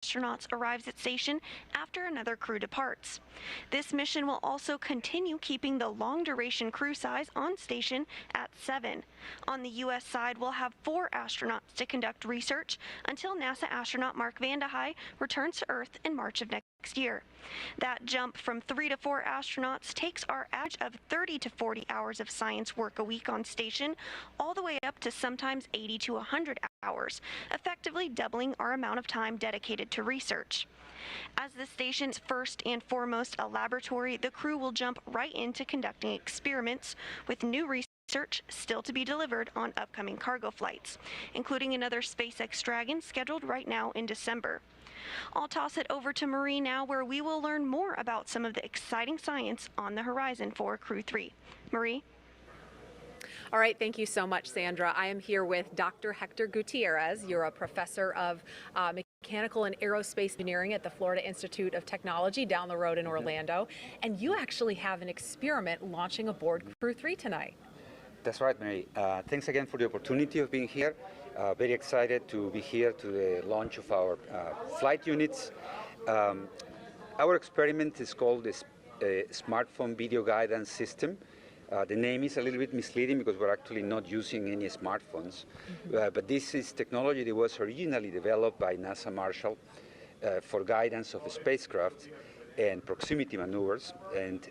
astronauts arrives at station after another crew departs. This mission will also continue keeping the long-duration crew size on station at 7. On the U.S. side, we'll have 4 astronauts to conduct research until NASA astronaut Mark Vande Hei returns to Earth in March of next year. That jump from 3 to 4 astronauts takes our average of 30 to 40 hours of science work a week on station, all the way up to sometimes 80 to 100 hours, effectively doubling our amount of time dedicated to research. As the station's first and foremost a laboratory, the crew will jump right into conducting experiments with new research still to be delivered on upcoming cargo flights, including another SpaceX Dragon scheduled right now in December. I'll toss it over to Marie now, where we will learn more about some of the exciting science on the horizon for Crew-3. Marie? All right, thank you so much, Sandra. I am here with Dr. Hector Gutierrez. You're a professor of mechanical and aerospace engineering at the Florida Institute of Technology down the road in Orlando. And you actually have an experiment launching aboard Crew-3 tonight. That's right, Mary. Thanks again for the opportunity of being here. Very excited to be here to the launch of our flight units. Our experiment is called the Smartphone Video Guidance System. The name is a little bit misleading because we're actually not using any smartphones. But this is technology that was originally developed by NASA Marshall for guidance of spacecraft and proximity maneuvers. And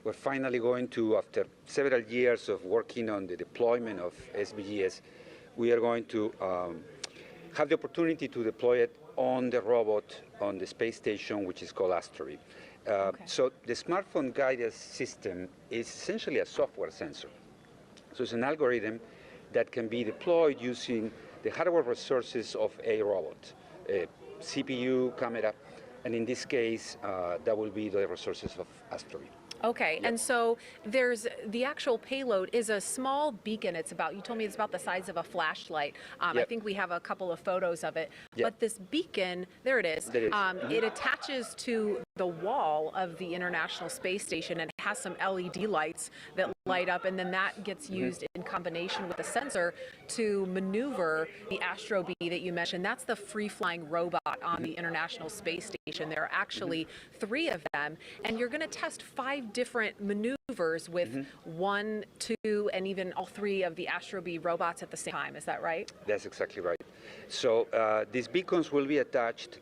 we're finally going to, after several years of working on the deployment of SVGS, we are going to have the opportunity to deploy it on the robot on the space station, which is called Astronaut. So the smartphone guidance system is essentially a software sensor. So it's an algorithm that can be deployed using the hardware resources of a robot, a CPU, camera, and in this case, that will be the resources of Astronaut. Okay, and so there's the actual payload is a small beacon. It's about, you told me it's about the size of a flashlight. I think we have a couple of photos of it. But this beacon, there it is. It attaches to the wall of the International Space Station and has some LED lights that light up, and then that gets used in combination with a sensor to maneuver the Astro Bee that you mentioned. That's the free-flying robot on the International Space Station. There are actually 3 of them, and you're going to test 5 different maneuvers with 1, 2, and even all 3 of the Astro Bee robots at the same time. Is that right? That's exactly right. So these beacons will be attached,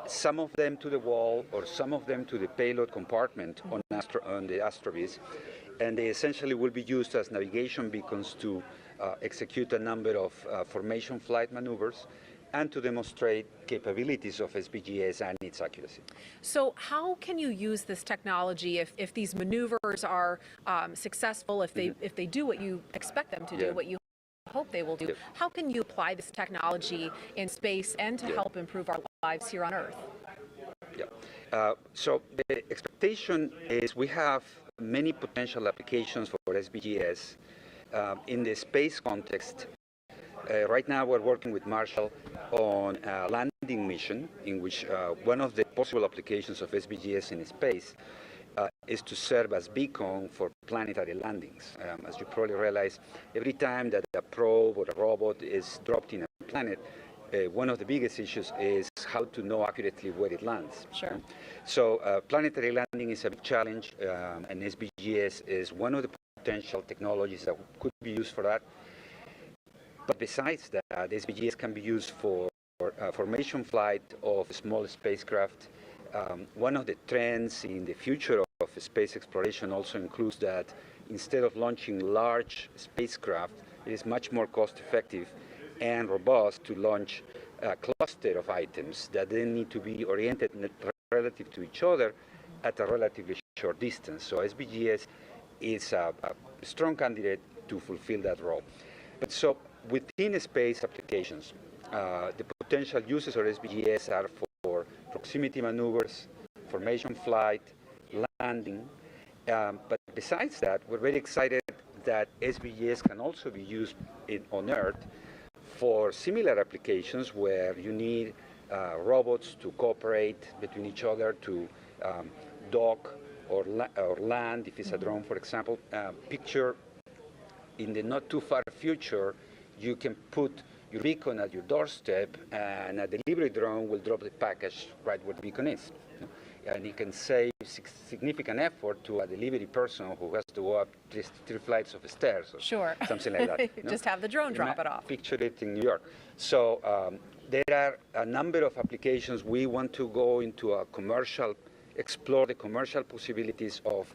some of them to the wall or some of them to the payload compartment on the Astro Bees, and they essentially will be used as navigation beacons to execute a number of formation flight maneuvers and to demonstrate capabilities of SVGS and its accuracy. So how can you use this technology if these maneuvers are successful, if they do what you expect them to do, what you hope they will do? How can you apply this technology in space and to help improve our lives here on Earth? So the expectation is we have many potential applications for SVGS in the space context. Right now we're working with Marshall on a landing mission in which one of the possible applications of SVGS in space is to serve as beacon for planetary landings. As you probably realize, every time that a probe or a robot is dropped in a planet, one of the biggest issues is how to know accurately where it lands. Sure. So planetary landing is a big challenge, and SVGS is one of the potential technologies that could be used for that. But besides that, SVGS can be used for formation flight of small spacecraft. One of the trends in the future of space exploration also includes that instead of launching large spacecraft, it is much more cost-effective and robust to launch a cluster of items that then need to be oriented relative to each other at a relatively short distance. So SVGS is a strong candidate to fulfill that role. But so within space applications, the potential uses of SVGS are for proximity maneuvers, formation flight, landing. But besides that, we're very excited that SVGS can also be used on Earth for similar applications where you need robots to cooperate between each other to dock or land, if it's a drone, for example. Picture in the not too far future, you can put your beacon at your doorstep, and a delivery drone will drop the package right where the beacon is. And it can save significant effort to a delivery person who has to go up three flights of stairs or something like that. Just have the drone drop it off. Picture it in New York. So there are a number of applications. We want to go into a commercial, explore the commercial possibilities of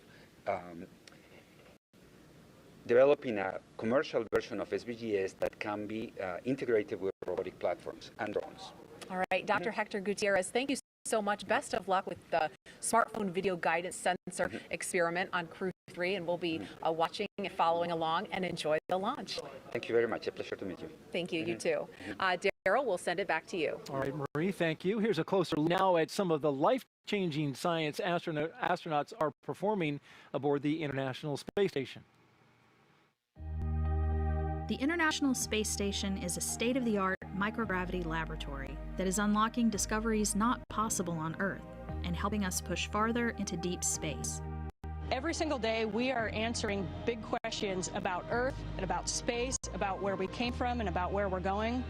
developing a commercial version of SBGS that can be integrated with robotic platforms and drones. All right, Dr. Hector Gutierrez, thank you so much. Best of luck with the smartphone video guidance sensor experiment on Crew-3, and we'll be watching and following along, and enjoy the launch. Thank you very much. A pleasure to meet you. Thank you. You too. Daryl, we'll send it back to you. All right, Marie, thank you. Here's a closer look now at some of the life-changing science astronauts are performing aboard the International Space Station. The International Space Station is a state-of-the-art microgravity laboratory that is unlocking discoveries not possible on Earth and helping us push farther into deep space. Every single day, we are answering big questions about Earth and about space, about where we came from and about where we're going.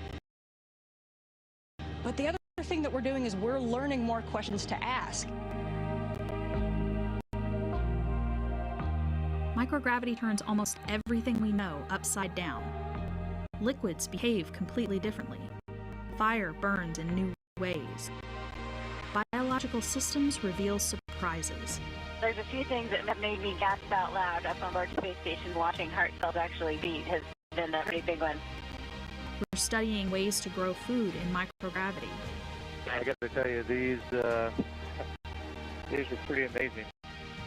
But the other thing that we're doing is we're learning more questions to ask. Microgravity turns almost everything we know upside down. Liquids behave completely differently. Fire burns in new ways. Biological systems reveal surprises. There's a few things that have made me gasp out loud up on board the space station. Watching heart cells actually beat has been a pretty big one. We're studying ways to grow food in microgravity. I got to tell you, these are pretty amazing.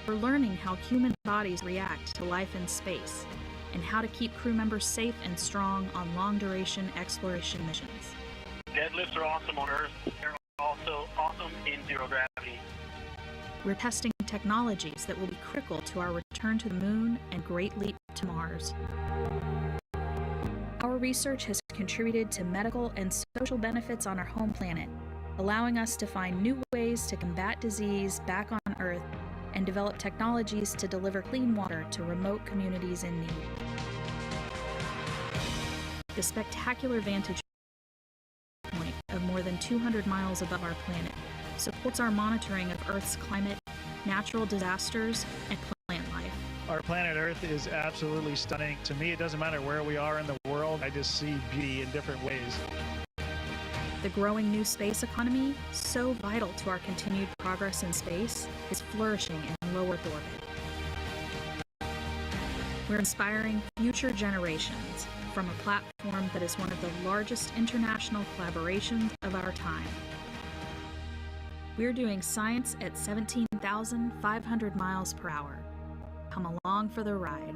We're learning how human bodies react to life in space and how to keep crew members safe and strong on long-duration exploration missions. Deadlifts are awesome on Earth. They're also awesome in zero gravity. We're testing technologies that will be critical to our return to the moon and great leap to Mars. Our research has contributed to medical and social benefits on our home planet, allowing us to find new ways to combat disease back on Earth and develop technologies to deliver clean water to remote communities in need. The spectacular vantage point of more than 200 miles above our planet supports our monitoring of Earth's climate, natural disasters, and plant life. Our planet Earth is absolutely stunning. To me, it doesn't matter where we are in the world. I just see beauty in different ways. The growing new space economy, so vital to our continued progress in space, is flourishing in low Earth orbit. We're inspiring future generations from a platform that is one of the largest international collaborations of our time. We're doing science at 17,500 miles per hour. Come along for the ride.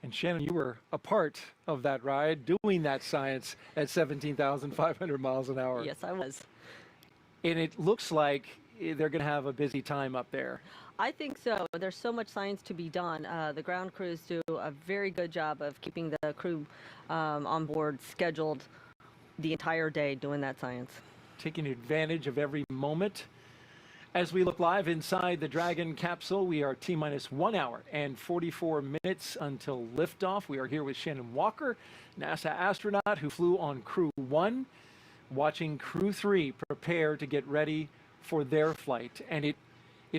And Shannon, you were a part of that ride, doing that science at 17,500 miles an hour. Yes, I was. And it looks like they're going to have a busy time up there. I think so. There's so much science to be done. The ground crews do a very good job of keeping the crew on board scheduled the entire day doing that science. Taking advantage of every moment. As we look live inside the Dragon capsule, we are T-minus 1 hour and 44 minutes until liftoff. We are here with Shannon Walker, NASA astronaut who flew on Crew-1, watching Crew-3 prepare to get ready for their flight. And it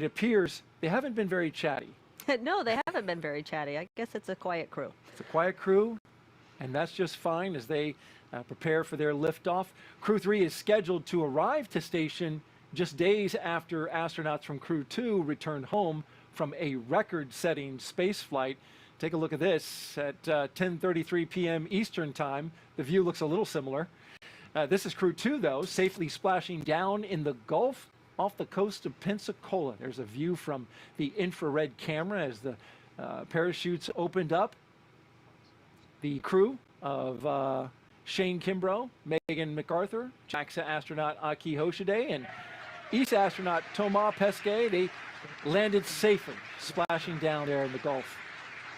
appears they haven't been very chatty. No, they haven't been very chatty. I guess it's a quiet crew. It's a quiet crew, and that's just fine as they prepare for their liftoff. Crew-3 is scheduled to arrive to station just days after astronauts from Crew-2 returned home from a record-setting space flight. Take a look at this at 10:33 p.m. Eastern Time. The view looks a little similar. This is Crew-2, though, safely splashing down in the Gulf off the coast of Pensacola. There's a view from the infrared camera as the parachutes opened up. The crew of Shane Kimbrough, Megan MacArthur, JAXA astronaut Aki Hoshide, and ESA astronaut Thomas Pesquet, they landed safely, splashing down there in the Gulf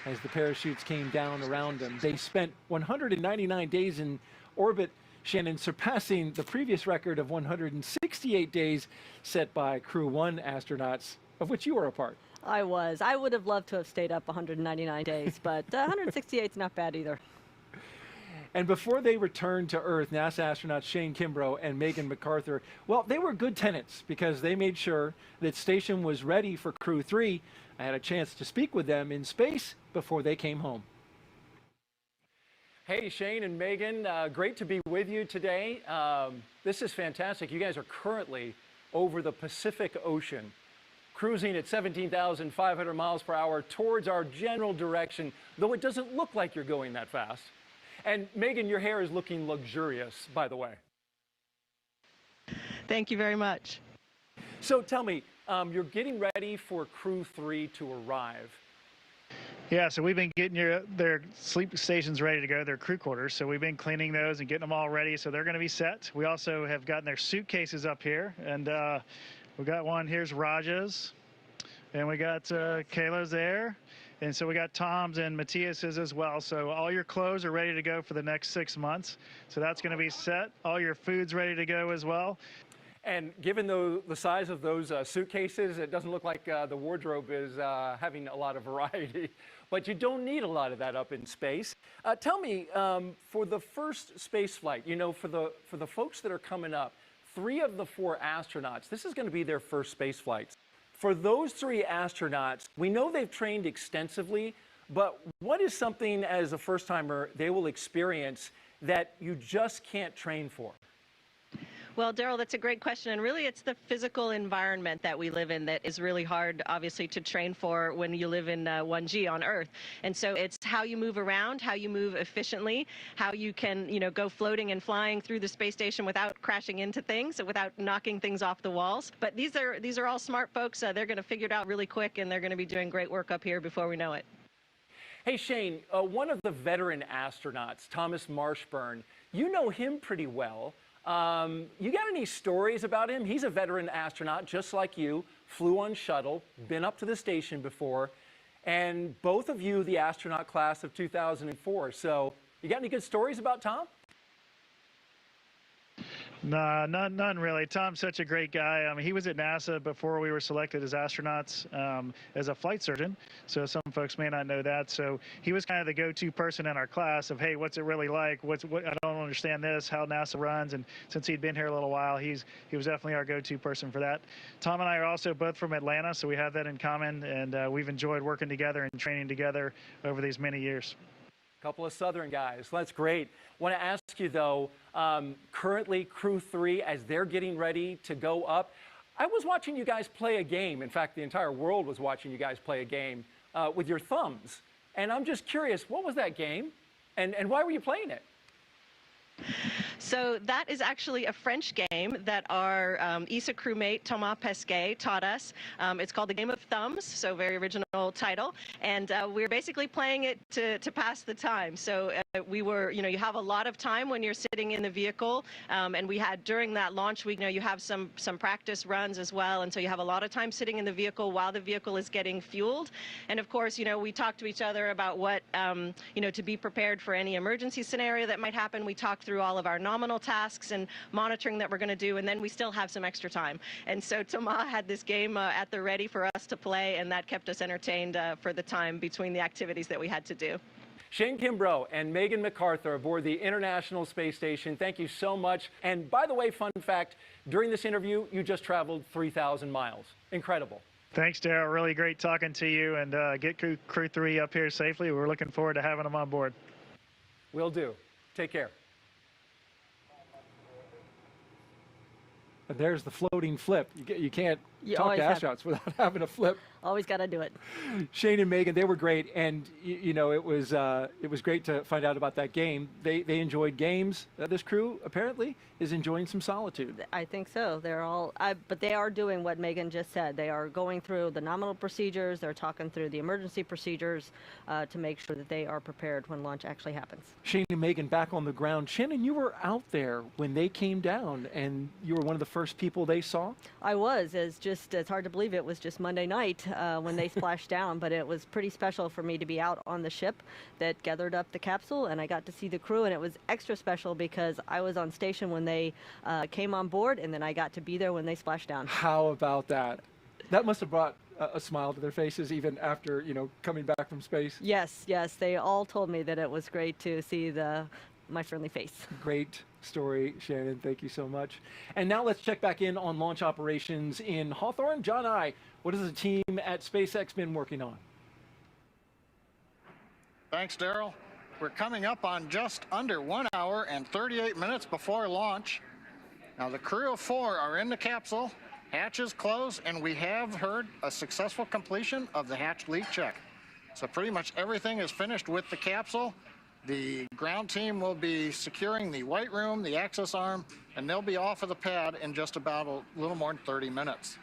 as the parachutes came down around them. They spent 199 days in orbit. Shannon, surpassing the previous record of 168 days set by Crew-1 astronauts, of which you were a part. I was. I would have loved to have stayed up 199 days, but 168 is not bad either. And before they returned to Earth, NASA astronauts Shane Kimbrough and Megan McArthur, well, they were good tenants because they made sure that station was ready for Crew-3. I had a chance to speak with them in space before they came home. Hey, Shane and Megan, great to be with you today. This is fantastic. You guys are currently over the Pacific Ocean, cruising at 17,500 miles per hour towards our general direction, though it doesn't look like you're going that fast. And Megan, your hair is looking luxurious, by the way. Thank you very much. So tell me, you're getting ready for Crew-3 to arrive. Yeah, so we've been getting their sleep stations ready to go, their crew quarters. So we've been cleaning those and getting them all ready. So they're going to be set. We also have gotten their suitcases up here. And we got one, here's Raja's. And we got Kayla's there. And so we got Tom's and Matthias's as well. So all your clothes are ready to go for the next 6 months. So that's going to be set. All your food's ready to go as well. And given the size of those suitcases, it doesn't look like the wardrobe is having a lot of variety. But you don't need a lot of that up in space. Tell me, for the first space flight, you know, for the folks that are coming up, 3 of the 4 astronauts, this is going to be their first space flights. For those 3 astronauts, we know they've trained extensively, but what is something as a first-timer they will experience that you just can't train for? Well, Daryl, that's a great question. And really, it's the physical environment that we live in that is really hard, obviously, to train for when you live in 1G on Earth. And so it's how you move around, how you move efficiently, how you can, you know, go floating and flying through the space station without crashing into things, without knocking things off the walls. But these are all smart folks. They're going to figure it out really quick, and they're going to be doing great work up here before we know it. Hey, Shane, one of the veteran astronauts, Thomas Marshburn, you know him pretty well. You got any stories about him? He's a veteran astronaut, just like you, flew on shuttle, been up to the station before, and both of you the astronaut class of 2004. So you got any good stories about Tom? Nah, none really. Tom's such a great guy. I mean, he was at NASA before we were selected as astronauts as a flight surgeon. So some folks may not know that. So he was kind of the go-to person in our class of, hey, what's it really like? What I don't understand this, how NASA runs. And since he'd been here a little while, he was definitely our go-to person for that. Tom and I are also both from Atlanta, so we have that in common. And we've enjoyed working together and training together over these many years. Couple of Southern guys. That's great. Want to ask you, though, currently Crew-3, as they're getting ready to go up, I was watching you guys play a game. In fact, the entire world was watching you guys play a game with your thumbs. And I'm just curious, what was that game? And why were you playing it? So that is actually a French game that our ESA crewmate Thomas Pesquet taught us. It's called the Game of Thumbs, so very original title. And we're basically playing it to pass the time. So we were, you know, you have a lot of time when you're sitting in the vehicle. And we had, during that launch week, you know, you have some practice runs as well. And so you have a lot of time sitting in the vehicle while the vehicle is getting fueled. And of course, you know, we talk to each other about what, you know, to be prepared for any emergency scenario that might happen. We talk through all of our nominal tasks and monitoring that we're going to do, and then we still have some extra time. And so Thomas had this game at the ready for us to play, and that kept us entertained for the time between the activities that we had to do. Shane Kimbrough and Megan McArthur aboard the International Space Station, thank you so much. And by the way, fun fact, during this interview, you just traveled 3,000 miles. Incredible. Thanks, Daryl. Really great talking to you, and get Crew-3 up here safely. We're looking forward to having them on board. Will do. Take care. And there's the floating flip. You can't talk to astronauts without having a flip. Always got to do it. Shane and Megan, they were great, and you know it was great to find out about that game. They enjoyed games. This crew apparently is enjoying some solitude. I think so. They're all, but they are doing what Megan just said. They are going through the nominal procedures. They're talking through the emergency procedures to make sure that they are prepared when launch actually happens. Shane and Megan back on the ground. Shannon, you were out there when they came down, and you were one of the first people they saw. I was, as it's hard to believe it was just Monday night when they splashed down, but it was pretty special for me to be out on the ship that gathered up the capsule, and I got to see the crew, and it was extra special because I was on station when they came on board, and then I got to be there when they splashed down. How about that? That must have brought a smile to their faces even after, coming back from space. Yes, they all told me that it was great to see my friendly face. Great story, Shannon. Thank you so much. And now let's check back in on launch operations in Hawthorne. John I, what has the team at SpaceX been working on? Thanks, Daryl. We're coming up on just under 1 hour and 38 minutes before launch. Now, the crew of 4 are in the capsule, hatches closed, and we have heard a successful completion of the hatch leak check. So pretty much everything is finished with the capsule. The ground team will be securing the white room, the access arm, and they'll be off of the pad in just about a little more than 30 minutes.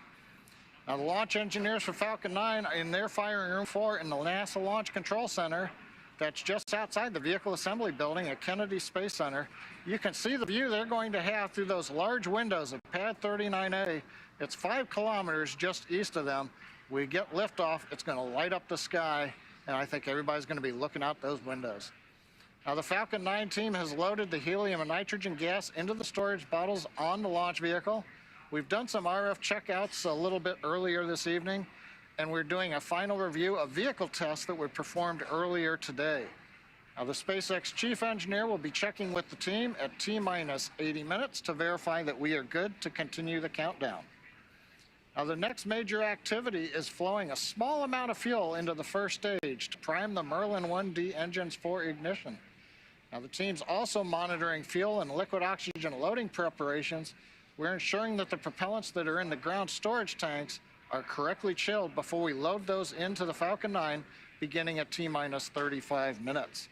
Now, the launch engineers for Falcon 9 are in their firing room 4 in the NASA Launch Control Center. That's just outside the Vehicle Assembly Building at Kennedy Space Center. You can see the view they're going to have through those large windows of Pad 39A. It's 5 kilometers just east of them. We get liftoff, it's going to light up the sky, and I think everybody's going to be looking out those windows. Now, the Falcon 9 team has loaded the helium and nitrogen gas into the storage bottles on the launch vehicle. We've done some RF checkouts a little bit earlier this evening, and we're doing a final review of vehicle tests that were performed earlier today. Now, the SpaceX chief engineer will be checking with the team at T-minus 80 minutes to verify that we are good to continue the countdown. Now, the next major activity is flowing a small amount of fuel into the first stage to prime the Merlin 1D engines for ignition. Now, the team's also monitoring fuel and liquid oxygen loading preparations. We're ensuring that the propellants that are in the ground storage tanks are correctly chilled before we load those into the Falcon 9, beginning at T-minus 35 minutes.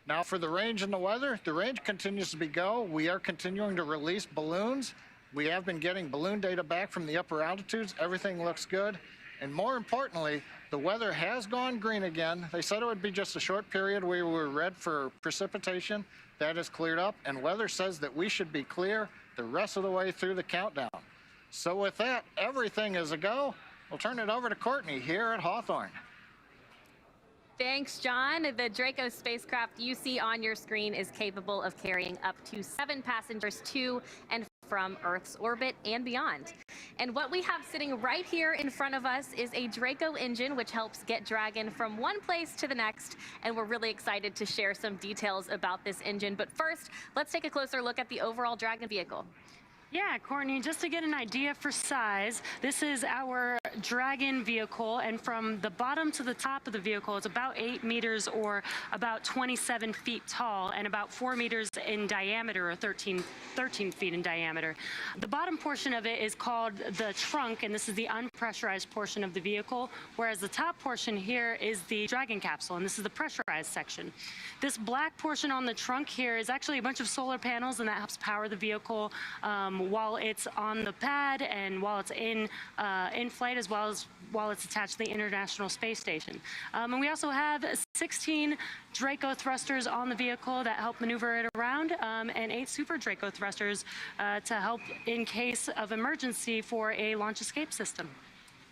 Now, for the range and the weather, the range continues to be go. We are continuing to release balloons. We have been getting balloon data back from the upper altitudes. Everything looks good. And more importantly, the weather has gone green again. They said it would be just a short period where we were red for precipitation. That has cleared up, and weather says that we should be clear the rest of the way through the countdown. So with that, everything is a go. We'll turn it over to Courtney here at Hawthorne. Thanks, John. The Draco spacecraft you see on your screen is capable of carrying up to 7 passengers to and from Earth's orbit and beyond. And what we have sitting right here in front of us is a Draco engine, which helps get Dragon from one place to the next. And we're really excited to share some details about this engine. But first, let's take a closer look at the overall Dragon vehicle. Yeah, Courtney, just to get an idea for size, this is our Dragon vehicle, and from the bottom to the top of the vehicle, it's about 8 meters or about 27 feet tall and about 4 meters in diameter or 13 feet in diameter. The bottom portion of it is called the trunk, and this is the unpressurized portion of the vehicle, whereas the top portion here is the Dragon capsule, and this is the pressurized section. This black portion on the trunk here is actually a bunch of solar panels, and that helps power the vehicle while it's on the pad and while it's in flight, as well as while it's attached to the International Space Station. And we also have 16 Draco thrusters on the vehicle that help maneuver it around, and 8 Super Draco thrusters to help in case of emergency for a launch escape system.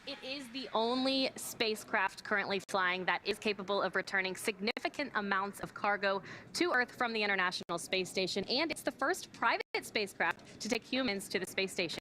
It is the only spacecraft currently flying that is capable of returning significant amounts of cargo to Earth from the International Space Station, and it's the first private spacecraft to take humans to the space station.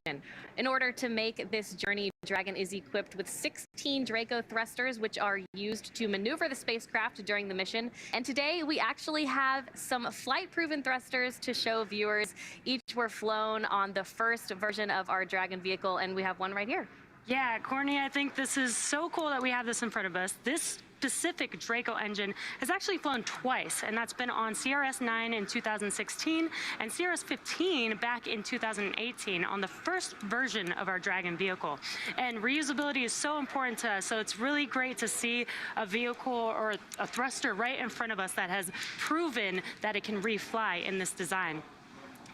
In order to make this journey, Dragon is equipped with 16 Draco thrusters, which are used to maneuver the spacecraft during the mission. And today we actually have some flight-proven thrusters to show viewers. Each were flown on the first version of our Dragon vehicle, and we have one right here. Yeah, Courtney, I think this is so cool that we have this in front of us. This specific Draco engine has actually flown twice, and that's been on CRS-9 in 2016 and CRS-15 back in 2018 on the first version of our Dragon vehicle. And reusability is so important to us, so it's really great to see a vehicle or a thruster right in front of us that has proven that it can refly in this design.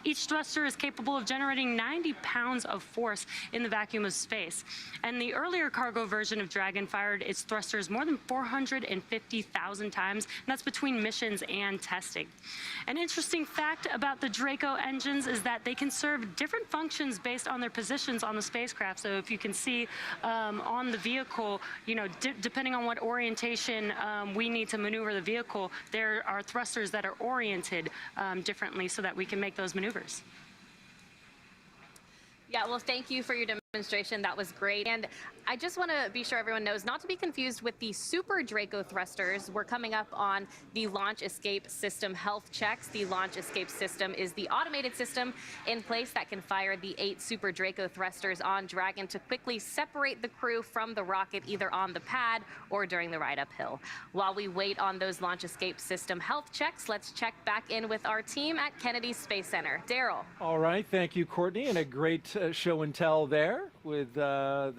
Each thruster is capable of generating 90 pounds of force in the vacuum of space. And the earlier cargo version of Dragon fired its thrusters more than 450,000 times, and that's between missions and testing. An interesting fact about the Draco engines is that they can serve different functions based on their positions on the spacecraft. So if you can see on the vehicle, you know, depending on what orientation we need to maneuver the vehicle, there are thrusters that are oriented differently so that we can make those maneuvers. Yeah, well, thank you for your demonstration. That was great. And I just want to be sure everyone knows not to be confused with the Super Draco thrusters. We're coming up on the Launch Escape System health checks. The Launch Escape System is the automated system in place that can fire the 8 Super Draco thrusters on Dragon to quickly separate the crew from the rocket, either on the pad or during the ride uphill. While we wait on those Launch Escape System health checks, let's check back in with our team at Kennedy Space Center. Daryl. All right, thank you, Courtney, and a great show and tell there with I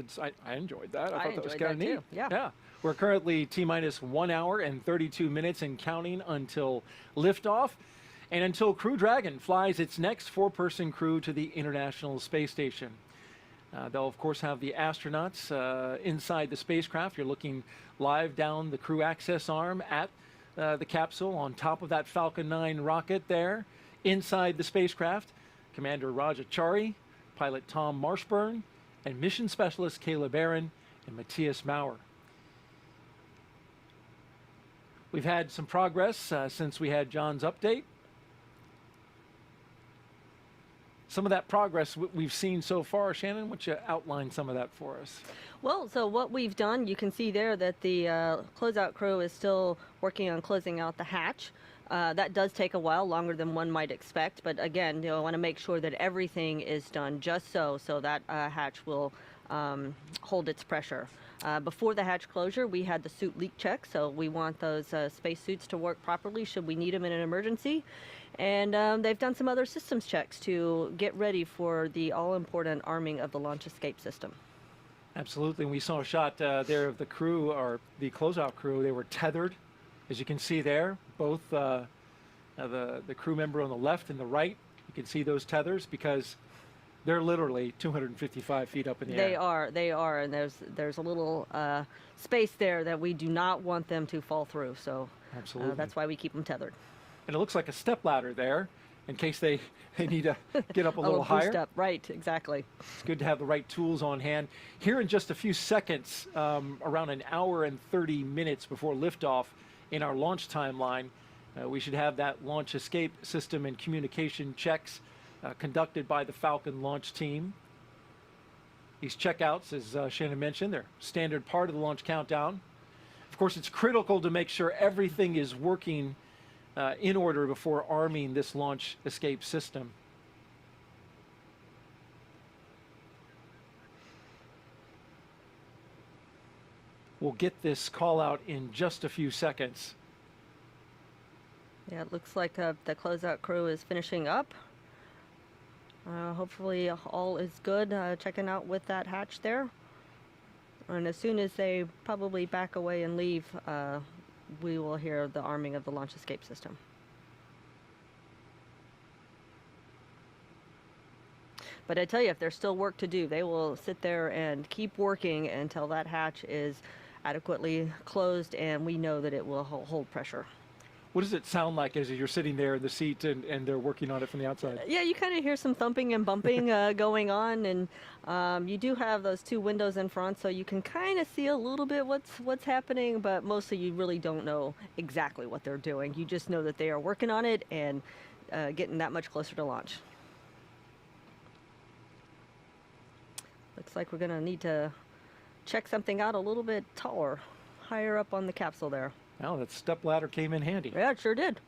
enjoyed that. I thought that was kind of neat. Yeah. We're currently T-minus 1 hour and 32 minutes and counting until liftoff, and until Crew Dragon flies its next 4-person crew to the International Space Station. They'll of course have the astronauts inside the spacecraft. You're looking live down the crew access arm at the capsule on top of that Falcon 9 rocket there. Inside the spacecraft, Commander Raja Chari, pilot Tom Marshburn, and mission specialist Kayla Barron and Matthias Maurer. We've had some progress since we had John's update. Some of that progress we've seen so far. Shannon, why don't you outline some of that for us? Well, so what we've done, you can see there that the closeout crew is still working on closing out the hatch. That does take a while, longer than one might expect, but again, you know, I want to make sure that everything is done just so that hatch will hold its pressure. Before the hatch closure, we had the suit leak check, so we want those space suits to work properly should we need them in an emergency. And they've done some other systems checks to get ready for the all-important arming of the launch escape system. Absolutely. We saw a shot there of the crew, or the closeout crew. They were tethered, as you can see there, both the crew member on the left and the right. You can see those tethers because they're literally 255 feet up in the air. They are, and there's a little space there that we do not want them to fall through. So absolutely, that's why we keep them tethered. And it looks like a step ladder there, in case they need to get up a little higher. Boost up. Right, exactly. It's good to have the right tools on hand. Here in just a few seconds, around an hour and 30 minutes before liftoff in our launch timeline, we should have that launch escape system and communication checks conducted by the Falcon launch team. These checkouts, as Shannon mentioned, they're standard part of the launch countdown. Of course, it's critical to make sure everything is working in order before arming this launch escape system. We'll get this call out in just a few seconds. Yeah, it looks like the closeout crew is finishing up. Hopefully all is good, checking out with that hatch there. And as soon as they probably back away and leave, we will hear the arming of the launch escape system. But I tell you, if there's still work to do, they will sit there and keep working until that hatch is adequately closed and we know that it will hold pressure. What does it sound like as you're sitting there in the seat and they're working on it from the outside? Yeah, you kind of hear some thumping and bumping going on, and you do have those 2 windows in front, so you can kind of see a little bit what's happening, but mostly you really don't know exactly what they're doing. You just know that they are working on it and getting that much closer to launch. Looks like we're going to need to check something out a little bit taller, higher up on the capsule there. Well, that step ladder came in handy. Yeah, it sure did.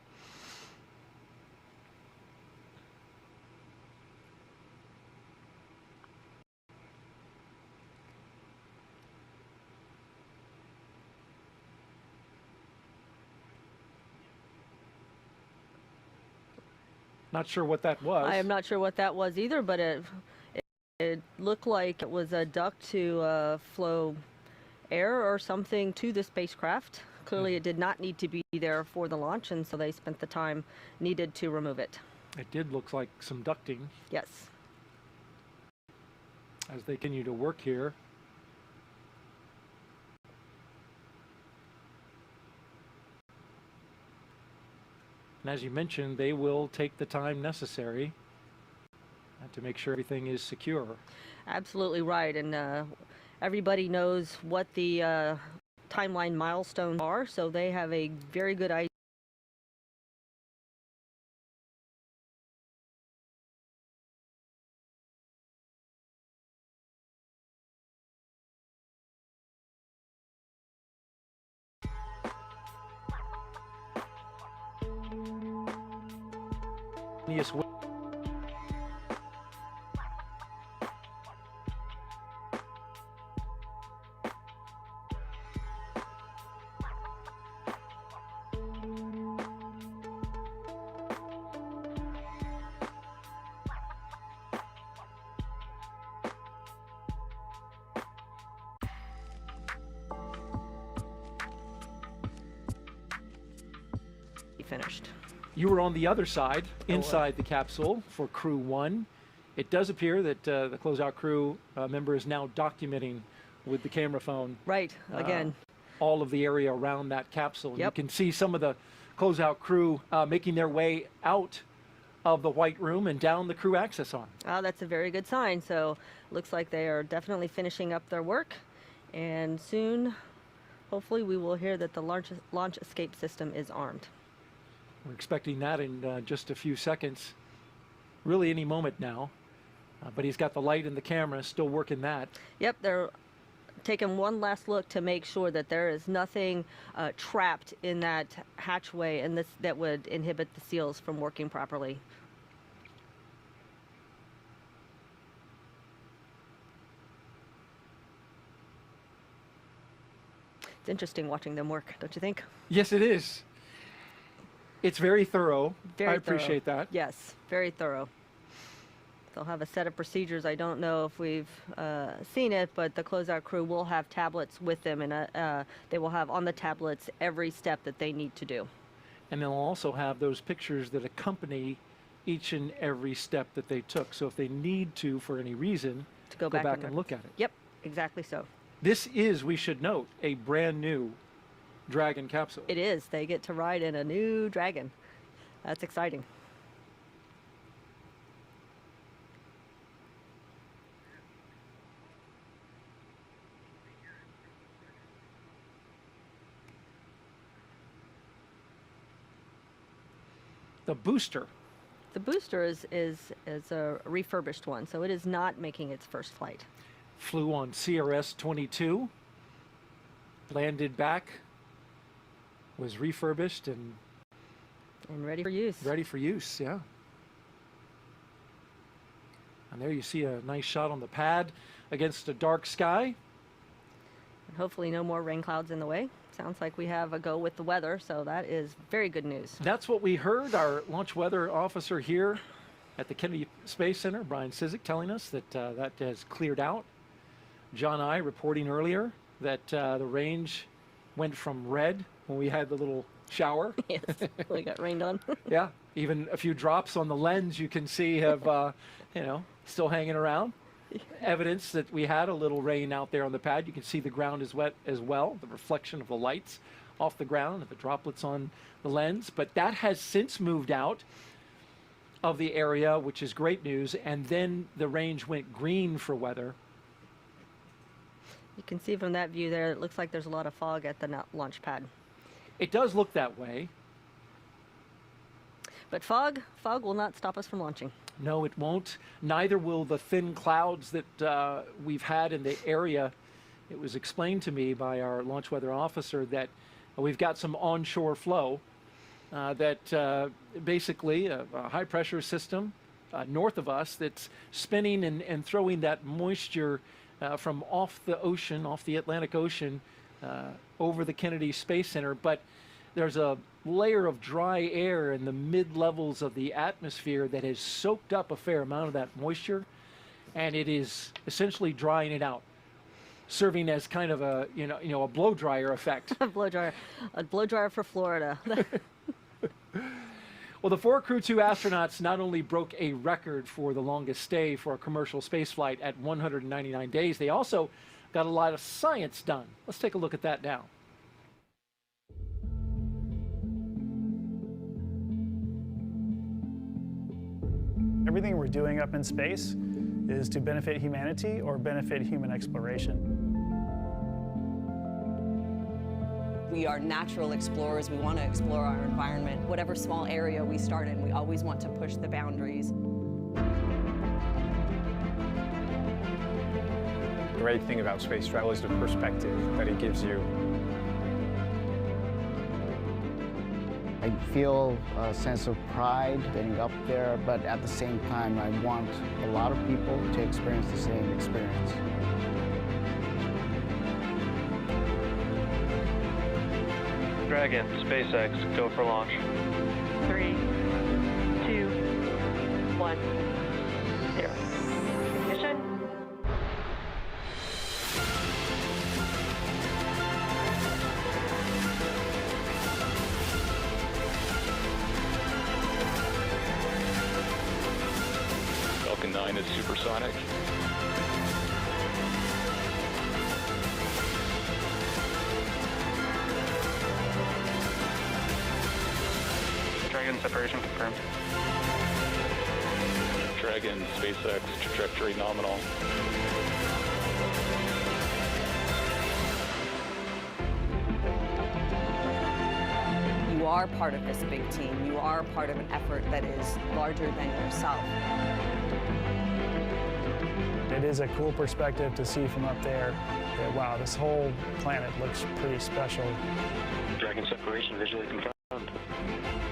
Not sure what that was. I am not sure what that was either, but it looked like it was a duct to flow air or something to the spacecraft. Clearly it did not need to be there for the launch, and so they spent the time needed to remove it. It did look like some ducting. Yes. As they continue to work here. And as you mentioned, they will take the time necessary to make sure everything is secure. Absolutely right. And everybody knows what the timeline milestones are, so they have a very good idea. Finished. You were on the other side, inside the capsule for Crew 1. It does appear that the closeout crew member is now documenting with the camera phone. Right, again. All of the area around that capsule. Yep. You can see some of the closeout crew making their way out of the white room and down the crew access arm. Oh, that's a very good sign. So looks like they are definitely finishing up their work. And soon, hopefully, we will hear that the launch escape system is armed. We're expecting that in just a few seconds, really any moment now. But he's got the light and the camera, still working that. Yep, they're taking one last look to make sure that there is nothing trapped in that hatchway and that would inhibit the seals from working properly. It's interesting watching them work, don't you think? Yes, it is. It's very thorough. Very I appreciate thorough. that. Yes, very thorough. They'll have a set of procedures. I don't know if we've seen it, but the closeout crew will have tablets with them, and they will have on the tablets every step that they need to do. And they'll also have those pictures that accompany each and every step that they took. So if they need to, for any reason, to go back back and look at it. Yep, exactly so. This is, we should note, a brand new Dragon capsule. It is. They get to ride in a new Dragon. That's exciting. The booster. The booster is a refurbished one, so it is not making its first flight. Flew on CRS-22, landed back, was refurbished and ready for use. Ready for use, yeah. And there you see a nice shot on the pad against a dark sky. And hopefully no more rain clouds in the way. Sounds like we have a go with the weather, so that is very good news. That's what we heard. Our launch weather officer here at the Kennedy Space Center, Brian Cizik, telling us that that has cleared out. John I reporting earlier that the range went from red when we had the little shower. Yes, we got rained on. Yeah, even a few drops on the lens you can see have, you know, still hanging around. Evidence that we had a little rain out there on the pad. You can see the ground is wet as well, the reflection of the lights off the ground and the droplets on the lens. But that has since moved out of the area, which is great news. And then the range went green for weather. You can see from that view there, it looks like there's a lot of fog at the launch pad. It does look that way. But fog will not stop us from launching. No, it won't. Neither will the thin clouds that we've had in the area. It was explained to me by our launch weather officer that we've got some onshore flow that basically a high pressure system north of us that's spinning and throwing that moisture from off the ocean, off the Atlantic Ocean, over the Kennedy Space Center. But there's a layer of dry air in the mid-levels of the atmosphere that has soaked up a fair amount of that moisture, and it is essentially drying it out, serving as kind of a a blow dryer effect. A blow dryer for Florida. Well, the 4 Crew-2 astronauts not only broke a record for the longest stay for a commercial spaceflight at 199 days, they also got a lot of science done. Let's take a look at that now. Everything we're doing up in space is to benefit humanity or benefit human exploration. We are natural explorers. We want to explore our environment. Whatever small area we start in, we always want to push the boundaries. The great thing about space travel is the perspective that it gives you. I feel a sense of pride getting up there, but at the same time, I want a lot of people to experience the same experience. Dragon, SpaceX, go for launch. 3, 2, 1, 0. Ignition. Falcon 9 is supersonic. Dragon separation confirmed. Dragon, SpaceX, trajectory nominal. You are part of this big team. You are part of an effort that is larger than yourself. It is a cool perspective to see from up there that, wow, this whole planet looks pretty special. Dragon separation visually confirmed.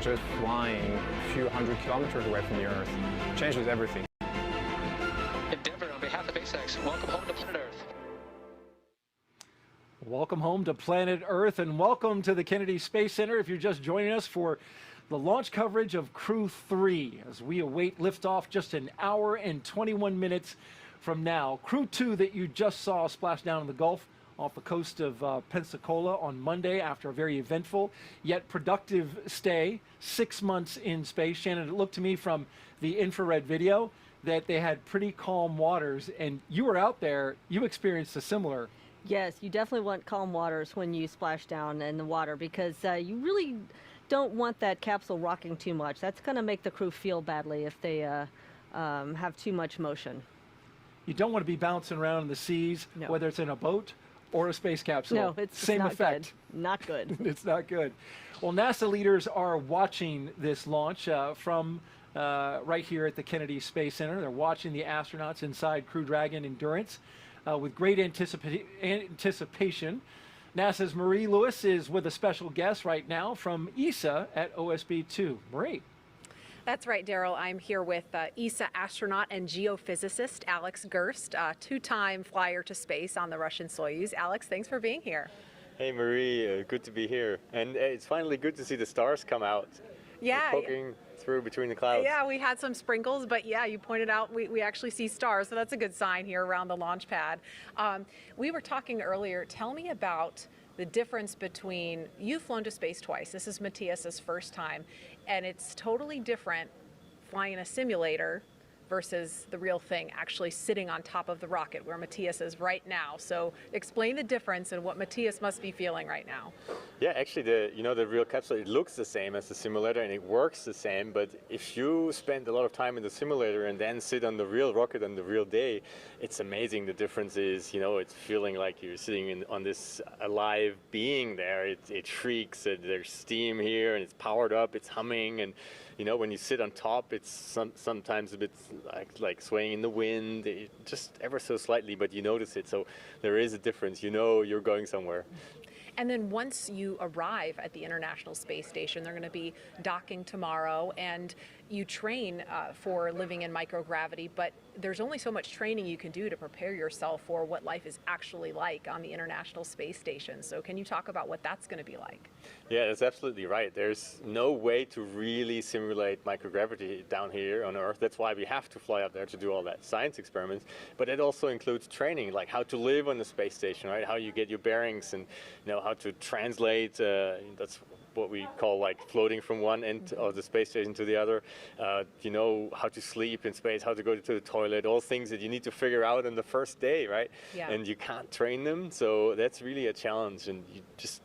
Just flying a few hundred kilometers away from the Earth changes everything. Endeavour, on behalf of SpaceX, welcome home to planet Earth. Welcome home to planet Earth, and welcome to the Kennedy Space Center if you're just joining us for the launch coverage of Crew-3 as we await liftoff just an hour and 21 minutes from now. Crew-2 that you just saw splash down in the Gulf off the coast of Pensacola on Monday after a very eventful yet productive stay, 6 months in space. Shannon, it looked to me from the infrared video that they had pretty calm waters, and you were out there, you experienced a similar. Yes, you definitely want calm waters when you splash down in the water because you really don't want that capsule rocking too much. That's going to make the crew feel badly if they have too much motion. You don't want to be bouncing around in the seas, No. whether it's in a boat or a space capsule. No, it's same not effect. Good. Not good. It's not good. Well, NASA leaders are watching this launch from right here at the Kennedy Space Center. They're watching the astronauts inside Crew Dragon Endurance with great anticipation. NASA's Marie Lewis is with a special guest right now from ESA at OSB-2. Marie. That's right, Daryl. I'm here with ESA astronaut and geophysicist Alex Gerst, two-time flyer to space on the Russian Soyuz. Alex, thanks for being here. Hey, Marie, good to be here. And it's finally good to see the stars come out. Yeah. They're poking through between the clouds. Yeah, we had some sprinkles, but yeah, you pointed out we actually see stars, so that's a good sign here around the launch pad. We were talking earlier. Tell me about the difference between, you've flown to space twice. This is Matthias's first time, and it's totally different flying in a simulator versus the real thing, actually sitting on top of the rocket where Matthias is right now. So explain the difference and what Matthias must be feeling right now. Yeah, actually, the real capsule, it looks the same as the simulator and it works the same, but if you spend a lot of time in the simulator and then sit on the real rocket on the real day, it's amazing. The difference is, it's feeling like you're sitting on this alive being there. It shrieks, there's steam here, and it's powered up, it's humming, and when you sit on top, it's sometimes a bit like swaying in the wind, just ever so slightly, but you notice it. So there is a difference. You're going somewhere. And then once you arrive at the International Space Station, they're going to be docking tomorrow, and you train for living in microgravity, but there's only so much training you can do to prepare yourself for what life is actually like on the International Space Station. So can you talk about what that's going to be like? Yeah, that's absolutely right. There's no way to really simulate microgravity down here on Earth. That's why we have to fly out there to do all that science experiments. But it also includes training, like how to live on the space station, right? How you get your bearings, and how to translate. That's what we call like floating from one end of the space station to the other. You know how to sleep in space, how to go to the toilet, all things that you need to figure out on the first day, right? Yeah. And you can't train them, so that's really a challenge. And you just,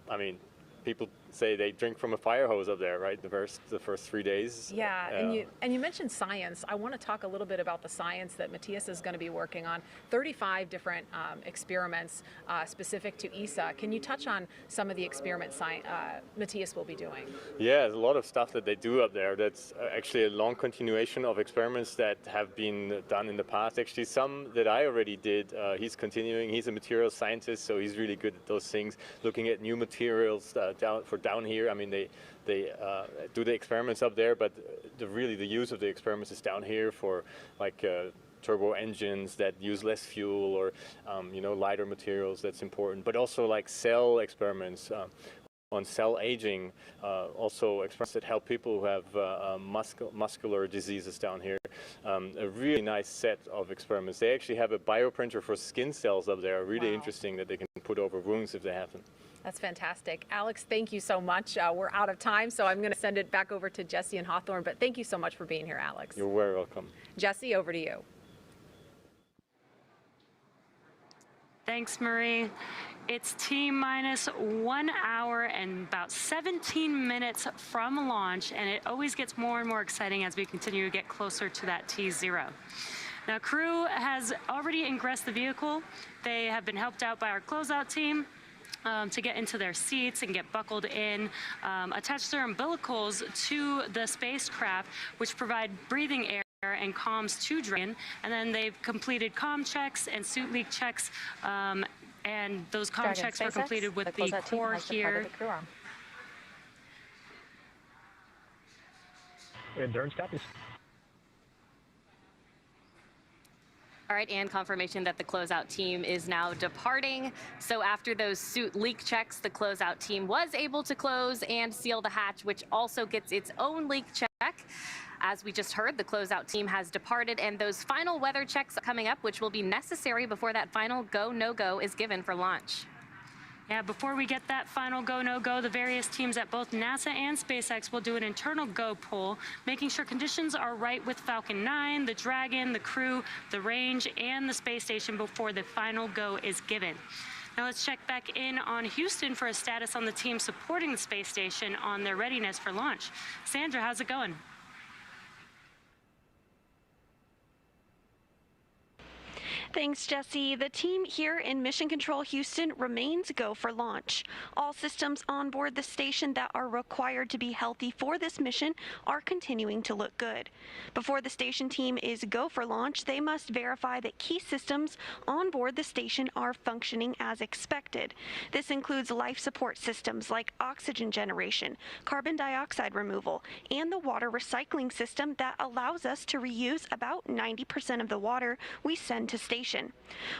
I mean, people say they drink from a fire hose up there, right? The first 3 days. Yeah, and you mentioned science. I want to talk a little bit about the science that Matthias is going to be working on. 35 different experiments specific to ESA. Can you touch on some of the experiments Matthias will be doing? Yeah, there's a lot of stuff that they do up there. That's actually a long continuation of experiments that have been done in the past. Actually, some that I already did, he's continuing. He's a materials scientist, so he's really good at those things, looking at new materials down here. I mean, they do the experiments up there, but really the use of the experiments is down here for like turbo engines that use less fuel, or you know, lighter materials. That's important. But also like cell experiments on cell aging, also experiments that help people who have muscular diseases down here. A really nice set of experiments. They actually have a bioprinter for skin cells up there. Really interesting, that they can put over wounds if they have them. That's fantastic. Alex, thank you so much. We're out of time, so I'm going to send it back over to Jesse and Hawthorne, but thank you so much for being here, Alex. You're very welcome. Jesse, over to you. Thanks, Marie. It's T-minus 1 hour and about 17 minutes from launch, and it always gets more and more exciting as we continue to get closer to that T0. Now, Crew has already ingressed the vehicle. They have been helped out by our closeout team to get into their seats and get buckled in, attach their umbilicals to the spacecraft, which provide breathing air and comms to Dragon, and then they've completed comm checks and suit leak checks, and those comm checks were completed with the core here. Endurance copies. All right, and confirmation that the closeout team is now departing. So after those suit leak checks, the closeout team was able to close and seal the hatch, which also gets its own leak check. As we just heard, the closeout team has departed, and those final weather checks are coming up, which will be necessary before that final go, no-go is given for launch. Yeah, before we get that final go, no-go, the various teams at both NASA and SpaceX will do an internal go poll, making sure conditions are right with Falcon 9, the Dragon, the Crew, the range, and the space station before the final go is given. Now let's check back in on Houston for a status on the team supporting the space station on their readiness for launch. Sandra, how's it going? Thanks, Jesse. The team here in Mission Control Houston remains go for launch. All systems on board the station that are required to be healthy for this mission are continuing to look good. Before the station team is go for launch, they must verify that key systems on board the station are functioning as expected. This includes life support systems like oxygen generation, carbon dioxide removal, and the water recycling system that allows us to reuse about 90% of the water we send to station.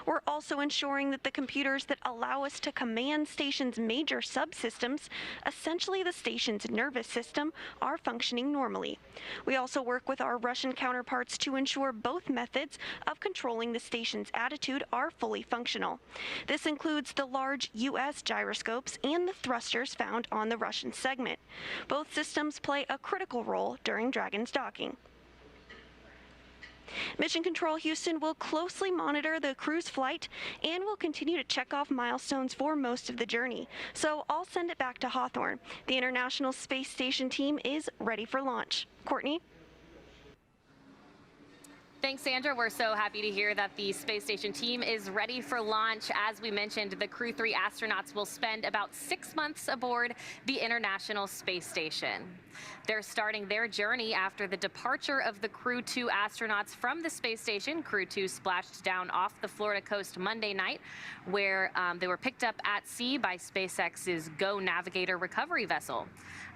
We're also ensuring that the computers that allow us to command station's major subsystems, essentially the station's nervous system, are functioning normally. We also work with our Russian counterparts to ensure both methods of controlling the station's attitude are fully functional. This includes the large U.S. gyroscopes and the thrusters found on the Russian segment. Both systems play a critical role during Dragon's docking. Mission Control Houston will closely monitor the crew's flight and will continue to check off milestones for most of the journey. So I'll send it back to Hawthorne. The International Space Station team is ready for launch. Courtney? Thanks, Sandra. We're so happy to hear that the space station team is ready for launch. As we mentioned, the Crew-3 astronauts will spend about 6 months aboard the International Space Station. They're starting their journey after the departure of the Crew-2 astronauts from the space station. Crew-2 splashed down off the Florida coast Monday night, where they were picked up at sea by SpaceX's Go Navigator recovery vessel.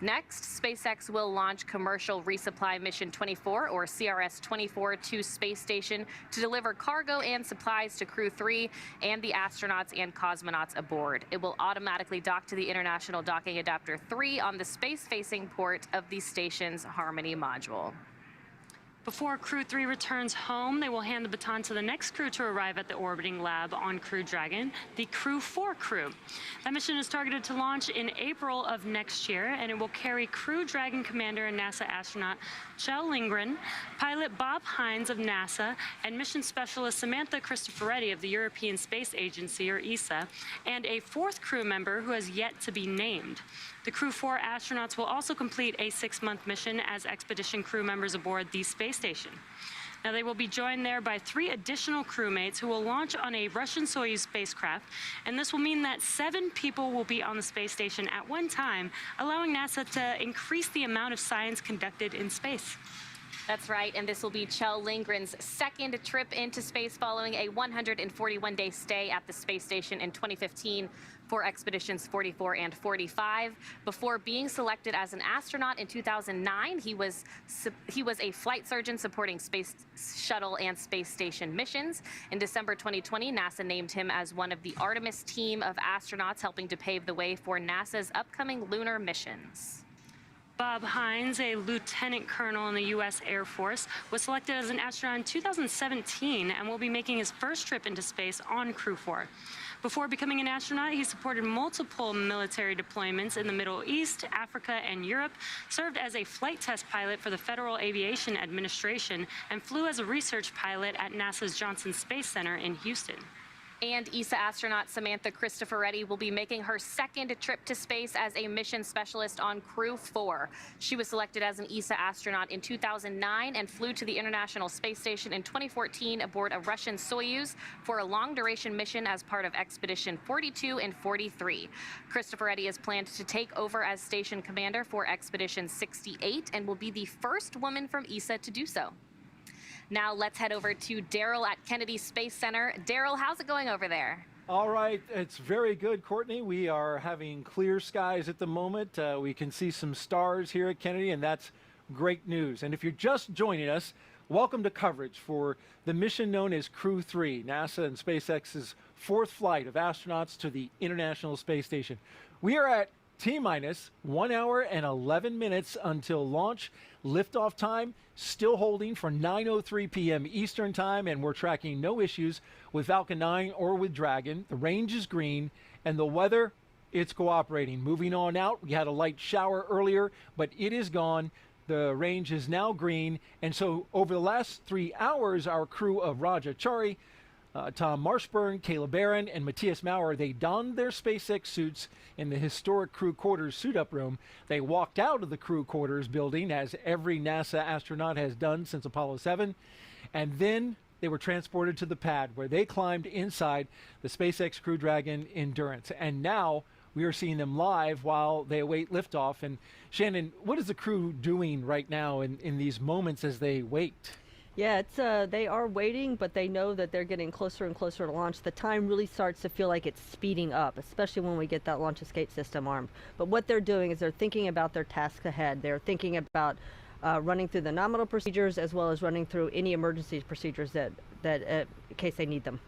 Next, SpaceX will launch Commercial Resupply Mission 24, or CRS-24, to space station to deliver cargo and supplies to Crew-3 and the astronauts and cosmonauts aboard. It will automatically dock to the International Docking Adapter 3 on the space-facing port of the station's Harmony module. Before Crew-3 returns home, they will hand the baton to the next crew to arrive at the orbiting lab on Crew Dragon, the Crew-4 crew. That mission is targeted to launch in April of next year, and it will carry Crew Dragon commander and NASA astronaut Kjell Lindgren, pilot Bob Hines of NASA, and mission specialist Samantha Cristoforetti of the European Space Agency, or ESA, and a fourth crew member who has yet to be named. The Crew-4 astronauts will also complete a 6-month mission as expedition crew members aboard the space station. Now, they will be joined there by 3 additional crewmates who will launch on a Russian Soyuz spacecraft, and this will mean that 7 people will be on the space station at one time, allowing NASA to increase the amount of science conducted in space. That's right, and this will be Kjell Lindgren's second trip into space following a 141-day stay at the space station in 2015 for expeditions 44 and 45. Before being selected as an astronaut in 2009, he was a flight surgeon supporting space shuttle and space station missions. In December 2020, NASA named him as one of the Artemis team of astronauts helping to pave the way for NASA's upcoming lunar missions. Bob Hines, a lieutenant colonel in the U.S. Air Force, was selected as an astronaut in 2017 and will be making his first trip into space on Crew-4. Before becoming an astronaut, he supported multiple military deployments in the Middle East, Africa, and Europe, served as a flight test pilot for the Federal Aviation Administration, and flew as a research pilot at NASA's Johnson Space Center in Houston. And ESA astronaut Samantha Cristoforetti will be making her second trip to space as a mission specialist on Crew-4. She was selected as an ESA astronaut in 2009 and flew to the International Space Station in 2014 aboard a Russian Soyuz for a long-duration mission as part of Expedition 42 and 43. Cristoforetti is planned to take over as station commander for Expedition 68 and will be the first woman from ESA to do so. Now let's head over to Daryl at Kennedy Space Center. Daryl, how's it going over there? All right, it's very good, Courtney. We are having clear skies at the moment. We can see some stars here at Kennedy, and that's great news. And if you're just joining us, welcome to coverage for the mission known as Crew-3, NASA and SpaceX's 4th flight of astronauts to the International Space Station. We are at T-minus 1 hour and 11 minutes until launch. Liftoff time still holding for 9:03 p.m. Eastern time, and we're tracking no issues with Falcon 9 or with Dragon. The range is green, and the weather, it's cooperating. Moving on out, we had a light shower earlier, but it is gone. The range is now green, and so over the last 3 hours, our crew of Raja Chari, Tom Marshburn, Kayla Barron, and Matthias Maurer, they donned their SpaceX suits in the historic crew quarters suit-up room. They walked out of the crew quarters building, as every NASA astronaut has done since Apollo 7, and then they were transported to the pad where they climbed inside the SpaceX Crew Dragon Endurance. And now we are seeing them live while they await liftoff. And Shannon, what is the crew doing right now in these moments as they wait? Yeah, it's they are waiting, but they know that they're getting closer and closer to launch. The time really starts to feel like it's speeding up, especially when we get that launch escape system armed. But what they're doing is they're thinking about their task ahead. They're thinking about running through the nominal procedures as well as running through any emergency procedures that in case they need them.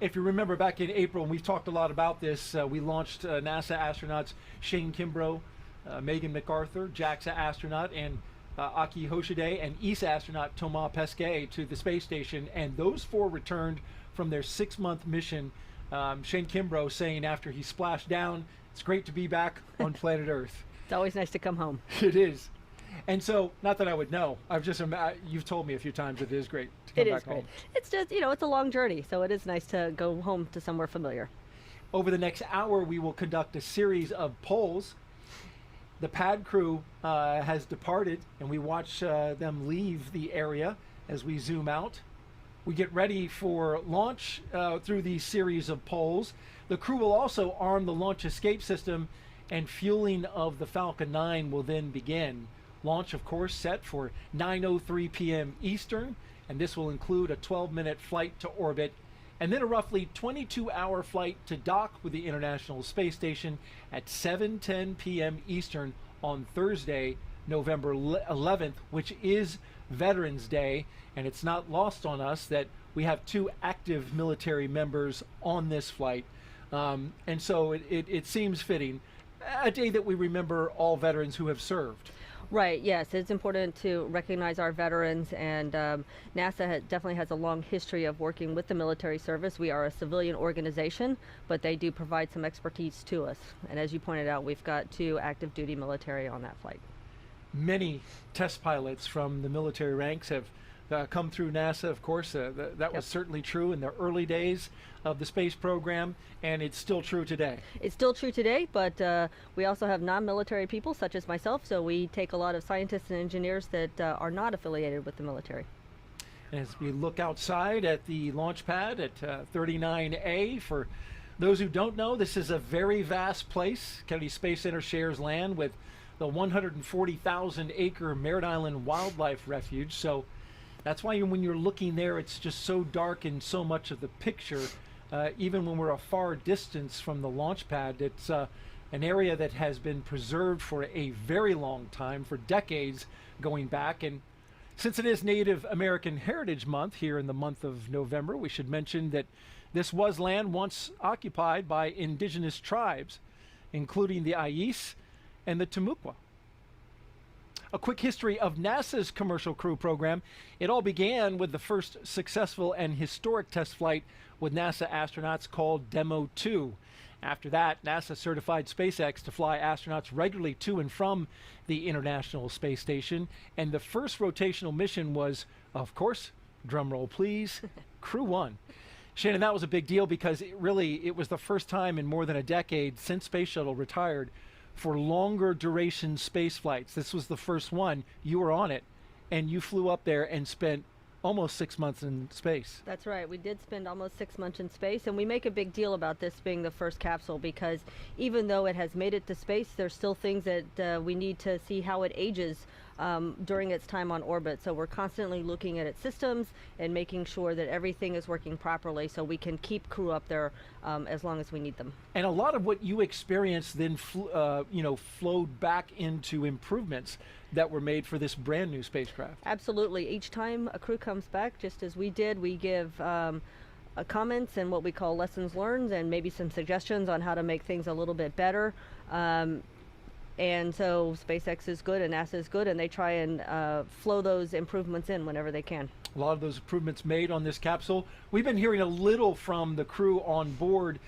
If you remember back in April, and we've talked a lot about this, we launched NASA astronauts Shane Kimbrough, Megan MacArthur, JAXA astronaut, and Aki Hoshide, and ESA astronaut Thomas Pesquet to the space station, and those 4 returned from their 6-month mission. Shane Kimbrough saying after he splashed down, it's great to be back on planet Earth. It's always nice to come home. It is. And so, not that I would know, you've told me a few times that it is great to come back home. It's just, it's a long journey, so it is nice to go home to somewhere familiar. Over the next hour, we will conduct a series of polls. The pad crew has departed, and we watch them leave the area as we zoom out. We get ready for launch through these series of polls. The crew will also arm the launch escape system, and fueling of the Falcon 9 will then begin. Launch, of course, set for 9:03 p.m. Eastern, and this will include a 12-minute flight to orbit, and then a roughly 22-hour flight to dock with the International Space Station at 7:10 p.m. Eastern on Thursday, November 11th, which is Veterans Day, and it's not lost on us that we have 2 active military members on this flight, and so it seems fitting, a day that we remember all veterans who have served. Right, yes, it's important to recognize our veterans, and NASA definitely has a long history of working with the military service. We are a civilian organization, but they do provide some expertise to us. And as you pointed out, we've got 2 active duty military on that flight. Many test pilots from the military ranks have come through NASA, of course. That was certainly true in the early days of the space program, and it's still true today. It's still true today, but we also have non-military people such as myself, so we take a lot of scientists and engineers that are not affiliated with the military. As we look outside at the launch pad at 39A, for those who don't know, this is a very vast place. Kennedy Space Center shares land with the 140,000 acre Merritt Island Wildlife Refuge, so that's why when you're looking there, it's just so dark in so much of the picture. Even when we're a far distance from the launch pad, it's an area that has been preserved for a very long time, for decades going back. And since it is Native American Heritage Month here in the month of November, we should mention that this was land once occupied by indigenous tribes, including the Ayis and the Timucua. A quick history of NASA's Commercial Crew program. It all began with the first successful and historic test flight with NASA astronauts called Demo 2. After that, NASA certified SpaceX to fly astronauts regularly to and from the International Space Station. And the first rotational mission was, of course, drumroll please, Crew-1. Shannon, that was a big deal because it was the first time in more than a decade since Space Shuttle retired for longer duration space flights. This was the first one. You were on it, and you flew up there and spent almost 6 months in space. That's right. We did spend almost 6 months in space, and we make a big deal about this being the first capsule because even though it has made it to space, there's still things that we need to see how it ages during its time on orbit. So we're constantly looking at its systems and making sure that everything is working properly so we can keep crew up there as long as we need them. And a lot of what you experienced then flowed back into improvements that were made for this brand new spacecraft. Absolutely. Each time a crew comes back, just as we did, we give comments and what we call lessons learned and maybe some suggestions on how to make things a little bit better. And so SpaceX is good and NASA is good, and they try and flow those improvements in whenever they can. A lot of those improvements made on this capsule. We've been hearing a little from the crew on board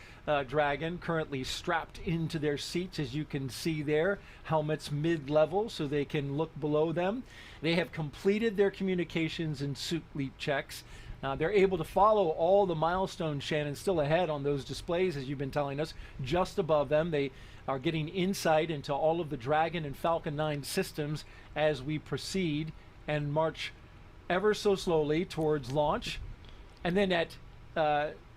Dragon, currently strapped into their seats, as you can see there, helmets mid-level so they can look below them. They have completed their communications and suit leak checks. They're able to follow all the milestones, Shannon, still ahead on those displays, as you've been telling us, just above them. They are getting insight into all of the Dragon and Falcon 9 systems as we proceed and march ever so slowly towards launch. And then at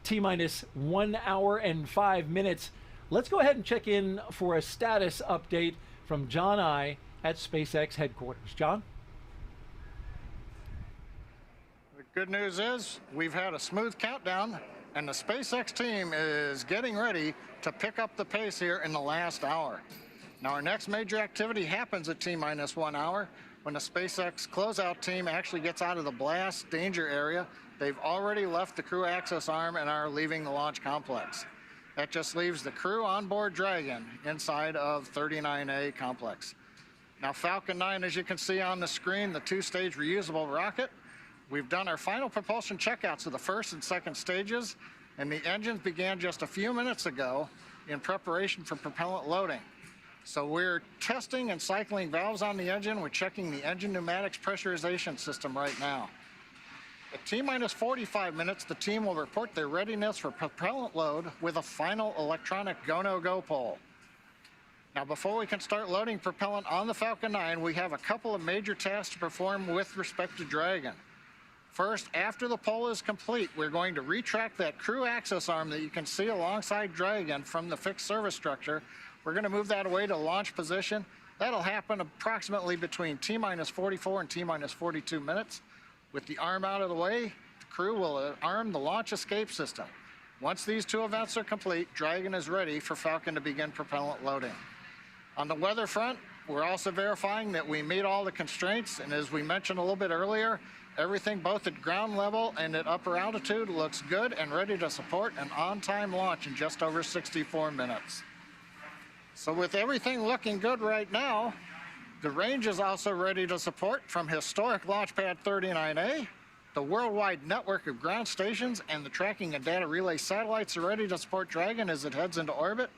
T-minus 1 hour and 5 minutes, let's go ahead and check in for a status update from John I at SpaceX headquarters. John? The good news is we've had a smooth countdown, and the SpaceX team is getting ready to pick up the pace here in the last hour. Now, our next major activity happens at T-minus 1 hour when the SpaceX closeout team actually gets out of the blast danger area. They've already left the crew access arm and are leaving the launch complex. That just leaves the crew on board Dragon inside of 39A complex. Now, Falcon 9, as you can see on the screen, the 2-stage reusable rocket. We've done our final propulsion checkouts of the first and second stages, and the engines began just a few minutes ago in preparation for propellant loading. So we're testing and cycling valves on the engine. We're checking the engine pneumatics pressurization system right now. At T-minus 45 minutes, the team will report their readiness for propellant load with a final electronic go-no-go poll. Now, before we can start loading propellant on the Falcon 9, we have a couple of major tasks to perform with respect to Dragon. First, after the poll is complete, we're going to retract that crew access arm that you can see alongside Dragon from the fixed service structure. We're going to move that away to launch position. That'll happen approximately between T-minus 44 and T-minus 42 minutes. With the arm out of the way, the crew will arm the launch escape system. Once these two events are complete, Dragon is ready for Falcon to begin propellant loading. On the weather front, we're also verifying that we meet all the constraints, and as we mentioned a little bit earlier, everything both at ground level and at upper altitude looks good and ready to support an on-time launch in just over 64 minutes. So with everything looking good right now, The range is also ready to support from historic Launch Pad 39A. The worldwide network of ground stations and the tracking and data relay satellites are ready to support Dragon as it heads into orbit.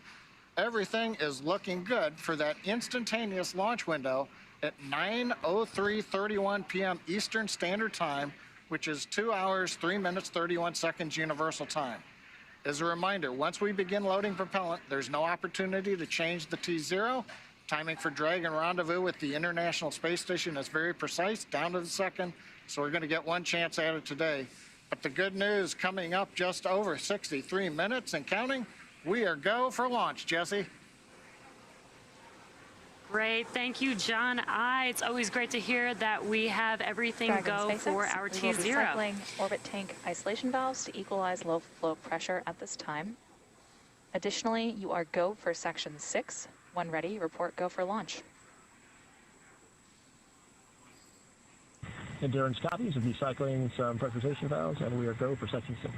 Everything is looking good for that instantaneous launch window at 9:03:31 p.m. Eastern Standard Time, which is 2 hours, 3 minutes, 31 seconds Universal Time. As a reminder, once we begin loading propellant, there's no opportunity to change the T0. Timing for Dragon rendezvous with the International Space Station is very precise, down to the second, so we're going to get one chance at it today. But the good news coming up just over 63 minutes and counting, we are go for launch, Jesse. Great, thank you, John I. It's always great to hear that we have everything go for our T0. We will be cycling orbit tank isolation valves to equalize low flow pressure at this time. Additionally, you are go for section 6. When ready, report go for launch. Endurance copies will be cycling some pressurization valves, and we are go for section 6.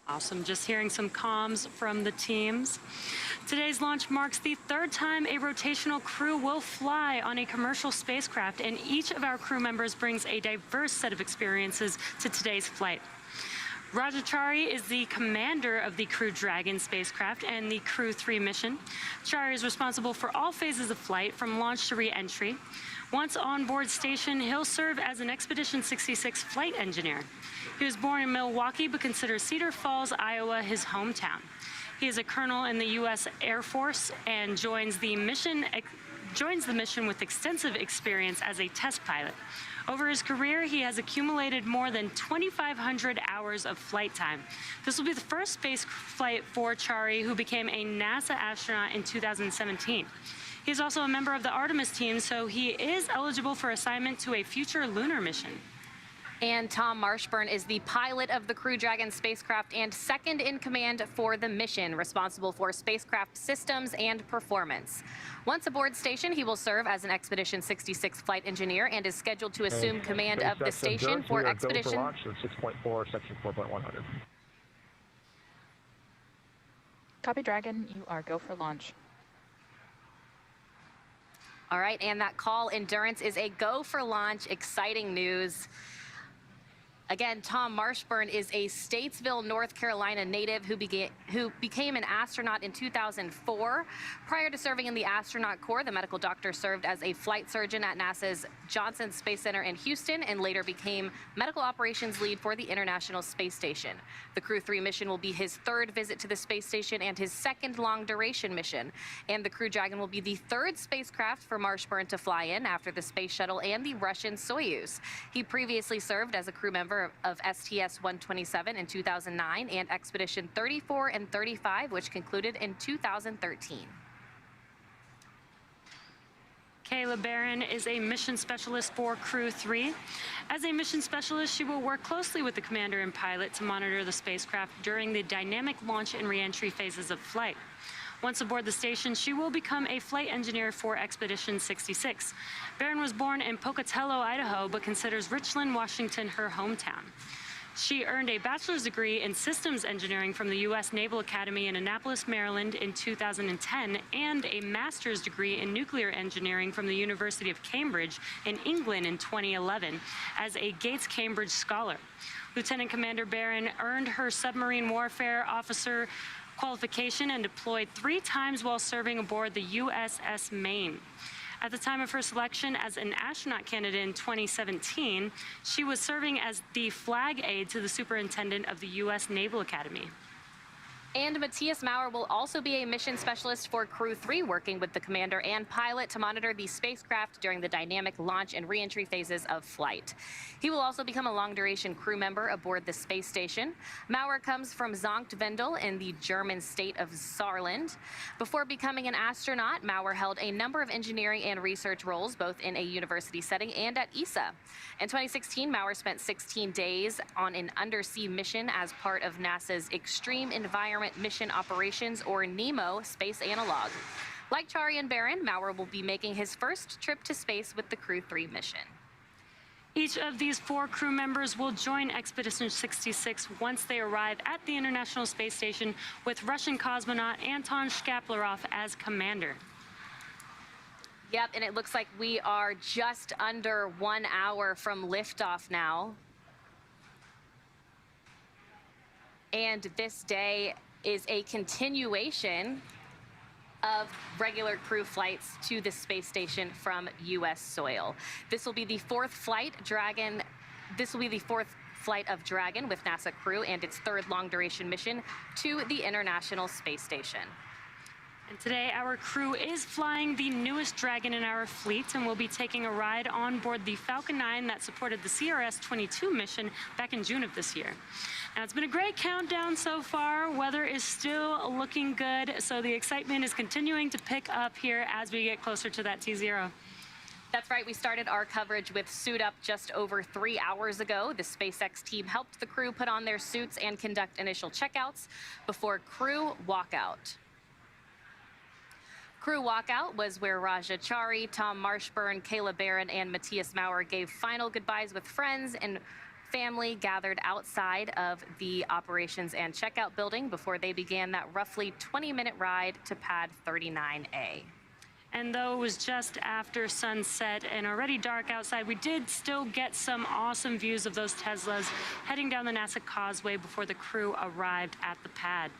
Awesome, just hearing some comms from the teams. Today's launch marks the third time a rotational crew will fly on a commercial spacecraft, and each of our crew members brings a diverse set of experiences to today's flight. Raja Chari is the commander of the Crew Dragon spacecraft and the Crew-3 mission. Chari is responsible for all phases of flight, from launch to re-entry. Once on board station, he'll serve as an Expedition 66 flight engineer. He was born in Milwaukee, but considers Cedar Falls, Iowa, his hometown. He is a colonel in the U.S. Air Force and joins the mission with extensive experience as a test pilot. Over his career, he has accumulated more than 2,500 hours of flight time. This will be the first space flight for Chari, who became a NASA astronaut in 2017. He's also a member of the Artemis team, so he is eligible for assignment to a future lunar mission. And Tom Marshburn is the pilot of the Crew Dragon spacecraft and second in command for the mission, responsible for spacecraft systems and performance. Once aboard station, he will serve as an Expedition 66 flight engineer and is scheduled to assume command of the station for Expedition... 6.4, section 4.100. Copy, Dragon. You are go for launch. All right, and that call, Endurance, is a go for launch. Exciting news. Again, Tom Marshburn is a Statesville, North Carolina native who became an astronaut in 2004. Prior to serving in the astronaut corps, the medical doctor served as a flight surgeon at NASA's Johnson Space Center in Houston and later became medical operations lead for the International Space Station. The Crew-3 mission will be his third visit to the space station and his second long-duration mission. And the Crew Dragon will be the third spacecraft for Marshburn to fly in after the Space Shuttle and the Russian Soyuz. He previously served as a crew member of STS-127 in 2009 and Expedition 34 and 35, which concluded in 2013. Kayla Barron is a mission specialist for Crew-3. As a mission specialist, she will work closely with the commander and pilot to monitor the spacecraft during the dynamic launch and re-entry phases of flight. Once aboard the station, she will become a flight engineer for Expedition 66. Barron was born in Pocatello, Idaho, but considers Richland, Washington her hometown. She earned a bachelor's degree in systems engineering from the U.S. Naval Academy in Annapolis, Maryland in 2010, and a master's degree in nuclear engineering from the University of Cambridge in England in 2011 as a Gates Cambridge scholar. Lieutenant Commander Barron earned her submarine warfare officer qualification and deployed 3 times while serving aboard the USS Maine. At the time of her selection as an astronaut candidate in 2017, she was serving as the flag aide to the superintendent of the U.S. Naval Academy. And Matthias Maurer will also be a mission specialist for Crew-3, working with the commander and pilot to monitor the spacecraft during the dynamic launch and re-entry phases of flight. He will also become a long-duration crew member aboard the space station. Maurer comes from Sankt Wendel in the German state of Saarland. Before becoming an astronaut, Maurer held a number of engineering and research roles, both in a university setting and at ESA. In 2016, Maurer spent 16 days on an undersea mission as part of NASA's Extreme Environment Mission Operations, or NEMO, space analog. Like Chari and Barron, Maurer will be making his first trip to space with the Crew-3 mission. Each of these 4 crew members will join Expedition 66 once they arrive at the International Space Station, with Russian cosmonaut Anton Shkaplerov as commander. Yep, and it looks like we are just under 1 hour from liftoff now. And this day is a continuation of regular crew flights to the space station from U.S. soil. This will be the 4th flight Dragon. This will be the 4th flight of Dragon with NASA crew and its 3rd long-duration mission to the International Space Station. And today, our crew is flying the newest Dragon in our fleet, and we'll be taking a ride on board the Falcon 9 that supported the CRS-22 mission back in June of this year. Now, it's been a great countdown so far. Weather is still looking good, so the excitement is continuing to pick up here as we get closer to that T0. That's right. We started our coverage with Suit Up just over 3 hours ago. The SpaceX team helped the crew put on their suits and conduct initial checkouts before Crew Walkout. Crew Walkout was where Raja Chari, Tom Marshburn, Kayla Barron, and Matthias Maurer gave final goodbyes with friends and family gathered outside of the operations and checkout building before they began that roughly 20-minute ride to pad 39A. And though it was just after sunset and already dark outside, we did still get some awesome views of those Teslas heading down the NASA Causeway before the crew arrived at the pad.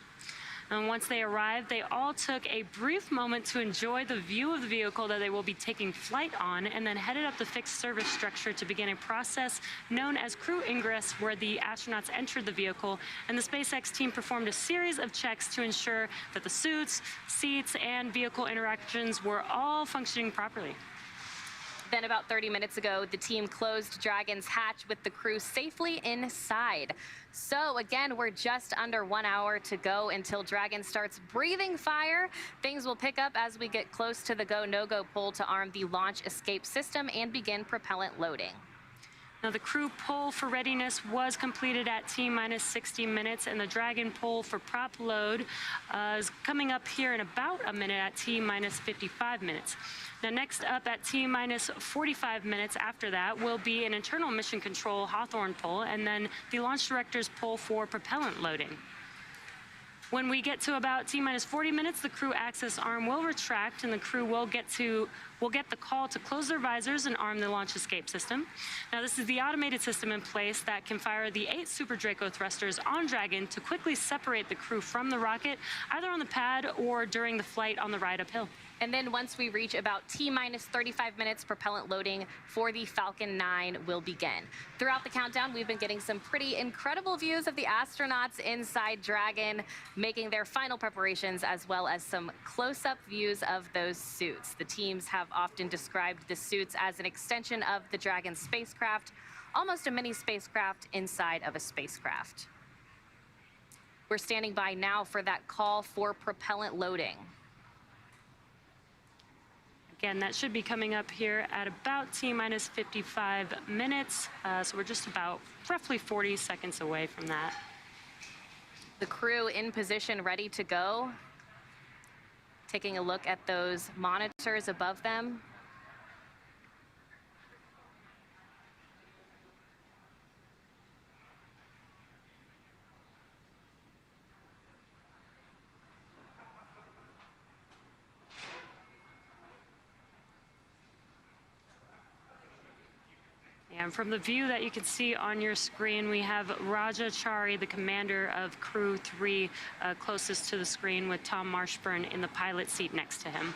And once they arrived, they all took a brief moment to enjoy the view of the vehicle that they will be taking flight on, and then headed up the fixed service structure to begin a process known as crew ingress, where the astronauts entered the vehicle, and the SpaceX team performed a series of checks to ensure that the suits, seats, and vehicle interactions were all functioning properly. Then about 30 minutes ago, the team closed Dragon's hatch with the crew safely inside. So again, we're just under 1 hour to go until Dragon starts breathing fire. Things will pick up as we get close to the go, no-go pole to arm the launch escape system and begin propellant loading. Now, the crew pull for readiness was completed at T-minus 60 minutes, and the Dragon pull for prop load is coming up here in about a minute at T-minus 55 minutes. Now, next up at T-minus 45 minutes after that will be an internal mission control Hawthorne pull, and then the launch director's pull for propellant loading. When we get to about T-minus 40 minutes, the crew access arm will retract, and the crew will get the call to close their visors and arm the launch escape system. Now, this is the automated system in place that can fire the 8 Super Draco thrusters on Dragon to quickly separate the crew from the rocket, either on the pad or during the flight on the ride uphill. And then once we reach about T-minus 35 minutes, propellant loading for the Falcon 9 will begin. Throughout the countdown, we've been getting some pretty incredible views of the astronauts inside Dragon, making their final preparations, as well as some close-up views of those suits. The teams have often described the suits as an extension of the Dragon spacecraft, almost a mini spacecraft inside of a spacecraft. We're standing by now for that call for propellant loading. Again, that should be coming up here at about T-minus 55 minutes. So we're just about roughly 40 seconds away from that. The crew in position, ready to go. Taking a look at those monitors above them. And from the view that you can see on your screen, we have Raja Chari, the commander of Crew-3, closest to the screen, with Tom Marshburn in the pilot seat next to him.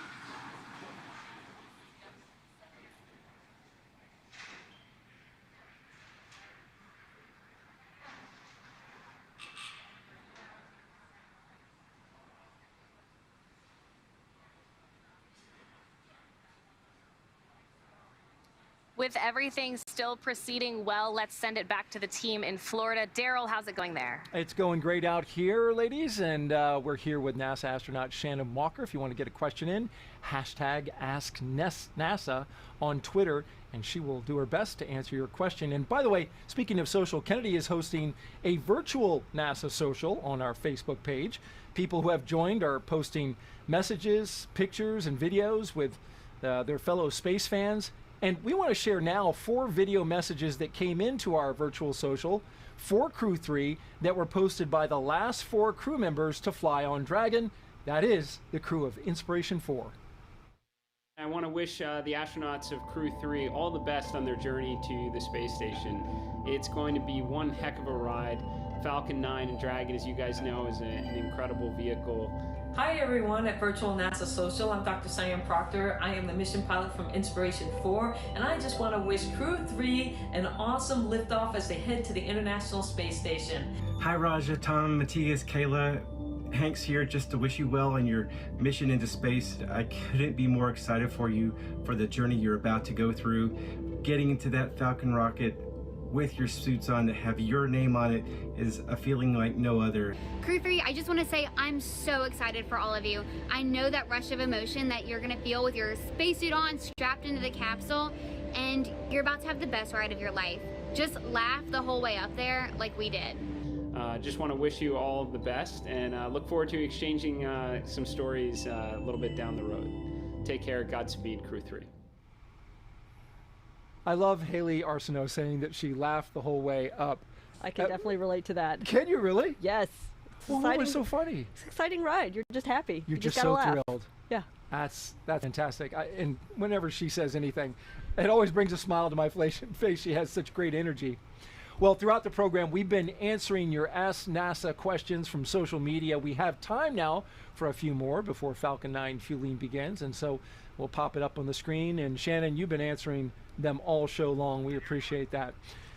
With everything still proceeding well, let's send it back to the team in Florida. Daryl, how's it going there? It's going great out here, ladies, and we're here with NASA astronaut Shannon Walker. If you want to get a question in, hashtag #AskNASA on Twitter, and she will do her best to answer your question. And by the way, speaking of social, Kennedy is hosting a virtual NASA social on our Facebook page. People who have joined are posting messages, pictures, and videos with their fellow space fans. And we want to share now 4 video messages that came into our virtual social for Crew-3 that were posted by the last 4 crew members to fly on Dragon. That is the crew of Inspiration 4. I want to wish the astronauts of Crew-3 all the best on their journey to the space station. It's going to be one heck of a ride. Falcon 9 and Dragon, as you guys know, is an incredible vehicle. Hi everyone at Virtual NASA Social. I'm Dr. Cyan Proctor. I am the mission pilot from Inspiration 4, and I just want to wish Crew-3 an awesome liftoff as they head to the International Space Station. Hi Raja, Tom, Matthias, Kayla. Hank's here just to wish you well on your mission into space. I couldn't be more excited for you for the journey you're about to go through. Getting into that Falcon rocket with your suits on to have your name on it is a feeling like no other. Crew-3, I just want to say I'm so excited for all of you. I know that rush of emotion that you're going to feel with your spacesuit on, strapped into the capsule, and you're about to have the best ride of your life. Just laugh the whole way up there like we did. Just want to wish you all the best, and look forward to exchanging some stories a little bit down the road. Take care. Godspeed, Crew-3. I love Haley Arsenault saying that she laughed the whole way up. I can definitely relate to that. Can you really? Yes. Well, what was so funny? It's an exciting ride. You're just happy. You're you just gotta so laugh. thrilled. Yeah. That's fantastic. And whenever she says anything, it always brings a smile to my face. She has such great energy. Well, throughout the program, we've been answering your Ask NASA questions from social media. We have time now for a few more before Falcon 9 fueling begins, and so we'll pop it up on the screen. And Shannon, you've been answering them all show long. We appreciate that.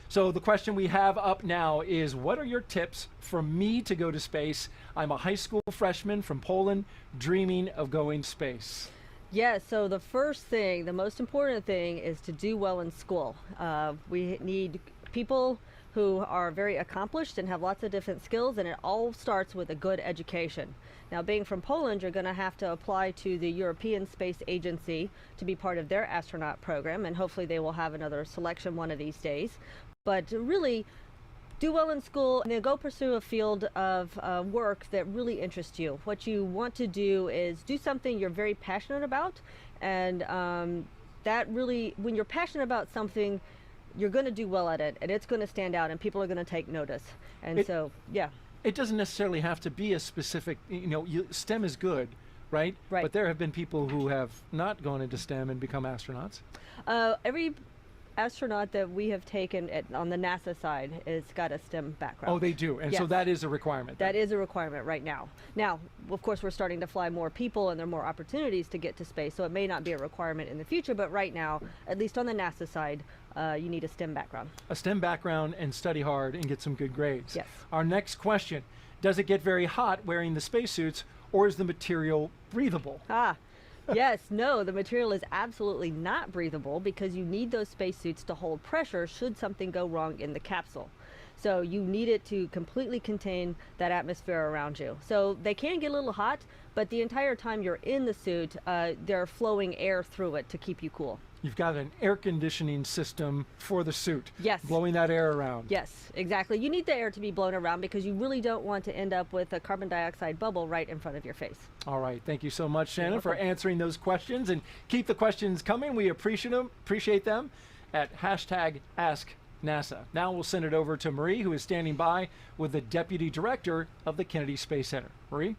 So the question we have up now is, what are your tips for me to go to space? I'm a high school freshman from Poland, dreaming of going to space. Yeah, so the first thing, the most important thing is to do well in school. We need people who are very accomplished and have lots of different skills, and it all starts with a good education. Now, being from Poland, you're going to have to apply to the European Space Agency to be part of their astronaut program, and hopefully they will have another selection one of these days. But really, do well in school, and then go pursue a field of work that really interests you. What you want to do is do something you're very passionate about, and that really, when you're passionate about something, you're going to do well at it, and it's going to stand out, and people are going to take notice. And so, yeah. It doesn't necessarily have to be a specific, STEM is good, right? Right. But there have been people who have not gone into STEM and become astronauts. Every astronaut that we have taken on the NASA side has got a STEM background. Oh, they do, and yes. So that is a requirement. That is a requirement right now. Now, of course, we're starting to fly more people, and there are more opportunities to get to space, so it may not be a requirement in the future, but right now, at least on the NASA side, you need a STEM background. A STEM background and study hard and get some good grades. Yes. Our next question, does it get very hot wearing the spacesuits, or is the material breathable? Yes, no, the material is absolutely not breathable because you need those spacesuits to hold pressure should something go wrong in the capsule. So you need it to completely contain that atmosphere around you. So they can get a little hot, but the entire time you're in the suit, they're flowing air through it to keep you cool. You've got an air conditioning system for the suit. Yes. Blowing that air around. Yes, exactly. You need the air to be blown around because you really don't want to end up with a carbon dioxide bubble right in front of your face. All right. Thank you so much, Shannon, for answering those questions. And keep the questions coming. We appreciate them at #AskNASA. Now we'll send it over to Marie, who is standing by with the Deputy Director of the Kennedy Space Center. Marie?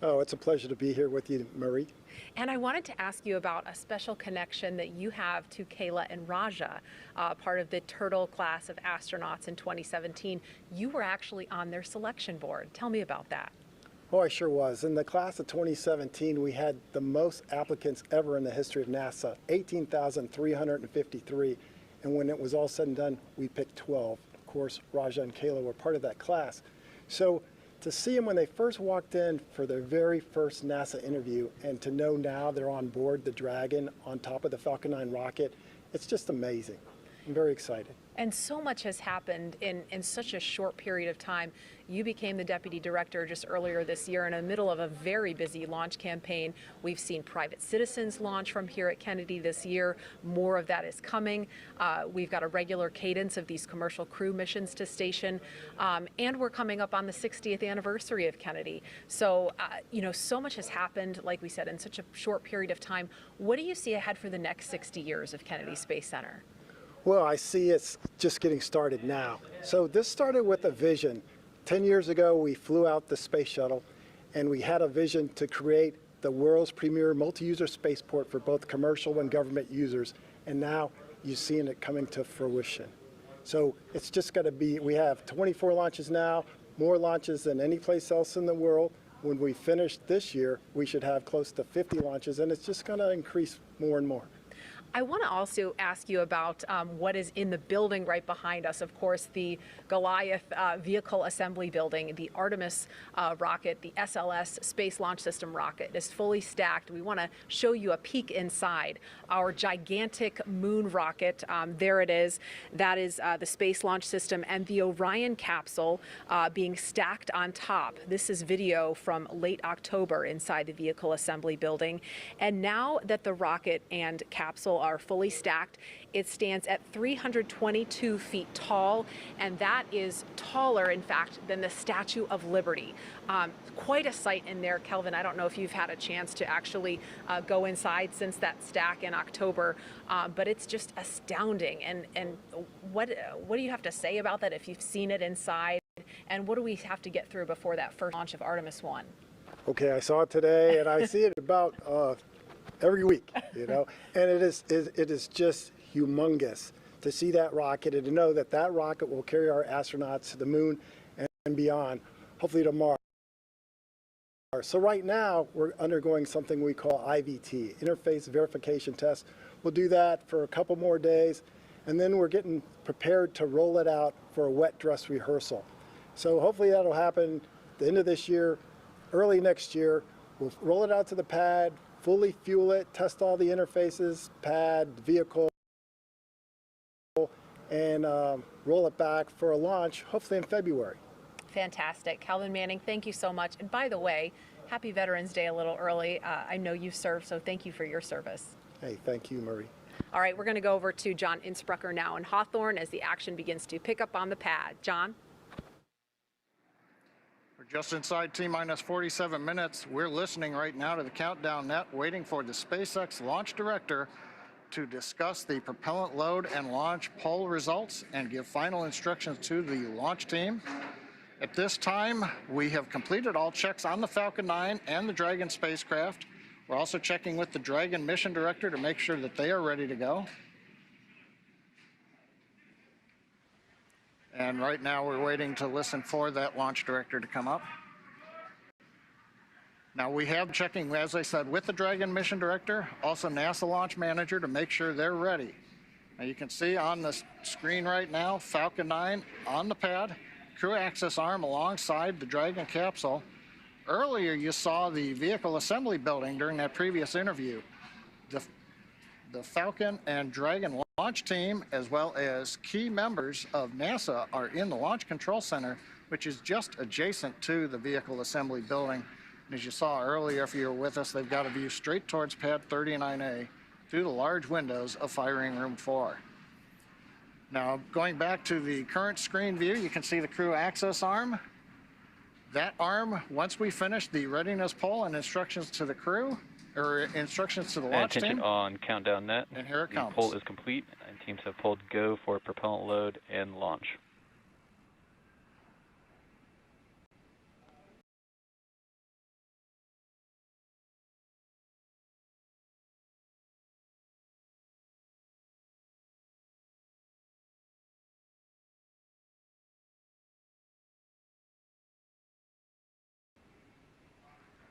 Oh, it's a pleasure to be here with you, Marie. And I wanted to ask you about a special connection that you have to Kayla and Raja, part of the Turtle class of astronauts in 2017. You were actually on their selection board. Tell me about that. Oh, I sure was. In the class of 2017, we had the most applicants ever in the history of NASA, 18,353. And when it was all said and done, we picked 12. Of course, Raja and Kayla were part of that class. So to see them when they first walked in for their very first NASA interview, and to know now they're on board the Dragon on top of the Falcon 9 rocket, it's just amazing. I'm very excited. And so much has happened in such a short period of time. You became the deputy director just earlier this year in the middle of a very busy launch campaign. We've seen private citizens launch from here at Kennedy this year. More of that is coming. We've got a regular cadence of these commercial crew missions to station. And we're coming up on the 60th anniversary of Kennedy. So, you know, so much has happened, like we said, in such a short period of time. What do you see ahead for the next 60 years of Kennedy Space Center? Well, I see it's just getting started now. So this started with a vision. 10 years ago, we flew out the space shuttle, and we had a vision to create the world's premier multi-user spaceport for both commercial and government users. And now you're seeing it coming to fruition. So it's just going to be, we have 24 launches now, more launches than any place else in the world. When we finish this year, we should have close to 50 launches, and it's just going to increase more and more. I want to also ask you about what is in the building right behind us. Of course, the Goliath vehicle assembly building, the Artemis rocket, the SLS Space Launch System rocket is fully stacked. We want to show you a peek inside. Our gigantic moon rocket, there it is. That is the Space Launch System, and the Orion capsule being stacked on top. This is video from late October inside the vehicle assembly building. And now that the rocket and capsule are fully stacked, it stands at 322 feet tall, and that is taller, in fact, than the Statue of Liberty. Quite a sight in there, Kelvin. I don't know if you've had a chance to actually go inside since that stack in October, but it's just astounding. And what do you have to say about that if you've seen it inside, and what do we have to get through before that first launch of Artemis 1? Okay, I saw it today, and I see it about every week, you know, and it is just humongous to see that rocket and to know that that rocket will carry our astronauts to the moon and beyond, hopefully to Mars. So right now we're undergoing something we call IVT, Interface Verification Test. We'll do that for a couple more days, and then we're getting prepared to roll it out for a wet dress rehearsal. So hopefully that'll happen at the end of this year, early next year. We'll roll it out to the pad, fully fuel it, test all the interfaces, pad, vehicle, and roll it back for a launch, hopefully in February. Fantastic. Calvin Manning, thank you so much. And by the way, happy Veterans Day a little early. I know you've served, so thank you for your service. Hey, thank you, Marie. All right, we're going to go over to John Innsbrucker now in Hawthorne as the action begins to pick up on the pad. John? We're just inside T-minus 47 minutes. We're listening right now to the countdown net, waiting for the SpaceX launch director to discuss the propellant load and launch poll results and give final instructions to the launch team. At this time, we have completed all checks on the Falcon 9 and the Dragon spacecraft. We're also checking with the Dragon mission director to make sure that they are ready to go. And right now we're waiting to listen for that launch director to come up. Now we have checking, as I said, with the Dragon mission director, also NASA launch manager to make sure they're ready. Now you can see on the screen right now, Falcon 9 on the pad, crew access arm alongside the Dragon capsule. Earlier you saw the vehicle assembly building during that previous interview. The Falcon and Dragon launch team, as well as key members of NASA, are in the Launch Control Center, which is just adjacent to the vehicle assembly building. And as you saw earlier, if you were with us, they've got a view straight towards pad 39A through the large windows of firing room 4. Now, going back to the current screen view, you can see the crew access arm. That arm, once we finish the readiness poll and instructions to the crew, or instructions to the launch team. Attention on countdown net. And here it comes. The poll is complete, and teams have pulled go for propellant load and launch.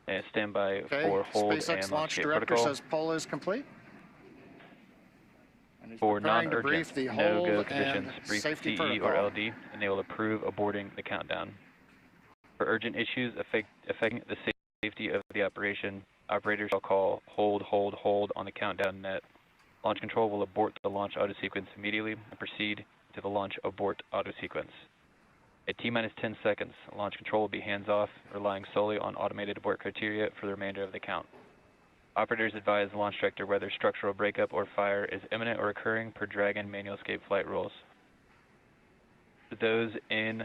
And stand by for hold SpaceX and launch director protocol. says poll is complete. And he's For preparing to brief non-urgent, the no-go hold conditions, and brief safety CE or protocol. LD, and they will approve aborting the countdown. For urgent issues affecting the safety of the operation, operators shall call hold on the countdown net Launch control will abort the launch auto sequence immediately and proceed to the launch abort auto sequence. At T-minus 10 seconds, launch control will be hands-off, relying solely on automated abort criteria for the remainder of the count. Operators advise the launch director whether structural breakup or fire is imminent or occurring per Dragon manual escape flight rules. For those in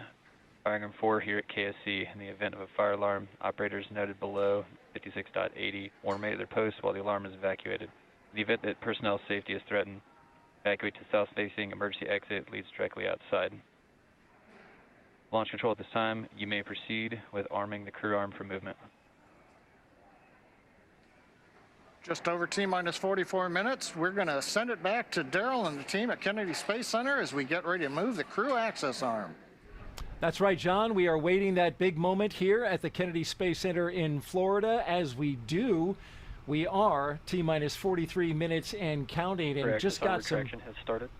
Firing Room 4 here at KSC, in the event of a fire alarm, operators noted below 56.80 will remain at their post while the alarm is evacuated. In the event that personnel safety is threatened, evacuate to south-facing emergency exit leads directly outside. Launch control at this time, you may proceed with arming the crew arm for movement. Just over T-minus 44 minutes. We're going to send it back to Daryl and the team at Kennedy Space Center as we get ready to move the crew access arm. That's right, John. We are waiting that big moment here at the Kennedy Space Center in Florida. As we do, we are T-minus 43 minutes and counting, and just got some. Retraction has started.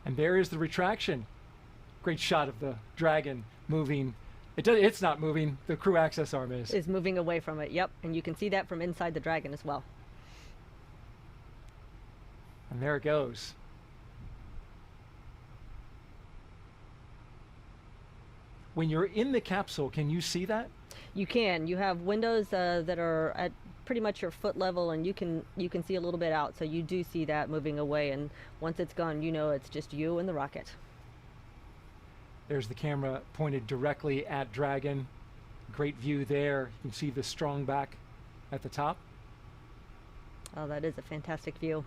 And there is the retraction. Great shot of the Dragon moving. It's not moving. The crew access arm is. Is moving away from it. Yep, and you can see that from inside the Dragon as well. And there it goes. When you're in the capsule, can you see that? You can. You have windows that are at pretty much your foot level, and you can see a little bit out. So you do see that moving away, and once it's gone, you know it's just you and the rocket. There's the camera pointed directly at Dragon. Great view there. You can see the strong back at the top. Oh, that is a fantastic view.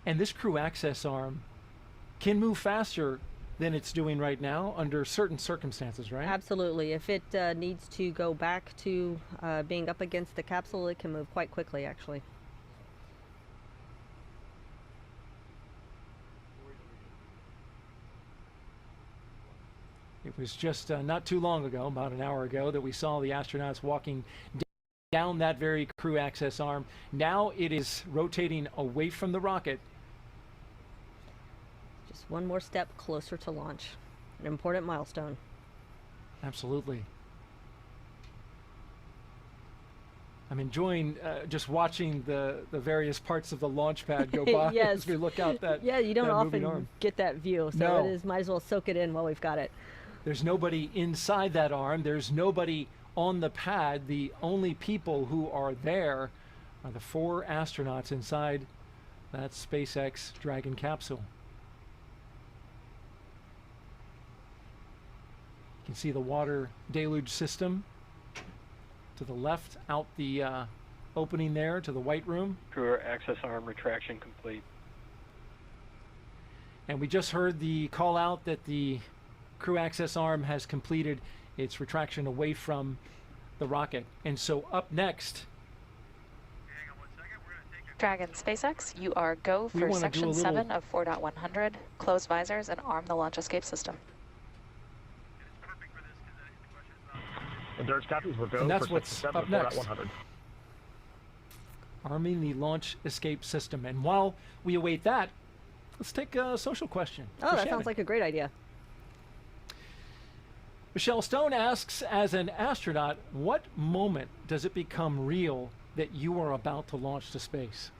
And this crew access arm can move faster than it's doing right now under certain circumstances, right? Absolutely. If it needs to go back to being up against the capsule, it can move quite quickly, actually. It was just not too long ago, about an hour ago, that we saw the astronauts walking down that very crew access arm. Now it is rotating away from the rocket. Just one more step closer to launch. An important milestone. Absolutely. I'm enjoying just watching the various parts of the launch pad go by yes. as we look out that Yeah, you don't moving often arm. get that view, so No. it is, might as well soak it in while we've got it. There's nobody inside that arm. There's nobody on the pad. The only people who are there are the 4 astronauts inside that SpaceX Dragon capsule. You can see the water deluge system to the left, out the opening there to the white room. Crew access arm retraction complete. And we just heard the call out that the crew access arm has completed its retraction away from the rocket. And so up next, Dragon SpaceX, you are go for section 7 of 4.100. Close visors and arm the launch escape system. Endurance copies, we're go and that's for what's section 7 up of next. 4.100. Arming the launch escape system. And while we await that, let's take a social question. Oh, that sounds like a great idea. Michelle Stone asks, as an astronaut, what moment does it become real that you are about to launch to space?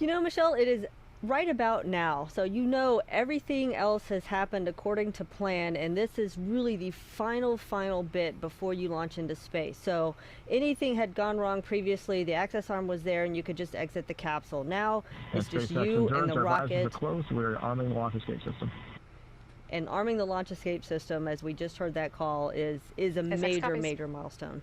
You know, Michelle, it is right about now. So you know everything else has happened according to plan, and this is really the final bit before you launch into space. So anything had gone wrong previously, the access arm was there and you could just exit the capsule. Now it's just you and the rocket. We're arming the launch escape system. And arming the launch escape system, as we just heard that call, is a major milestone.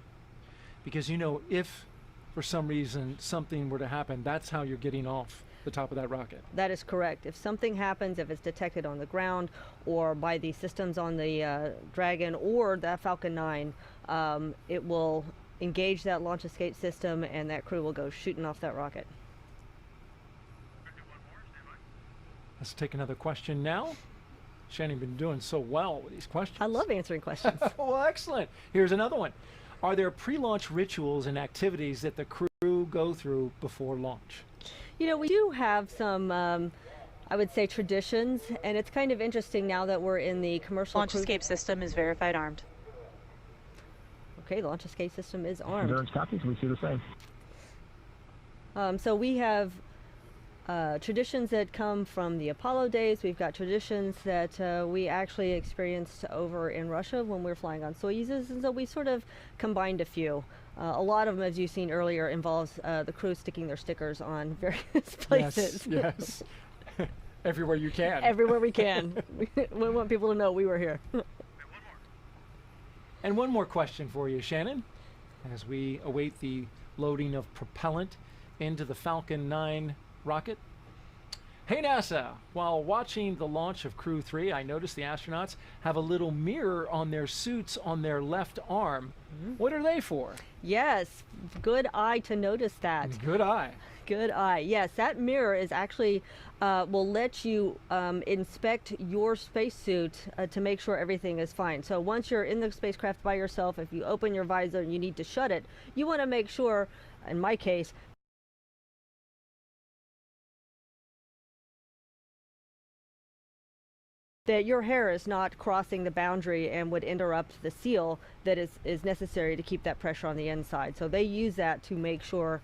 Because, you know, if for some reason something were to happen, that's how you're getting off the top of that rocket. That is correct. If something happens, if it's detected on the ground or by the systems on the Dragon or that Falcon 9, it will engage that launch escape system and that crew will go shooting off that rocket. Let's take another question now. Shannon, been doing so well with these questions. I love answering questions. Well, excellent. Here's another one. Are there pre-launch rituals and activities that the crew go through before launch? You know, we do have some, I would say, traditions, and it's kind of interesting now that we're in the commercial Launch escape system is verified armed. Okay, the launch escape system is armed. Endurance copies, we see the same. So we have traditions that come from the Apollo days. We've got traditions that we actually experienced over in Russia when we were flying on Soyuzes, and so we sort of combined a few. A lot of them, as you've seen earlier, involves the crew sticking their stickers on various places. Yes, yes. Everywhere you can. Everywhere we can. We want people to know we were here. And one more question for you, Shannon, as we await the loading of propellant into the Falcon 9 rocket. Hey NASA, while watching the launch of Crew-3, I noticed the astronauts have a little mirror on their suits on their left arm. What are they for? Yes, good eye to notice that. Good eye. Good eye. Yes, that mirror is actually will let you inspect your spacesuit to make sure everything is fine. So once you're in the spacecraft by yourself, if you open your visor and you need to shut it, you want to make sure, in my case, that your hair is not crossing the boundary and would interrupt the seal that is necessary to keep that pressure on the inside. So they use that to make sure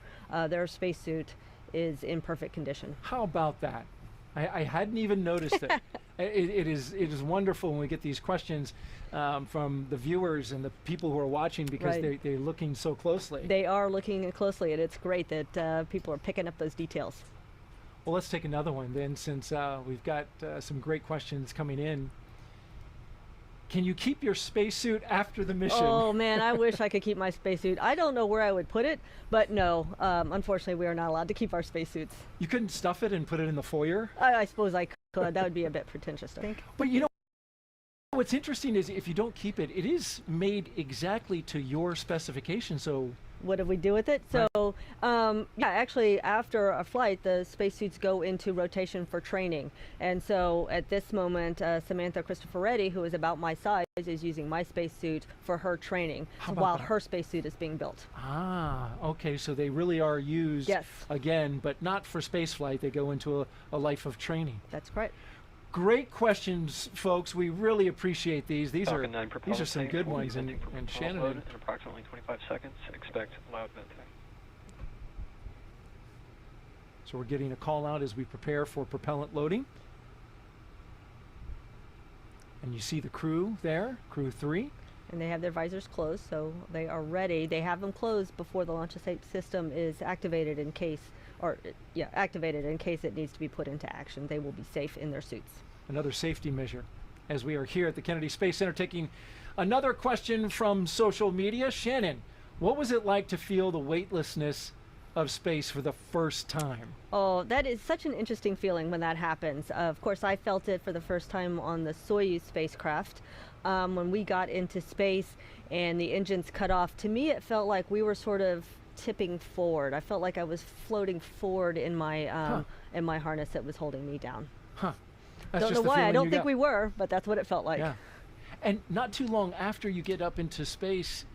their spacesuit is in perfect condition. How about that? I hadn't even noticed it. It is wonderful when we get these questions from the viewers and the people who are watching, because they're looking so closely. They are looking closely, and it's great that people are picking up those details. Well, let's take another one then, since we've got some great questions coming in. Can you keep your spacesuit after the mission? Oh man, I wish I could keep my spacesuit. I don't know where I would put it, but no, unfortunately we are not allowed to keep our spacesuits. You couldn't stuff it and put it in the foyer? I suppose I could. That would be a bit pretentious, I think. But you know, what's interesting is if you don't keep it, it is made exactly to your specifications. So what do we do with it? So, yeah, actually, after a flight, the spacesuits go into rotation for training. And so, at this moment, Samantha Cristoforetti, who is about my size, is using my spacesuit for her training while her spacesuit is being built. Ah, okay. So they really are used again, but not for spaceflight. They go into a life of training. That's correct. Great questions, folks. We really appreciate these. These are some good ones. And Shannon, in approximately 25 seconds. Expect loud venting. So we're getting a call out as we prepare for propellant loading. And you see the crew there, Crew-3. And they have their visors closed, so they are ready. They have them closed before the launch escape system is activated in case it needs to be put into action. They will be safe in their suits. Another safety measure. As we are here at the Kennedy Space Center taking another question from social media. Shannon, what was it like to feel the weightlessness of space for the first time? Oh, that is such an interesting feeling when that happens. Of course, I felt it for the first time on the Soyuz spacecraft. When we got into space and the engines cut off, to me it felt like we were sort of tipping forward. I felt like I was floating forward in my harness that was holding me down. Don't know why. I don't think we were, but that's what it felt like. Yeah. And not too long after you get up into space,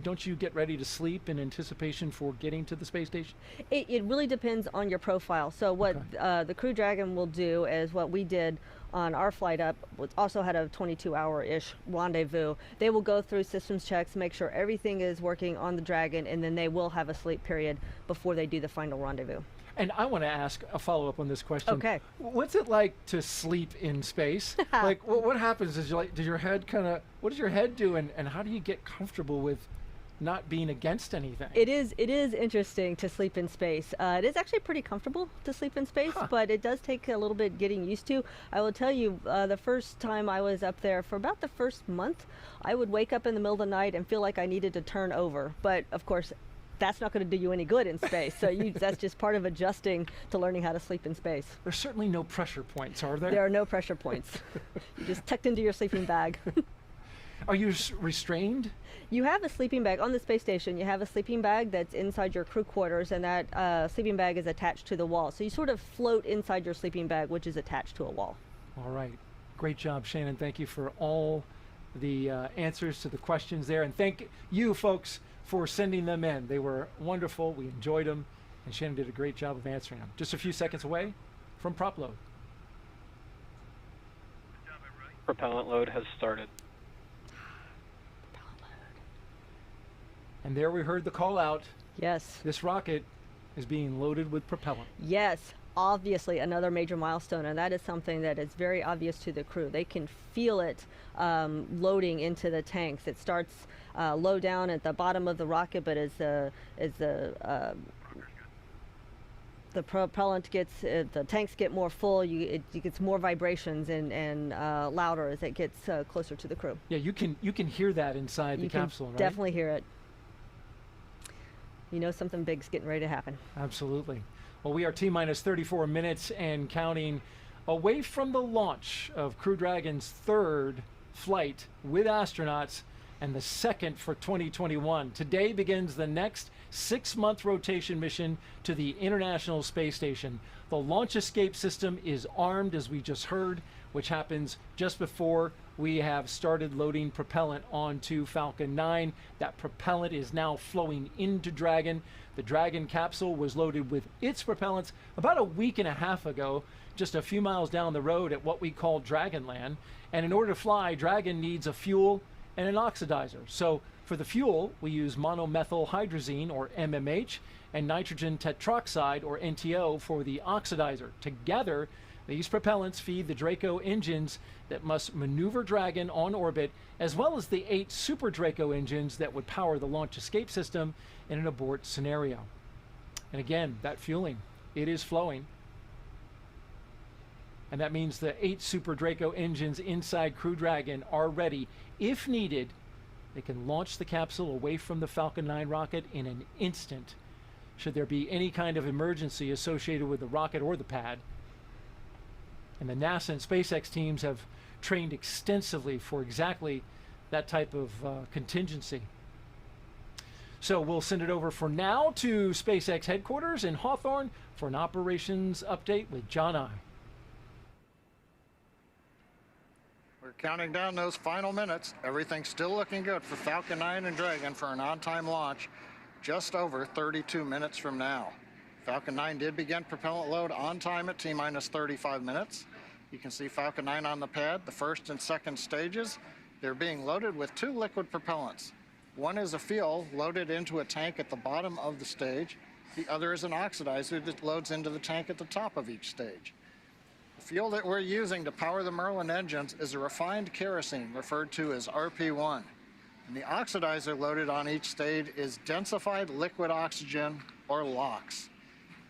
don't you get ready to sleep in anticipation for getting to the space station? It really depends on your profile. So what the Crew Dragon will do is what we did on our flight up, also had a 22-hour-ish rendezvous. They will go through systems checks, make sure everything is working on the Dragon, and then they will have a sleep period before they do the final rendezvous. And I want to ask a follow-up on this question. Okay. What's it like to sleep in space? Like, what happens? Does your head what does your head do, and how do you get comfortable with not being against anything? It is interesting to sleep in space. It is actually pretty comfortable to sleep in space, but it does take a little bit getting used to. I will tell you, the first time I was up there, for about the first month, I would wake up in the middle of the night and feel like I needed to turn over. But of course, that's not going to do you any good in space. So that's just part of adjusting to learning how to sleep in space. There's certainly no pressure points, are there? There are no pressure points. You're just tucked into your sleeping bag. Are you restrained? You have a sleeping bag on the space station. You have a sleeping bag that's inside your crew quarters, and that sleeping bag is attached to the wall. So you sort of float inside your sleeping bag, which is attached to a wall. All right. Great job, Shannon. Thank you for all the answers to the questions there. And thank you, folks, for sending them in. They were wonderful. We enjoyed them. And Shannon did a great job of answering them. Just a few seconds away from prop load. Propellant load has started. And there we heard the call out. Yes. This rocket is being loaded with propellant. Yes, obviously another major milestone, and that is something that is very obvious to the crew. They can feel it loading into the tanks. It starts low down at the bottom of the rocket, but as the propellant gets, the tanks get more full, it gets more vibrations and louder as it gets closer to the crew. Yeah, you can hear that inside the capsule, right? Definitely hear it. You know something big's getting ready to happen. Absolutely. Well, we are T-minus 34 minutes and counting away from the launch of Crew Dragon's third flight with astronauts and the second for 2021. Today begins the next 6-month rotation mission to the International Space Station. The launch escape system is armed, as we just heard, which happens just before we have started loading propellant onto Falcon 9. That propellant is now flowing into Dragon. The Dragon capsule was loaded with its propellants about a week and a half ago, just a few miles down the road at what we call Dragonland. And in order to fly, Dragon needs a fuel and an oxidizer. So for the fuel, we use monomethyl hydrazine, or MMH, and nitrogen tetroxide, or NTO, for the oxidizer. Together, these propellants feed the Draco engines that must maneuver Dragon on orbit, as well as the 8 Super Draco engines that would power the launch escape system in an abort scenario. And again, that fueling, it is flowing. And that means the 8 Super Draco engines inside Crew Dragon are ready. If needed, they can launch the capsule away from the Falcon 9 rocket in an instant, should there be any kind of emergency associated with the rocket or the pad. And the NASA and SpaceX teams have trained extensively for exactly that type of contingency. So we'll send it over for now to SpaceX headquarters in Hawthorne for an operations update with John I. We're counting down those final minutes. Everything's still looking good for Falcon 9 and Dragon for an on-time launch just over 32 minutes from now. Falcon 9 did begin propellant load on time at T-minus 35 minutes. You can see Falcon 9 on the pad, the first and second stages. They're being loaded with 2 liquid propellants. One is a fuel loaded into a tank at the bottom of the stage. The other is an oxidizer that loads into the tank at the top of each stage. The fuel that we're using to power the Merlin engines is a refined kerosene, referred to as RP1. And the oxidizer loaded on each stage is densified liquid oxygen, or LOX.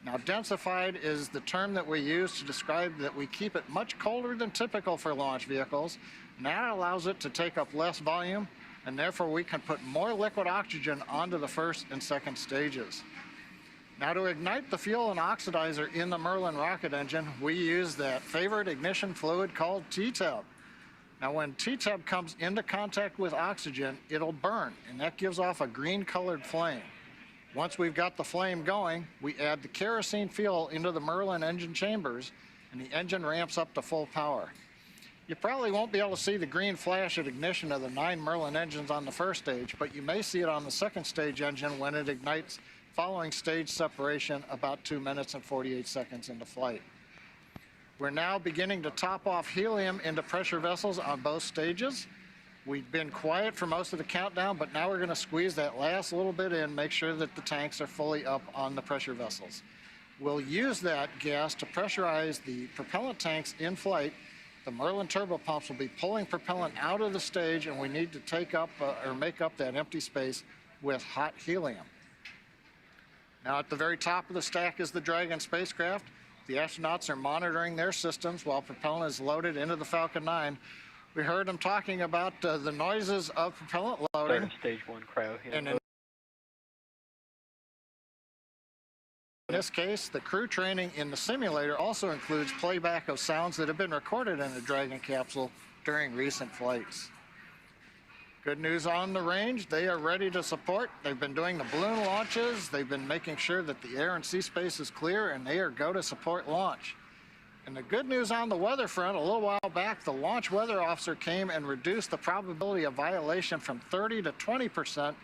Now, densified is the term that we use to describe that we keep it much colder than typical for launch vehicles, and that allows it to take up less volume, and therefore we can put more liquid oxygen onto the first and second stages. Now, to ignite the fuel and oxidizer in the Merlin rocket engine, we use that favorite ignition fluid called T-Tub. Now, when T-Tub comes into contact with oxygen, it'll burn, and that gives off a green-colored flame. Once we've got the flame going, we add the kerosene fuel into the Merlin engine chambers, and the engine ramps up to full power. You probably won't be able to see the green flash at ignition of the 9 Merlin engines on the first stage, but you may see it on the second stage engine when it ignites following stage separation about 2 minutes and 48 seconds into flight. We're now beginning to top off helium into pressure vessels on both stages. We've been quiet for most of the countdown, but now we're going to squeeze that last little bit in, make sure that the tanks are fully up on the pressure vessels. We'll use that gas to pressurize the propellant tanks in flight. The Merlin turbopumps will be pulling propellant out of the stage, and we need to take up or make up that empty space with hot helium. Now, at the very top of the stack is the Dragon spacecraft. The astronauts are monitoring their systems while propellant is loaded into the Falcon 9. We heard them talking about the noises of propellant loading. Stage 1 cryo. And in this case, the crew training in the simulator also includes playback of sounds that have been recorded in the Dragon capsule during recent flights. Good news on the range, they are ready to support. They've been doing the balloon launches. They've been making sure that the air and sea space is clear, and they are go to support launch. And the good news on the weather front, a little while back, the launch weather officer came and reduced the probability of violation from 30 to 20%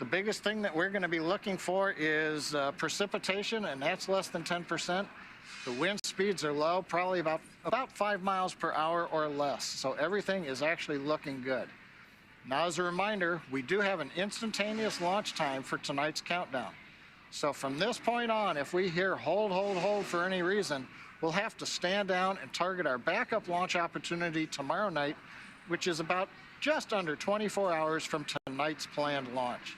The biggest thing that we're going to be looking for is precipitation, and that's less than 10%. The wind speeds are low, probably about 5 miles per hour or less. So everything is actually looking good. Now, as a reminder, we do have an instantaneous launch time for tonight's countdown. So from this point on, if we hear hold, hold, hold for any reason, we'll have to stand down and target our backup launch opportunity tomorrow night, which is about just under 24 hours from tonight's planned launch.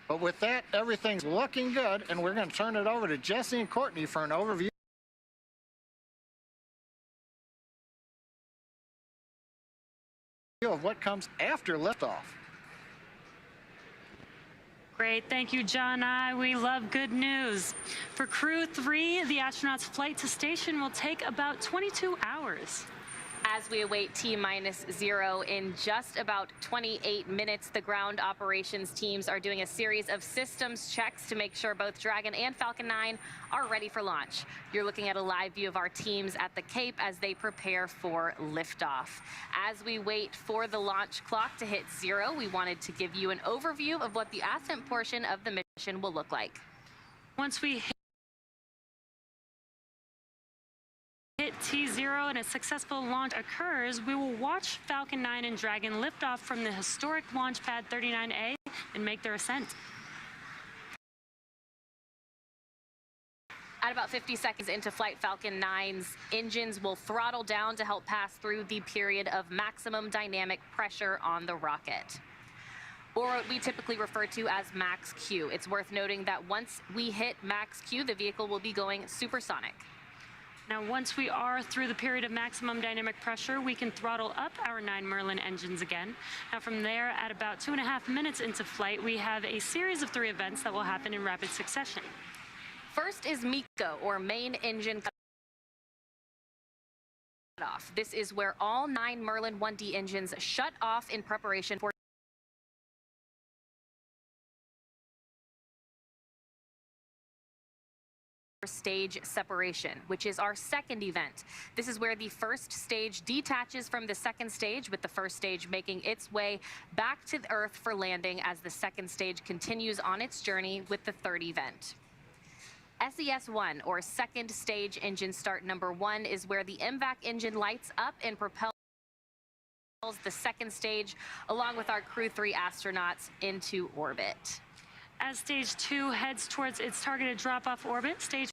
But with that, everything's looking good, and we're going to turn it over to Jesse and Courtney for an overview of what comes after liftoff. Great, thank you, John. We love good news. For Crew-3, the astronauts' flight to station will take about 22 hours. As we await T-0 in just about 28 minutes, the ground operations teams are doing a series of systems checks to make sure both Dragon and Falcon 9 are ready for launch. You're looking at a live view of our teams at the Cape as they prepare for liftoff. As we wait for the launch clock to hit 0, we wanted to give you an overview of what the ascent portion of the mission will look like. Once we hit T0 and a successful launch occurs, we will watch Falcon 9 and Dragon lift off from the historic launch pad 39A and make their ascent. At about 50 seconds into flight, Falcon 9's engines will throttle down to help pass through the period of maximum dynamic pressure on the rocket, or what we typically refer to as max Q. It's worth noting that once we hit max Q, the vehicle will be going supersonic. Now, once we are through the period of maximum dynamic pressure, we can throttle up our 9 Merlin engines again. Now, from there, at about 2.5 minutes into flight, we have a series of 3 events that will happen in rapid succession. First is MECO, or main engine cutoff. This is where all 9 Merlin 1D engines shut off in preparation for stage separation, which is our second event. This is where the first stage detaches from the second stage, with the first stage making its way back to the Earth for landing as the second stage continues on its journey with the third event. SES-1, or second stage engine start number 1, is where the MVAC engine lights up and propels the second stage along with our Crew-3 astronauts into orbit. As stage 2 heads towards its targeted drop-off orbit, stage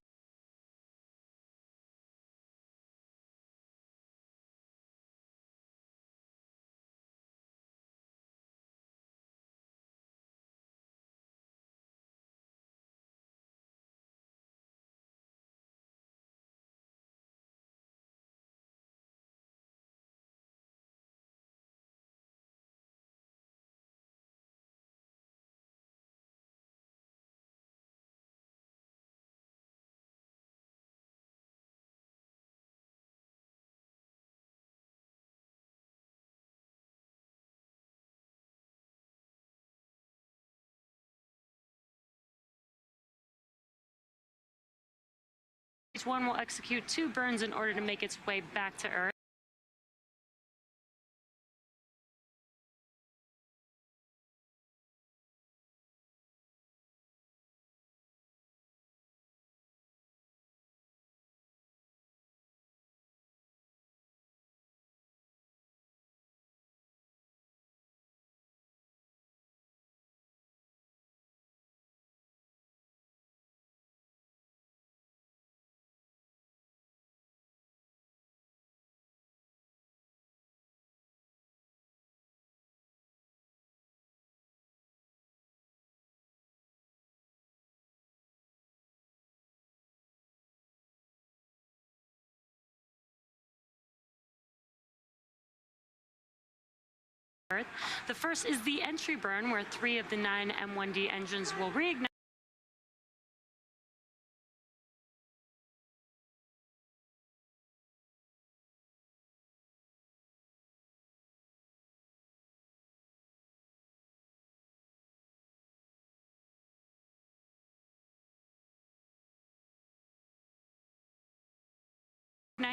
Stage 1 will execute 2 burns in order to make its way back to Earth. The first is the entry burn, where 3 of the 9 M1D engines will reignite.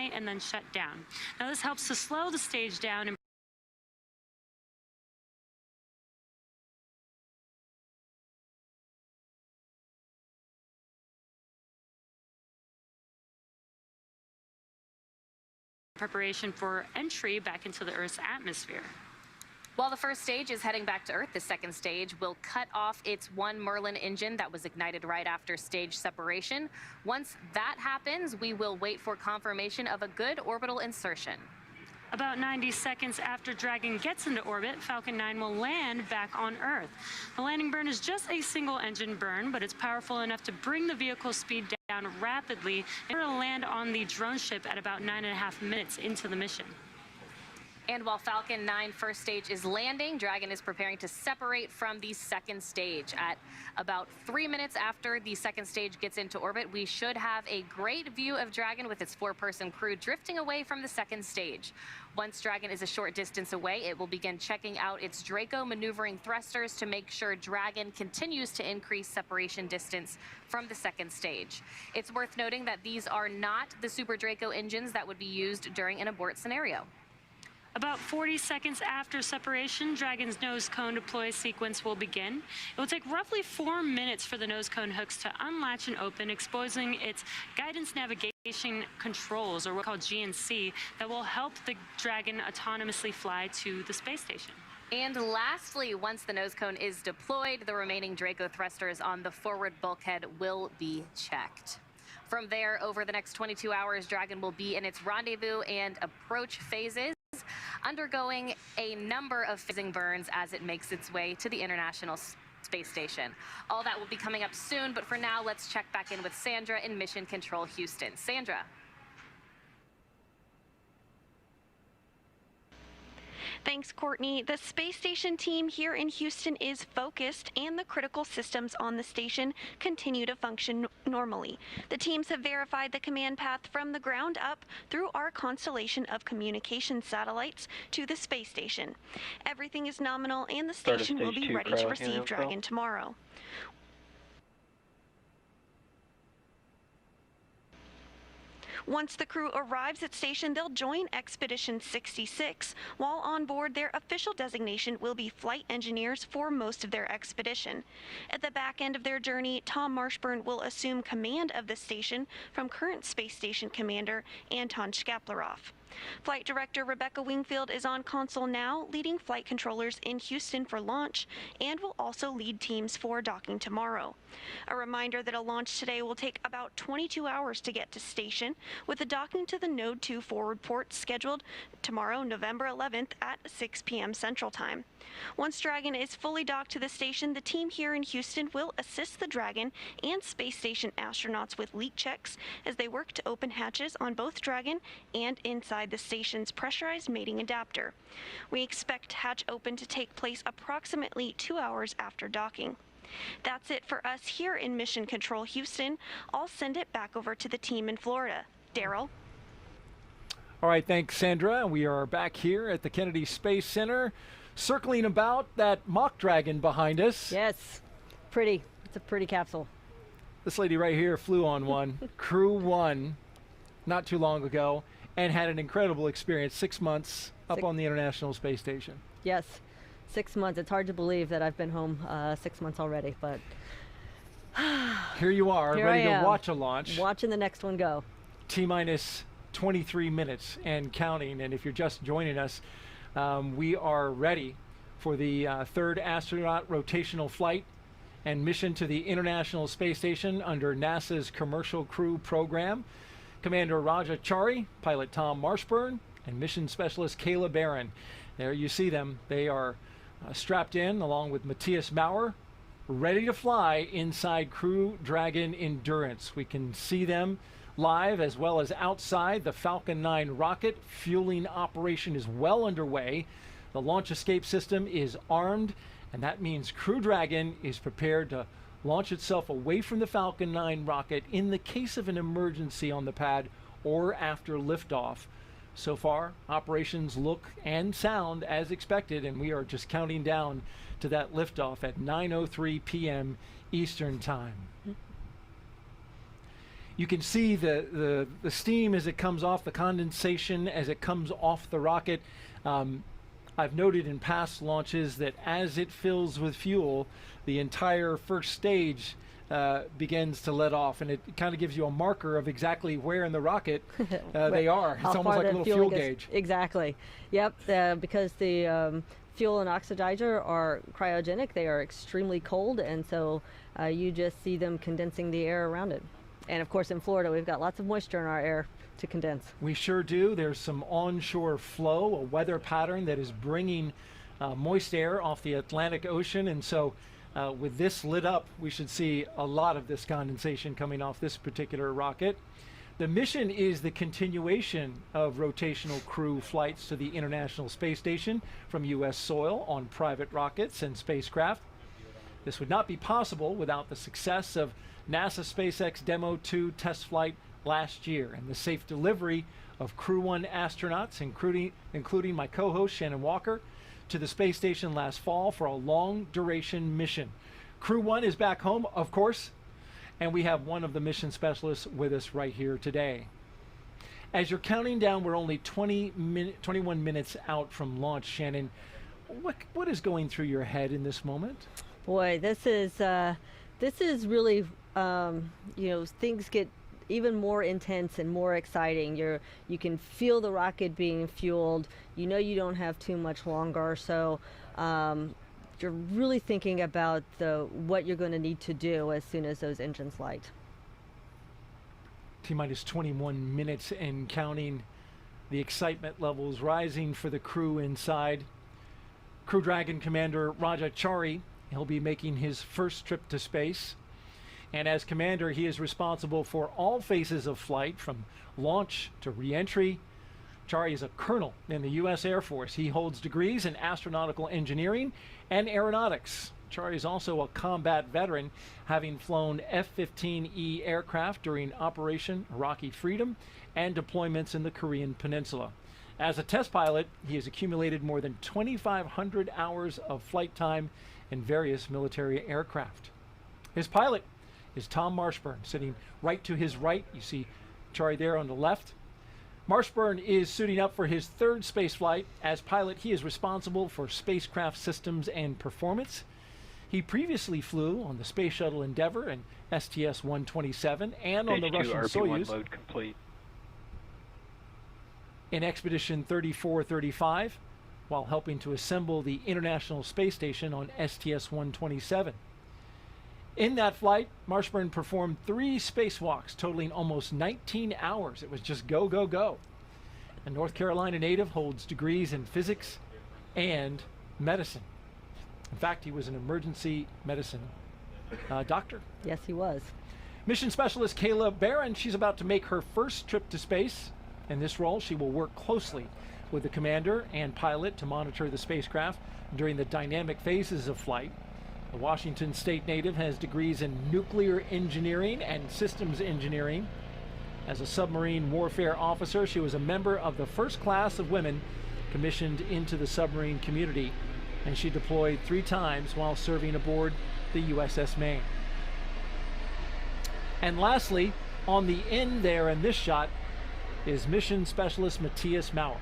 ignite and then shut down. Now this helps to slow the stage down and preparation for entry back into the Earth's atmosphere. While the first stage is heading back to Earth, the second stage will cut off its one Merlin engine that was ignited right after stage separation. Once that happens, we will wait for confirmation of a good orbital insertion. About 90 seconds after Dragon gets into orbit, Falcon 9 will land back on Earth. The landing burn is just a single engine burn, but it's powerful enough to bring the vehicle's speed down rapidly in order to land on the drone ship at about 9.5 minutes into the mission. And while Falcon 9 first stage is landing, Dragon is preparing to separate from the second stage. At about 3 minutes after the second stage gets into orbit, we should have a great view of Dragon with its 4-person crew drifting away from the second stage. Once Dragon is a short distance away, it will begin checking out its Draco maneuvering thrusters to make sure Dragon continues to increase separation distance from the second stage. It's worth noting that these are not the Super Draco engines that would be used during an abort scenario. About 40 seconds after separation, Dragon's nose cone deploy sequence will begin. It will take roughly 4 minutes for the nose cone hooks to unlatch and open, exposing its guidance navigation controls, or what we call GNC, that will help the Dragon autonomously fly to the space station. And lastly, once the nose cone is deployed, the remaining Draco thrusters on the forward bulkhead will be checked. From there, over the next 22 hours, Dragon will be in its rendezvous and approach phases, undergoing a number of fizzing burns as it makes its way to the International Space Station. All that will be coming up soon, but for now, let's check back in with Sandra in Mission Control Houston. Sandra. Thanks, Courtney. The space station team here in Houston is focused, and the critical systems on the station continue to function normally. The teams have verified the command path from the ground up through our constellation of communication satellites to the space station. Everything is nominal, and the station will be ready to receive Dragon tomorrow. Once the crew arrives at station, they'll join Expedition 66. While on board, their official designation will be flight engineers for most of their expedition. At the back end of their journey, Tom Marshburn will assume command of the station from current space station commander Anton Shkaplerov. Flight Director Rebecca Wingfield is on console now, leading flight controllers in Houston for launch, and will also lead teams for docking tomorrow. A reminder that a launch today will take about 22 hours to get to station, with the docking to the Node 2 forward port scheduled tomorrow, November 11th at 6 p.m. Central Time. Once Dragon is fully docked to the station, the team here in Houston will assist the Dragon and space station astronauts with leak checks as they work to open hatches on both Dragon and inside the station's pressurized mating adapter. We expect hatch open to take place approximately 2 hours after docking. That's it for us here in Mission Control Houston. I'll send it back over to the team in Florida. Daryl? All right, thanks, Sandra. We are back here at the Kennedy Space Center, circling about that mock Dragon behind us. Yes, pretty. It's a pretty capsule. This lady right here flew on one, Crew-1, not too long ago, and had an incredible experience, 6 months up on the International Space Station. Yes, 6 months. It's hard to believe that I've been home 6 months already, but here you are, here ready to watch a launch. Watching the next one go. T-minus 23 minutes and counting, and if you're just joining us, we are ready for the third astronaut rotational flight and mission to the International Space Station under NASA's Commercial Crew program. Commander Raja Chari, pilot Tom Marshburn, and mission specialist Kayla Barron. There you see them. They are strapped in along with Matthias Maurer, ready to fly inside Crew Dragon Endurance. We can see them live as well as outside. The Falcon 9 rocket fueling operation is well underway. The launch escape system is armed, and that means Crew Dragon is prepared to launch itself away from the Falcon 9 rocket in the case of an emergency on the pad or after liftoff. So far, operations look and sound as expected, and we are just counting down to that liftoff at 9:03 p.m. Eastern Time. You can see the steam as it comes off, the condensation as it comes off the rocket. I've noted in past launches that as it fills with fuel, the entire first stage begins to let off, and it kind of gives you a marker of exactly where in the rocket they are. It's almost like a little fuel gauge. Exactly. Yep, because the fuel and oxidizer are cryogenic, they are extremely cold, and so you just see them condensing the air around it. And of course in Florida we've got lots of moisture in our air to condense. We sure do. There's some onshore flow, a weather pattern that is bringing moist air off the Atlantic Ocean, and so with this lit up, we should see a lot of this condensation coming off this particular rocket. The mission is the continuation of rotational crew flights to the International Space Station from U.S. soil on private rockets and spacecraft. This would not be possible without the success of NASA SpaceX Demo 2 test flight last year and the safe delivery of Crew-1 astronauts, including my co-host Shannon Walker, to the space station last fall for a long-duration mission. Crew-1 is back home, of course, and we have one of the mission specialists with us right here today. As you're counting down, we're only 21 minutes out from launch, Shannon. What is going through your head in this moment? Boy, this is really, things get even more intense and more exciting. You can feel the rocket being fueled. You know you don't have too much longer, so you're really thinking about what you're going to need to do as soon as those engines light. T-minus 21 minutes and counting. The excitement levels rising for the crew inside. Crew Dragon Commander Raja Chari, he'll be making his first trip to space. And as commander, he is responsible for all phases of flight, from launch to re-entry. Chari is a colonel in the U.S. Air Force. He holds degrees in astronautical engineering and aeronautics. Chari is also a combat veteran, having flown F-15E aircraft during Operation Iraqi Freedom and deployments in the Korean Peninsula. As a test pilot, he has accumulated more than 2,500 hours of flight time in various military aircraft. His pilot is Tom Marshburn, sitting right to his right. You see Chari there on the left. Marshburn is suiting up for his third space flight. As pilot, he is responsible for spacecraft systems and performance. He previously flew on the Space Shuttle Endeavour and STS-127 and on the Russian Soyuz. Load complete. In Expedition 3435, while helping to assemble the International Space Station on STS-127. In that flight, Marshburn performed 3 spacewalks totaling almost 19 hours. It was just go, go, go. A North Carolina native holds degrees in physics and medicine. In fact, he was an emergency medicine doctor. Yes, he was. Mission specialist Kayla Barron, she's about to make her first trip to space. In this role, she will work closely with the commander and pilot to monitor the spacecraft during the dynamic phases of flight. The Washington State native has degrees in nuclear engineering and systems engineering. As a submarine warfare officer, she was a member of the first class of women commissioned into the submarine community, and she deployed 3 times while serving aboard the USS Maine. And lastly, on the end there in this shot is mission specialist Matthias Maurer.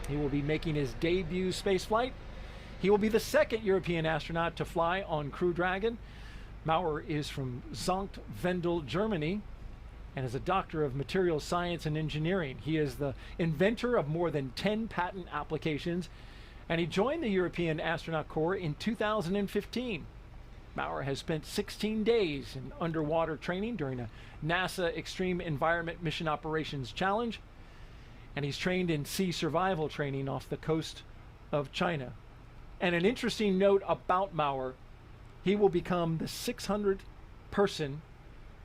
He will be making his debut spaceflight. He will be the second European astronaut to fly on Crew Dragon. Maurer is from Sankt Wendel, Germany, and is a doctor of materials science and engineering. He is the inventor of more than 10 patent applications, and he joined the European Astronaut Corps in 2015. Maurer has spent 16 days in underwater training during a NASA Extreme Environment Mission Operations Challenge, and he's trained in sea survival training off the coast of China. And an interesting note about Maurer, he will become the 600th person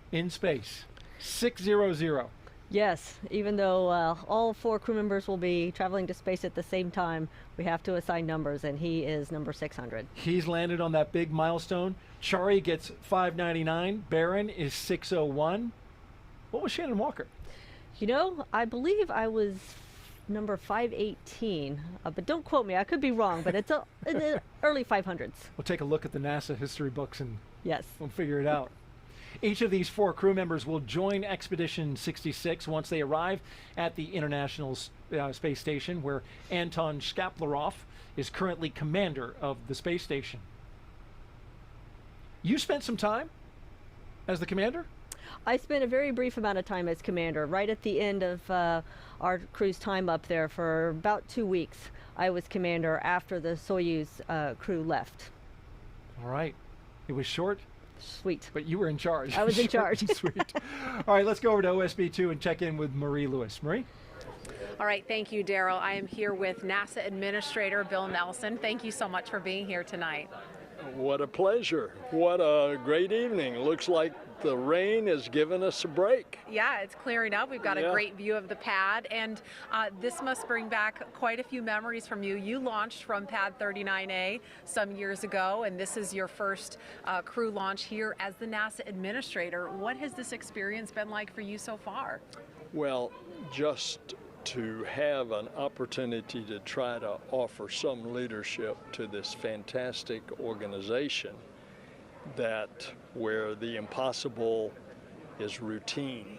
in space. 600. Yes, even though all 4 crew members will be traveling to space at the same time, we have to assign numbers, and he is number 600. He's landed on that big milestone. Chari gets 599. Barron is 601. What was Shannon Walker? You know, I believe I was number 518, but don't quote me. I could be wrong, but it's in the early 500s. We'll take a look at the NASA history books and yes, we'll figure it out. Each of these 4 crew members will join Expedition 66 once they arrive at the International Space Station, where Anton Shkaplerov is currently commander of the space station. You spent some time as the commander? I spent a very brief amount of time as commander. Right at the end of our crew's time up there for about 2 weeks, I was commander after the Soyuz crew left. All right. It was short? Sweet. But you were in charge. I was in charge. Sweet. All right, let's go over to OSB2 and check in with Marie Lewis. Marie? All right, thank you, Daryl. I am here with NASA Administrator Bill Nelson. Thank you so much for being here tonight. What a pleasure. What a great evening. Looks like the rain has given us a break. Yeah, it's clearing up. We've got a great view of the pad, and this must bring back quite a few memories from you. You launched from Pad 39A some years ago, and this is your first crew launch here as the NASA Administrator. What has this experience been like for you so far? Well, just to have an opportunity to try to offer some leadership to this fantastic organization that where the impossible is routine,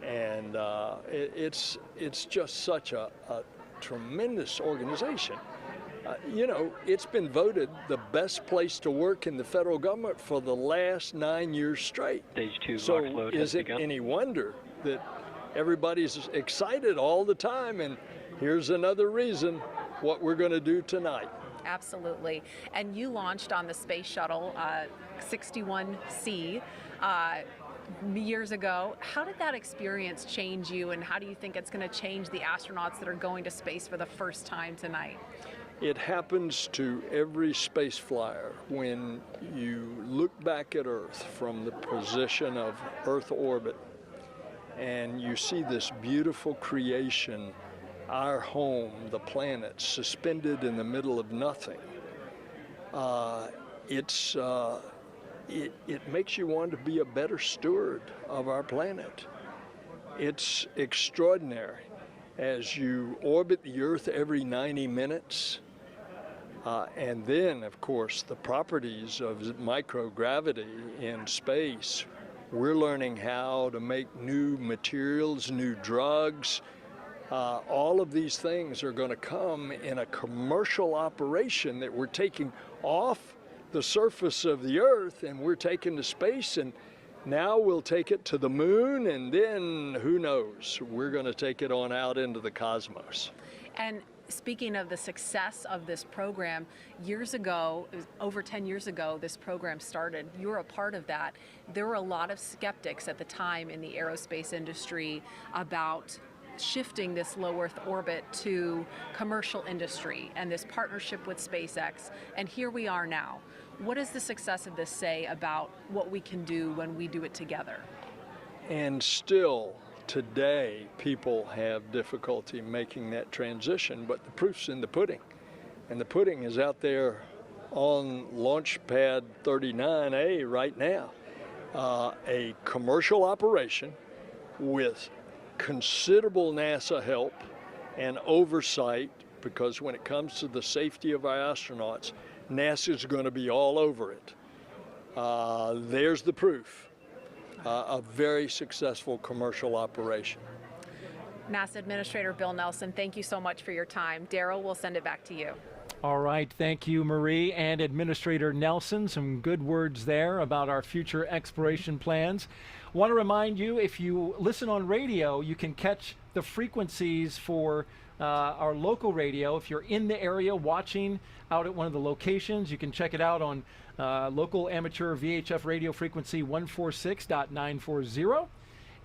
and it's just such a tremendous organization. You know, it's been voted the best place to work in the federal government for the last 9 years straight. Stage 2 so launch load is has it begun. any wonder that everybody's excited all the time? And here's another reason what we're going to do tonight. Absolutely. And you launched on the space shuttle 61C years ago. How did that experience change you, and how do you think it's going to change the astronauts that are going to space for the first time tonight? It happens to every space flyer when you look back at Earth from the position of Earth orbit and you see this beautiful creation, our home, the planet, suspended in the middle of nothing. It makes you want to be a better steward of our planet. It's extraordinary. As you orbit the Earth every 90 minutes, and then, of course, the properties of microgravity in space. We're learning how to make new materials, new drugs. All of these things are going to come in a commercial operation that we're taking off the surface of the Earth and we're taking to space, and now we'll take it to the moon, and then who knows, we're going to take it on out into the cosmos. And speaking of the success of this program, years ago, over 10 years ago, this program started. You were a part of that. There were a lot of skeptics at the time in the aerospace industry about shifting this low Earth orbit to commercial industry and this partnership with SpaceX. And here we are now. What does the success of this say about what we can do when we do it together? And still, today, people have difficulty making that transition, but the proof's in the pudding. And the pudding is out there on Launch Pad 39A right now. A commercial operation with considerable NASA help and oversight, because when it comes to the safety of our astronauts, NASA's going to be all over it. There's the proof. A very successful commercial operation. NASA Administrator Bill Nelson, thank you so much for your time. Daryl, we'll send it back to you. All right, thank you, Marie, and Administrator Nelson. Some good words there about our future exploration plans. Want to remind you, if you listen on radio, you can catch the frequencies for our local radio. If you're in the area watching out at one of the locations, you can check it out on local amateur VHF radio frequency 146.940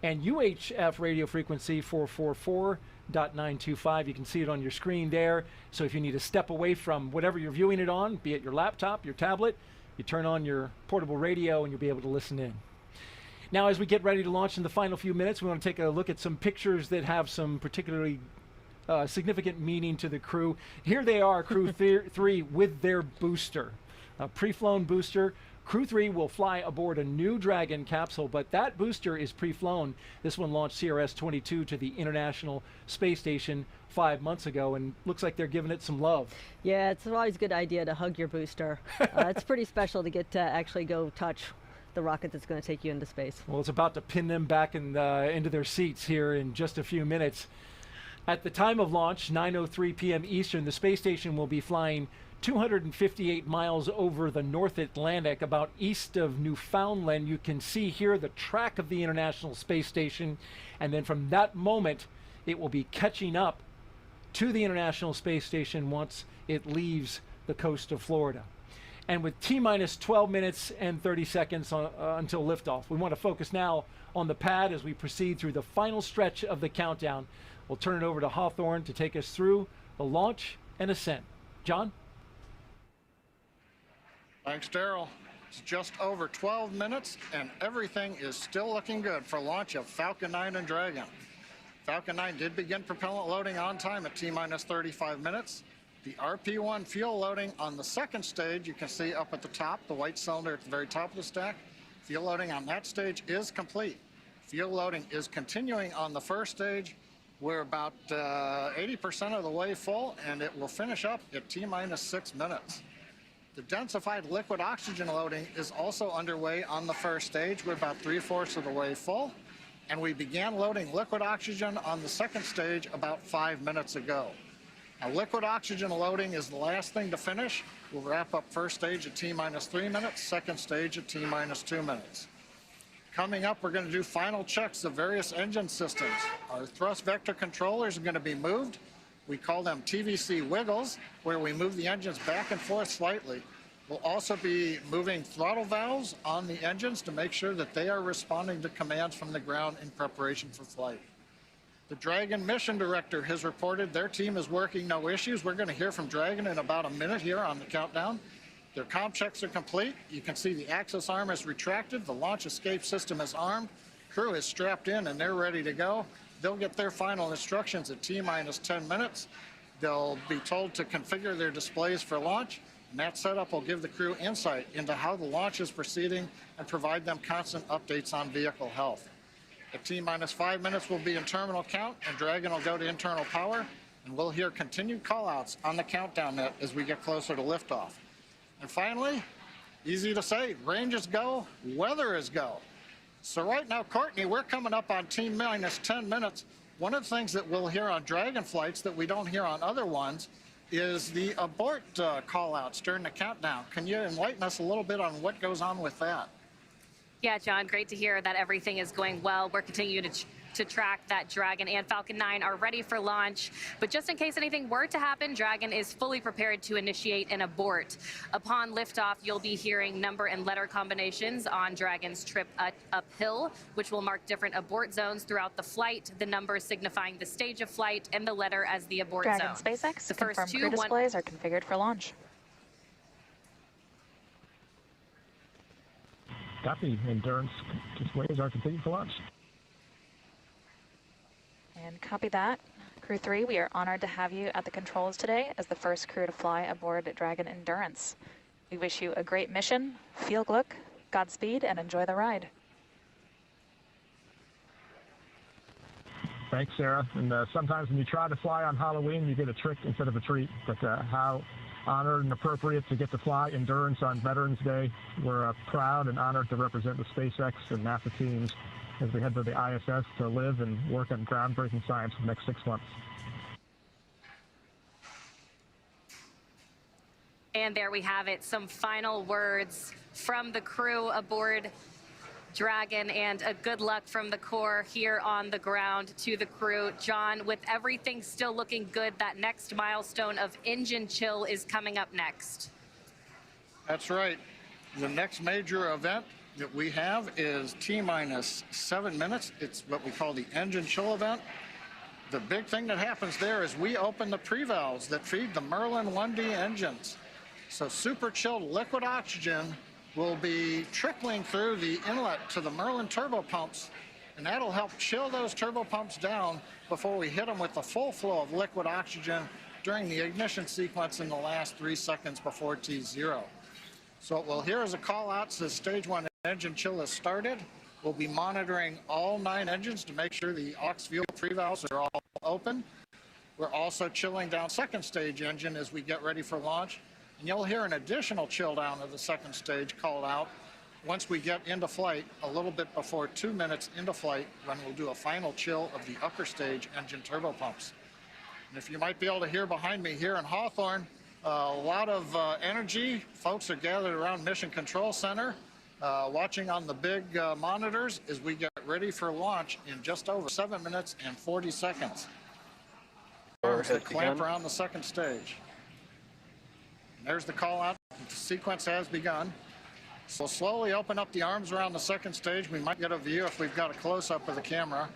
and UHF radio frequency 444.925. You can see it on your screen there. So if you need to step away from whatever you're viewing it on, be it your laptop, your tablet, you turn on your portable radio and you'll be able to listen in. Now, as we get ready to launch in the final few minutes, we want to take a look at some pictures that have some particularly significant meaning to the crew. Here they are, Crew-3 with their booster. A pre-flown booster. Crew-3 will fly aboard a new Dragon capsule, but that booster is pre-flown. This one launched CRS-22 to the International Space Station 5 months ago, and looks like they're giving it some love. Yeah, it's always a good idea to hug your booster. It's pretty special to get to actually go touch the rocket that's going to take you into space. Well, it's about to pin them back into their seats here in just a few minutes. At the time of launch, 9:03 p.m. Eastern, the space station will be flying 258 miles over the North Atlantic, about east of Newfoundland. You can see here the track of the International Space Station, and then from that moment, it will be catching up to the International Space Station once it leaves the coast of Florida. And with T-minus 12 minutes and 30 seconds until liftoff, we want to focus now on the pad as we proceed through the final stretch of the countdown. We'll turn it over to Hawthorne to take us through the launch and ascent. John? Thanks, Daryl. It's just over 12 minutes, and everything is still looking good for launch of Falcon 9 and Dragon. Falcon 9 did begin propellant loading on time at T-minus 35 minutes. The RP-1 fuel loading on the second stage, you can see up at the top, the white cylinder at the very top of the stack. Fuel loading on that stage is complete. Fuel loading is continuing on the first stage. We're about 80% of the way full, and it will finish up at T-minus 6 minutes. The densified liquid oxygen loading is also underway on the first stage. We're about 3/4 of the way full, and we began loading liquid oxygen on the second stage about 5 minutes ago. Now, liquid oxygen loading is the last thing to finish. We'll wrap up first stage at T-minus 3 minutes, second stage at T-minus 2 minutes. Coming up, we're going to do final checks of various engine systems. Our thrust vector controllers are going to be moved. We call them TVC wiggles, where we move the engines back and forth slightly. We'll also be moving throttle valves on the engines to make sure that they are responding to commands from the ground in preparation for flight. The Dragon mission director has reported their team is working no issues. We're going to hear from Dragon in about a minute here on the countdown. Their comm checks are complete. You can see the axis arm is retracted. The launch escape system is armed. Crew is strapped in and they're ready to go. They'll get their final instructions at T-minus 10 minutes. They'll be told to configure their displays for launch, and that setup will give the crew insight into how the launch is proceeding and provide them constant updates on vehicle health. At T-minus 5 minutes, we'll be in terminal count, and Dragon will go to internal power, and we'll hear continued call-outs on the countdown net as we get closer to liftoff. And finally, easy to say, range is go, weather is go. So right now, Courtney, we're coming up on T-minus 10 minutes. One of the things that we'll hear on Dragon flights that we don't hear on other ones is the abort call-outs during the countdown. Can you enlighten us a little bit on what goes on with that? Yeah, John, great to hear that everything is going well. We're continuing to track that Dragon and Falcon 9 are ready for launch. But just in case anything were to happen, Dragon is fully prepared to initiate an abort. Upon liftoff, you'll be hearing number and letter combinations on Dragon's trip uphill, which will mark different abort zones throughout the flight, the number signifying the stage of flight and the letter as the abort zone. Dragon SpaceX, The confirm first crew two displays are configured for launch. Copy. Endurance displays are configured for launch. And copy that. Crew-3, we are honored to have you at the controls today as the first crew to fly aboard Dragon Endurance. We wish you a great mission, feel glück, Godspeed, and enjoy the ride. Thanks, Sarah. And sometimes when you try to fly on Halloween, you get a trick instead of a treat. But how honored and appropriate to get to fly Endurance on Veterans Day. We're proud and honored to represent the SpaceX and NASA teams as we head to the ISS to live and work on groundbreaking science for the next 6 months. And there we have it, some final words from the crew aboard Dragon, and a good luck from the Corps here on the ground to the crew. John, with everything still looking good, that next milestone of engine chill is coming up next. That's right. The next major event that we have is T-minus 7 minutes. It's what we call the engine chill event. The big thing that happens there is we open the pre-valves that feed the Merlin 1D engines. So super chilled liquid oxygen will be trickling through the inlet to the Merlin turbo pumps, and that'll help chill those turbo pumps down before we hit them with the full flow of liquid oxygen during the ignition sequence in the last 3 seconds before T0. So what we'll hear as a call out says stage 1 engine chill has started. We'll be monitoring all 9 engines to make sure the aux fuel pre-valves are all open. We're also chilling down second stage engine as we get ready for launch. And you'll hear an additional chill down of the second stage called out once we get into flight, a little bit before 2 minutes into flight, when we'll do a final chill of the upper stage engine turbo pumps. And if you might be able to hear behind me here in Hawthorne, a lot of energy. Folks are gathered around Mission Control Center, watching on the big monitors as we get ready for launch in just over 7 minutes and 40 seconds. Arms that clamp around the second stage. And there's the call out. The sequence has begun. So we'll slowly open up the arms around the second stage. We might get a view if we've got a close-up of the camera.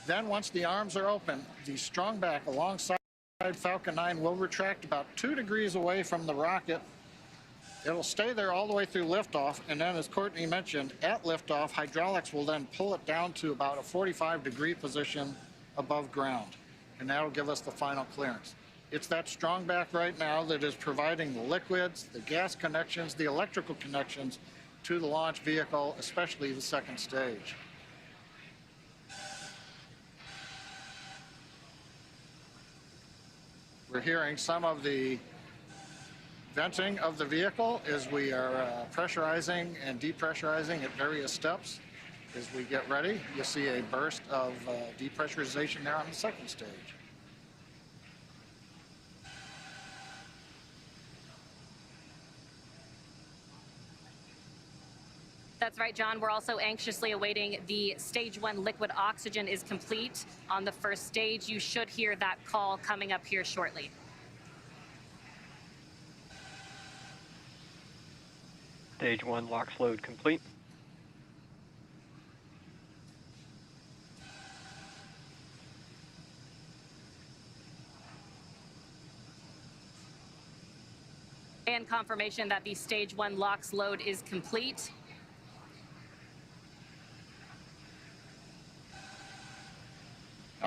Then once the arms are open, the strong back alongside Falcon 9 will retract about 2 degrees away from the rocket. It'll stay there all the way through liftoff, and then as Courtney mentioned, at liftoff, hydraulics will then pull it down to about a 45-degree position above ground, and that'll give us the final clearance. It's that strong back right now that is providing the liquids, the gas connections, the electrical connections to the launch vehicle, especially the second stage. We're hearing some of the venting of the vehicle as we are pressurizing and depressurizing at various steps. As we get ready, you'll see a burst of depressurization there on the second stage. That's right, John. We're also anxiously awaiting the stage 1 liquid oxygen is complete on the first stage. You should hear that call coming up here shortly. Stage 1 LOX load complete. And confirmation that the stage 1 LOX load is complete.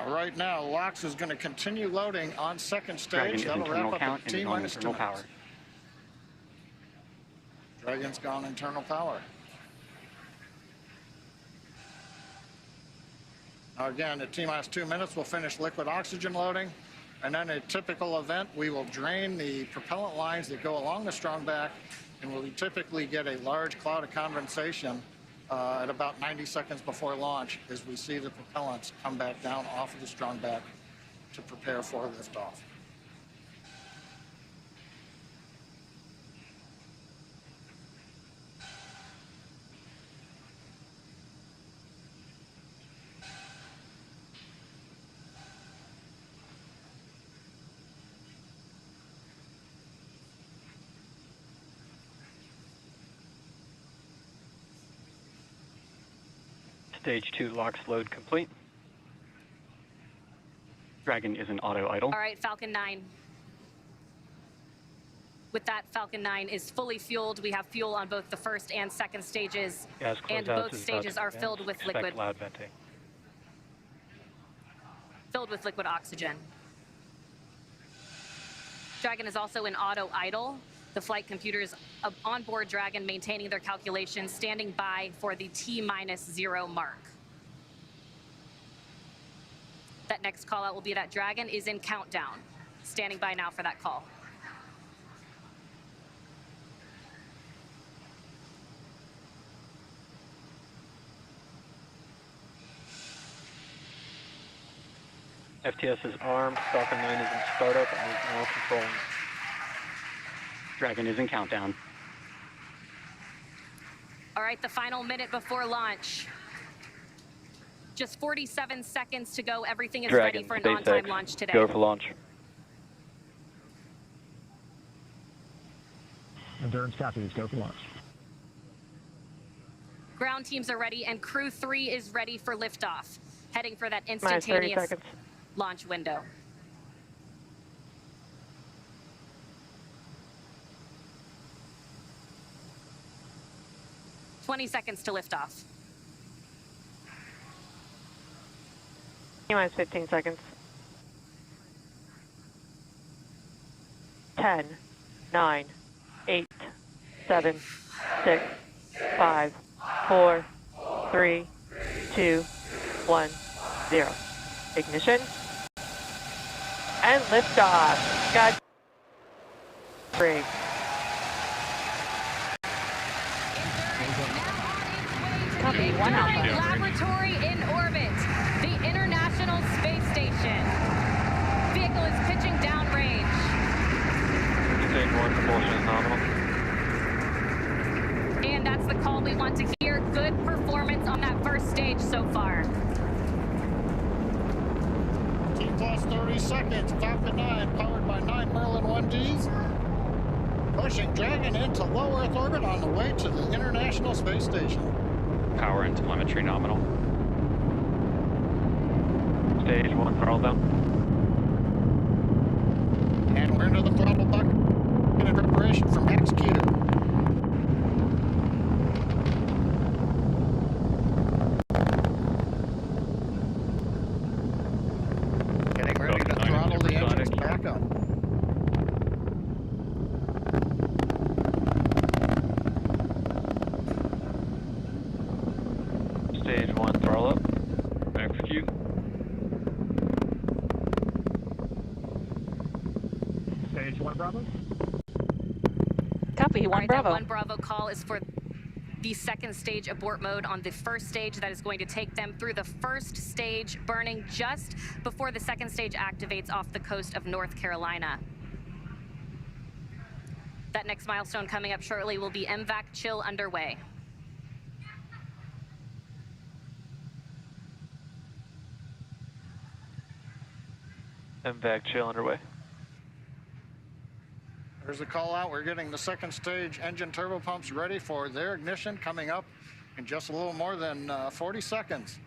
Right now, LOX is going to continue loading on second stage. That'll wrap up at T-minus 2 minutes. Dragon's gone internal power. Now again, at T-minus 2 minutes, we'll finish liquid oxygen loading. And then a typical event, we will drain the propellant lines that go along the strong back, and we'll typically get a large cloud of condensation at about 90 seconds before launch as we see the propellants come back down off of the strong back to prepare for liftoff. Stage 2 LOX load complete. Dragon is in auto idle. All right, Falcon 9. With that, Falcon 9 is fully fueled. We have fuel on both the first and second stages, and both stages are filled with liquid. Loud venting. Filled with liquid oxygen. Dragon is also in auto idle. The flight computers on board Dragon maintaining their calculations, standing by for the T-0 mark. That next call out will be that Dragon is in countdown. Standing by now for that call. FTS is armed, Falcon 9 is in startup and is now controlling. Dragon is in countdown. All right, the final minute before launch. Just 47 seconds to go. Everything is Dragon, ready for an SpaceX, on-time launch today. Go for launch. Endurance copies, go for launch. Ground teams are ready, and Crew-3 is ready for liftoff, heading for that instantaneous launch window. "20 seconds to liftoff. T-minus 15 seconds. 10, 9, 8, 7, 6, 5, 4, 3, 2, 1, 0. Ignition. And liftoff. God. Free. Copy, 1 Alpha. Laboratory in orbit, the International Space Station. Vehicle is pitching downrange. Stage 1, propulsion is nominal. And that's the call we want to hear. Good performance on that first stage so far. T plus 30 seconds, Falcon 9 powered by 9 Merlin 1Ds. Pushing Dragon into low Earth orbit on the way to the International Space Station. Power and telemetry nominal. Stage 1, throttle down. And we're into the throttle bucket in preparation for max Q. Getting ready to throttle the engines back up. Stage 1, throttle up. Max Q. Stage 1 Bravo. Copy, 1 Bravo. That 1 Bravo call is for the second stage abort mode on the first stage. That is going to take them through the first stage, burning just before the second stage activates off the coast of North Carolina. That next milestone coming up shortly will be MVAC chill underway. MVAC chill underway. There's the call out. We're getting the second stage engine turbo pumps ready for their ignition coming up in just a little more than 40 seconds.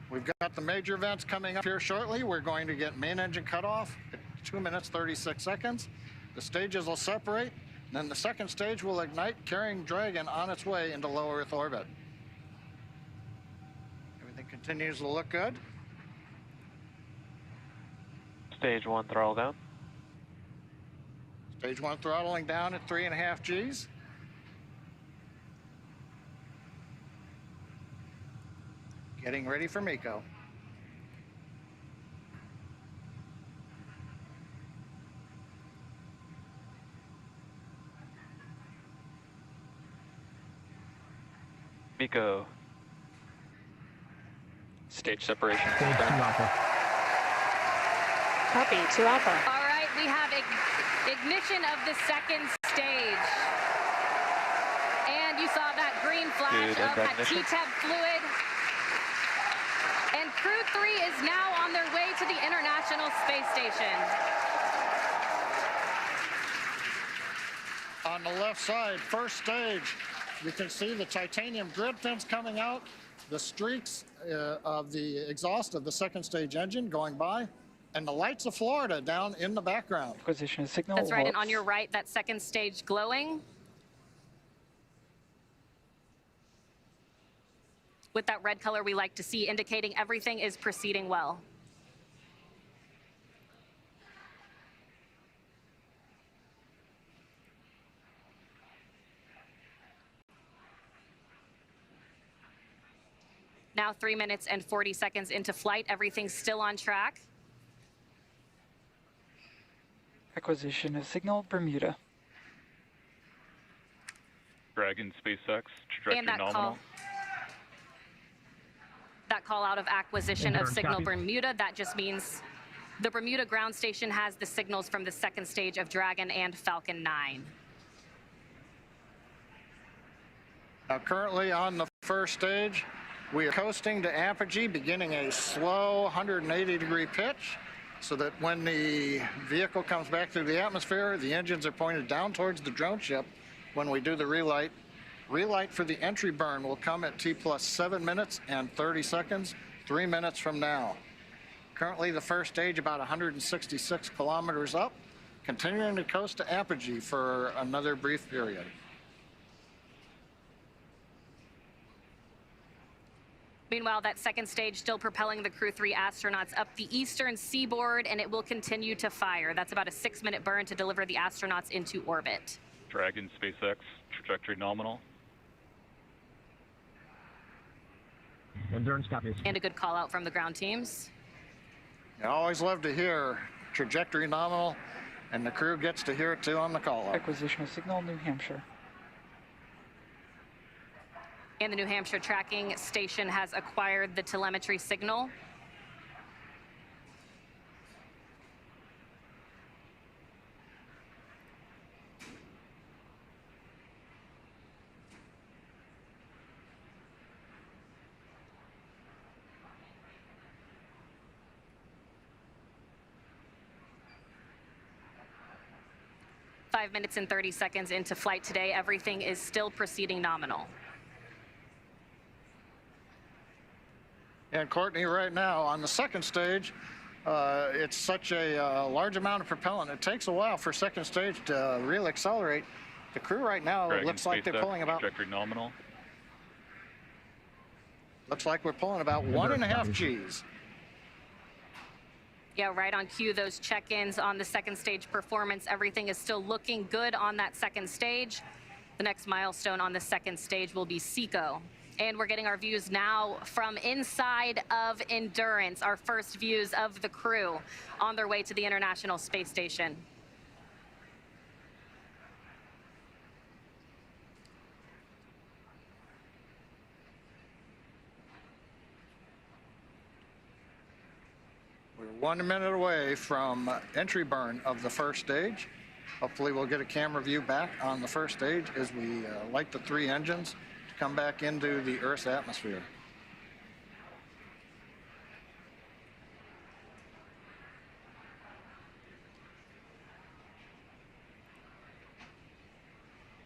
We've got the major events coming up here shortly. We're going to get main engine cutoff at 2 minutes 36 seconds. The stages will separate, then the second stage will ignite, carrying Dragon on its way into low Earth orbit. Everything continues to look good. Stage 1, throttle down. Stage 1 throttling down at 3.5 Gs. Getting ready for MECO. MECO. Stage separation. Stage 2 Alpha. Copy, 2 Alpha. All right, we have ignition of the second stage. And you saw that green flash of that TTEB fluid. And Crew-3 is now on their way to the International Space Station. On the left side, first stage, you can see the titanium grid fins coming out, the streaks of the exhaust of the second stage engine going by, and the lights of Florida down in the background. Acquisition signal. That's right, and on your right, that second stage glowing. With that red color we like to see, indicating everything is proceeding well. Now 3 minutes and 40 seconds into flight, everything's still on track. Acquisition of signal Bermuda. Dragon, SpaceX, trajectory nominal. That call out of acquisition of signal Bermuda, that just means the Bermuda ground station has the signals from the second stage of Dragon and Falcon 9. Now currently on the first stage, we are coasting to apogee, beginning a slow 180-degree pitch, so that when the vehicle comes back through the atmosphere, the engines are pointed down towards the drone ship when we do the relight. Relight for the entry burn will come at T plus 7 minutes and 30 seconds, 3 minutes from now. Currently, the first stage about 166 kilometers up, continuing to coast to apogee for another brief period. Meanwhile, that second stage still propelling the Crew-3 astronauts up the eastern seaboard, and it will continue to fire. That's about a 6-minute burn to deliver the astronauts into orbit. Dragon, SpaceX, trajectory nominal. Endurance copies. And a good call out from the ground teams. I always love to hear trajectory nominal, and the crew gets to hear it too on the call out. Acquisition of signal New Hampshire. And the New Hampshire tracking station has acquired the telemetry signal. Five minutes and 30 seconds into flight today. Everything is still proceeding nominal. And Courtney, right now on the second stage, it's such a large amount of propellant. It takes a while for second stage to really accelerate. The crew right now looks like they're pulling about. Trajectory nominal. Looks like we're pulling about 1.5 Gs. Yeah, right on cue, those check-ins on the second stage performance. Everything is still looking good on that second stage. The next milestone on the second stage will be SECO. And we're getting our views now from inside of Endurance, our first views of the crew on their way to the International Space Station. We're 1 minute away from entry burn of the first stage. Hopefully we'll get a camera view back on the first stage as we light the 3 engines to come back into the Earth's atmosphere.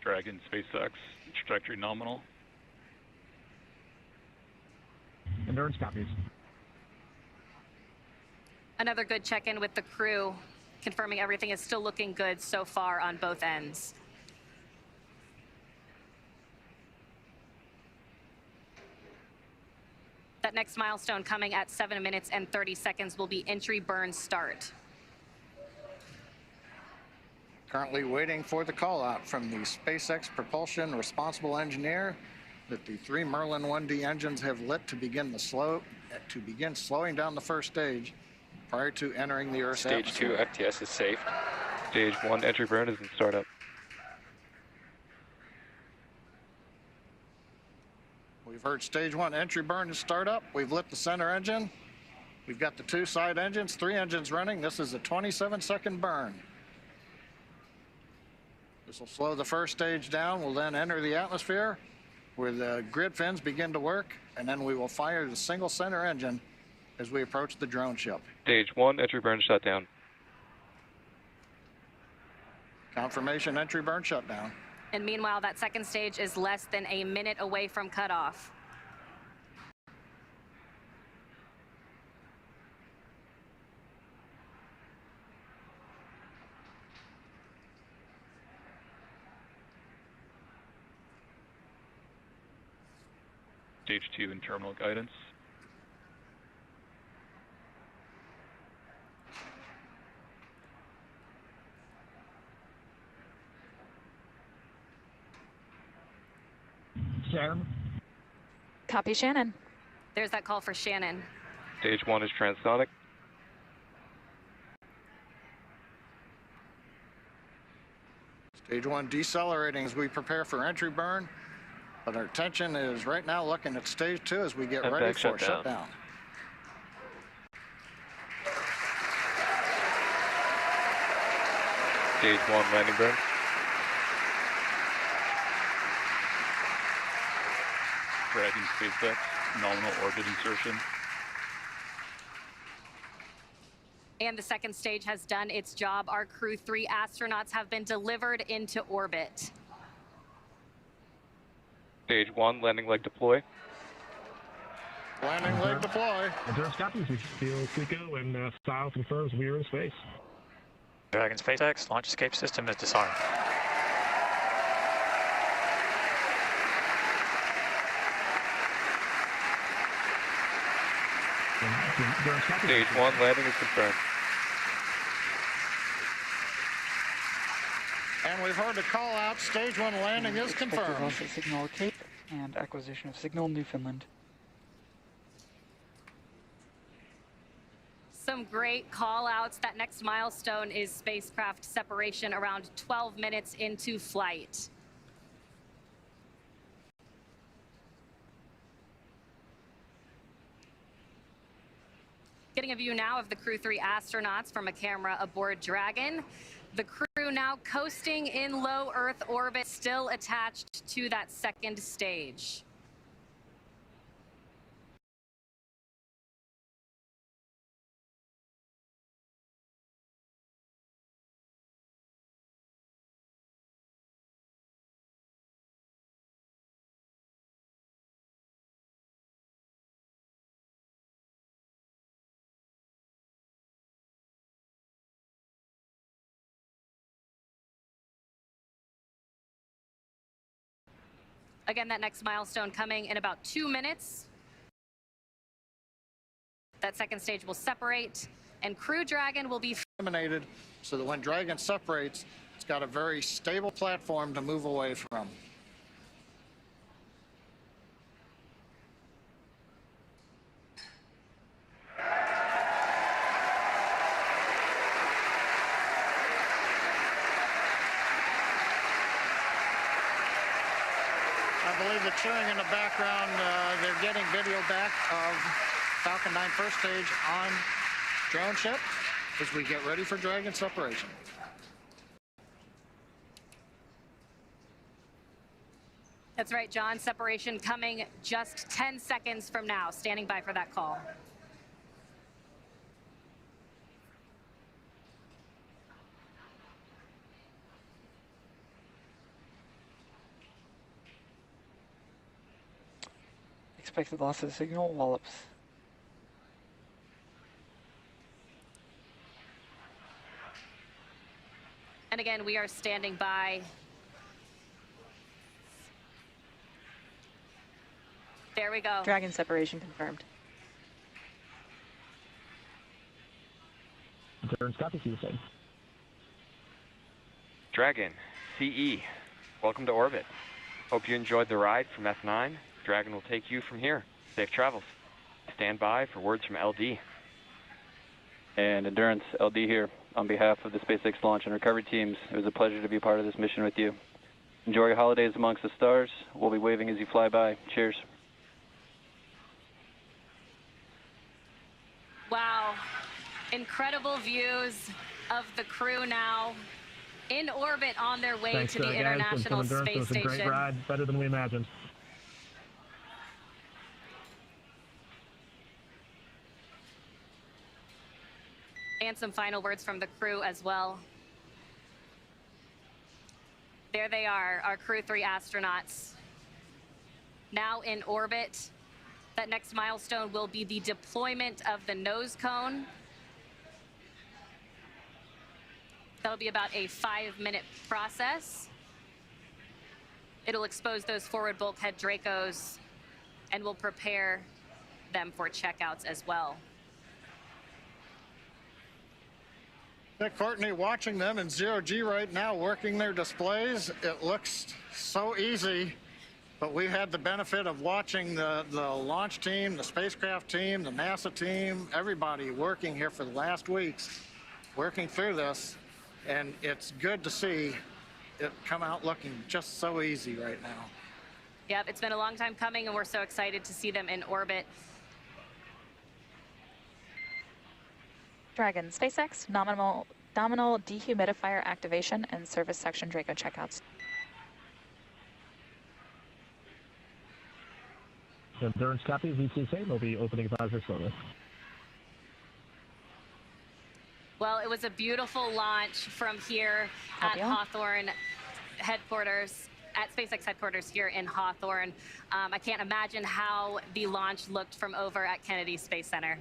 Dragon, SpaceX, trajectory nominal. Endurance copies. Another good check-in with the crew, confirming everything is still looking good so far on both ends. That next milestone coming at 7 minutes and 30 seconds will be entry burn start. Currently waiting for the call out from the SpaceX propulsion responsible engineer that the 3 Merlin 1D engines have lit to begin slowing down the first stage prior to entering the Earth's atmosphere. Stage 2 FTS is safe. Stage 1 entry burn is in startup. We've heard stage 1 entry burn is startup. We've lit the center engine. We've got the 2 side engines, 3 engines running. This is a 27-second burn. This will slow the first stage down. We'll then enter the atmosphere where the grid fins begin to work, and then we will fire the single center engine as we approach the drone ship. Stage 1 entry burn shutdown. Confirmation entry burn shutdown. And meanwhile, that second stage is less than a minute away from cutoff. Stage 2 in terminal guidance. Shannon. Copy, Shannon. There's that call for Shannon. Stage 1 is transonic. Stage 1 decelerating as we prepare for entry burn, but our attention is right now looking at stage 2 as we get ready for shutdown. Stage 1 landing burn. Dragon, SpaceX, nominal orbit insertion. And the second stage has done its job. Our Crew-3 astronauts have been delivered into orbit. Stage 1 landing leg deploy. Landing leg deploy. Endurance copies. We feel SECO and style confirms we are in space. Dragon SpaceX launch escape system is disarmed. Stage 1 landing is confirmed. And we've heard a call out. Stage 1 landing is confirmed. Launch at Signal Cape and acquisition of Signal Newfoundland. Some great call outs. That next milestone is spacecraft separation around 12 minutes into flight. Getting a view now of the Crew-3 astronauts from a camera aboard Dragon. The crew now coasting in low Earth orbit, still attached to that second stage. Again, that next milestone coming in about 2 minutes. That second stage will separate, and Crew Dragon will be eliminated so that when Dragon separates, it's got a very stable platform to move away from. I believe the cheering in the background, they're getting video back of Falcon 9 first stage on drone ship as we get ready for Dragon separation. That's right, John. Separation coming just 10 seconds from now. Standing by for that call. Expected loss of signal, wallops. And again, we are standing by. There we go. Dragon separation confirmed. Endurance copy, see the same. Dragon, CE, welcome to orbit. Hope you enjoyed the ride from F9. Dragon will take you from here. Safe travels. Stand by for words from LD. And Endurance, LD here. On behalf of the SpaceX launch and recovery teams, it was a pleasure to be part of this mission with you. Enjoy your holidays amongst the stars. We'll be waving as you fly by. Cheers. Wow. Incredible views of the crew now in orbit on their way to the International Space Station. It was a great ride, better than we imagined. And some final words from the crew as well. There they are, our Crew-3 astronauts. Now in orbit. That next milestone will be the deployment of the nose cone. That'll be about a 5-minute process. It'll expose those forward bulkhead Dracos and will prepare them for checkouts as well. Courtney, watching them in zero-G right now, working their displays, it looks so easy, but we had the benefit of watching the launch team, the spacecraft team, the NASA team, everybody working here for the last weeks, working through this, and it's good to see it come out looking just so easy right now. Yep, it's been a long time coming, and we're so excited to see them in orbit. Dragon, SpaceX, nominal dehumidifier activation and service section Draco checkouts. Endurance copy, VCSA will be opening advisor shortly. Well, it was a beautiful launch from here at Hawthorne headquarters, at SpaceX headquarters here in Hawthorne. I can't imagine how the launch looked from over at Kennedy Space Center.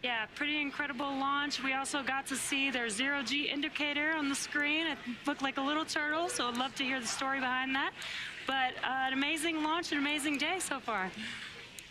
Yeah, pretty incredible launch. We also got to see their zero-G indicator on the screen. It looked like a little turtle, so I'd love to hear the story behind that. But an amazing launch, an amazing day so far.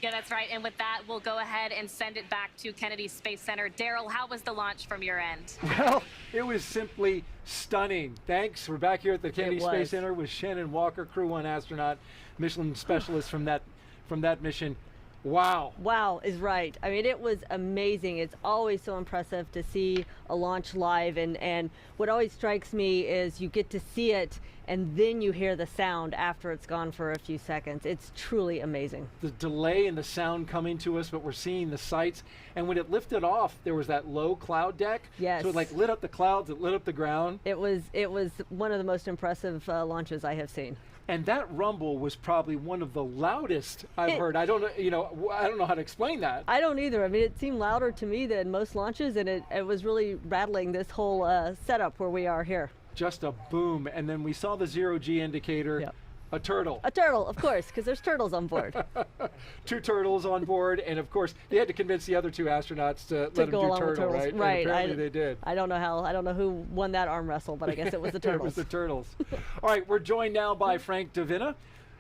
Yeah, that's right. And with that, we'll go ahead and send it back to Kennedy Space Center. Daryl, how was the launch from your end? Well, it was simply stunning. Thanks. We're back here at the Kennedy Space Center with Shannon Walker, Crew 1 astronaut, Michelin specialist from that mission. Wow. Wow is right. I mean, it was amazing. It's always so impressive to see a launch live, and what always strikes me is you get to see it and then you hear the sound after it's gone for a few seconds. It's truly amazing. The delay in the sound coming to us, but we're seeing the sights. And when it lifted off, there was that low cloud deck. Yes. So it like lit up the clouds, it lit up the ground. It was one of the most impressive launches I have seen. And that rumble was probably one of the loudest I've heard. I don't know, I don't know how to explain that. I don't either. I mean, it seemed louder to me than most launches, and it was really rattling this whole setup where we are here. Just a boom, and then we saw the zero-G indicator. Yep. A turtle. A turtle, of course, because there's turtles on board. 2 turtles on board, and of course they had to convince the other 2 astronauts to let them do turtle, right? Right. And apparently they did. I don't know who won that arm wrestle, but I guess it was the turtles. It was the turtles. All right, we're joined now by Frank Davina,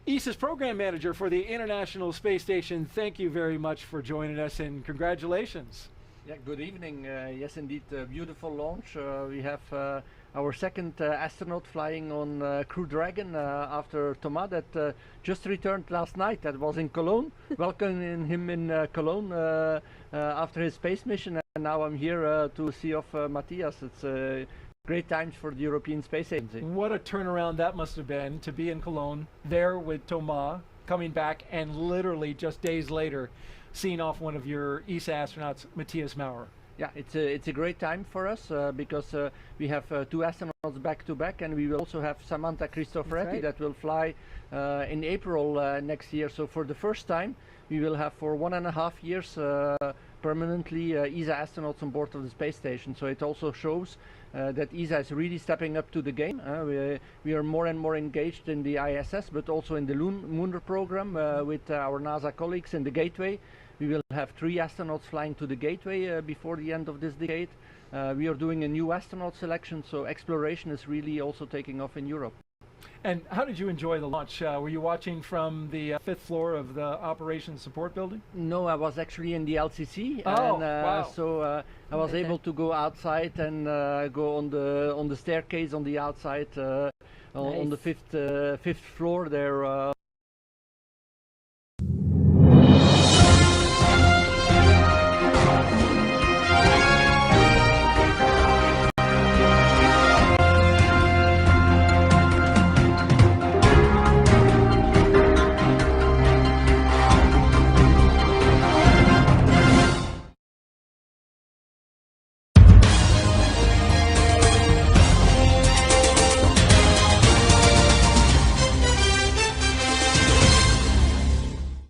ESA's program manager for the International Space Station. Thank you very much for joining us, and congratulations. Yeah, good evening. Yes, indeed, beautiful launch. We have our second astronaut flying on Crew Dragon after Thomas that just returned last night. That was in Cologne. Welcoming him in Cologne after his space mission, and now I'm here to see off Matthias. It's great times for the European Space Agency. What a turnaround that must have been to be in Cologne, there with Thomas, coming back, and literally just days later, seeing off one of your ESA astronauts, Matthias Maurer. Yeah, it's a great time for us because we have 2 astronauts back to back, and we will also have Samantha Cristoforetti that will fly in April next year. So for the first time, we will have for 1.5 years permanently ESA astronauts on board of the space station. So it also shows that ESA is really stepping up to the game. We are more and more engaged in the ISS, but also in the lunar program with our NASA colleagues in the Gateway. We will have 3 astronauts flying to the Gateway before the end of this decade. We are doing a new astronaut selection, so exploration is really also taking off in Europe. And how did you enjoy the launch? Were you watching from the 5th floor of the Operations Support Building? No, I was actually in the LCC. Oh, and, wow. So I was able to go outside and go on the staircase on the outside on the fifth floor there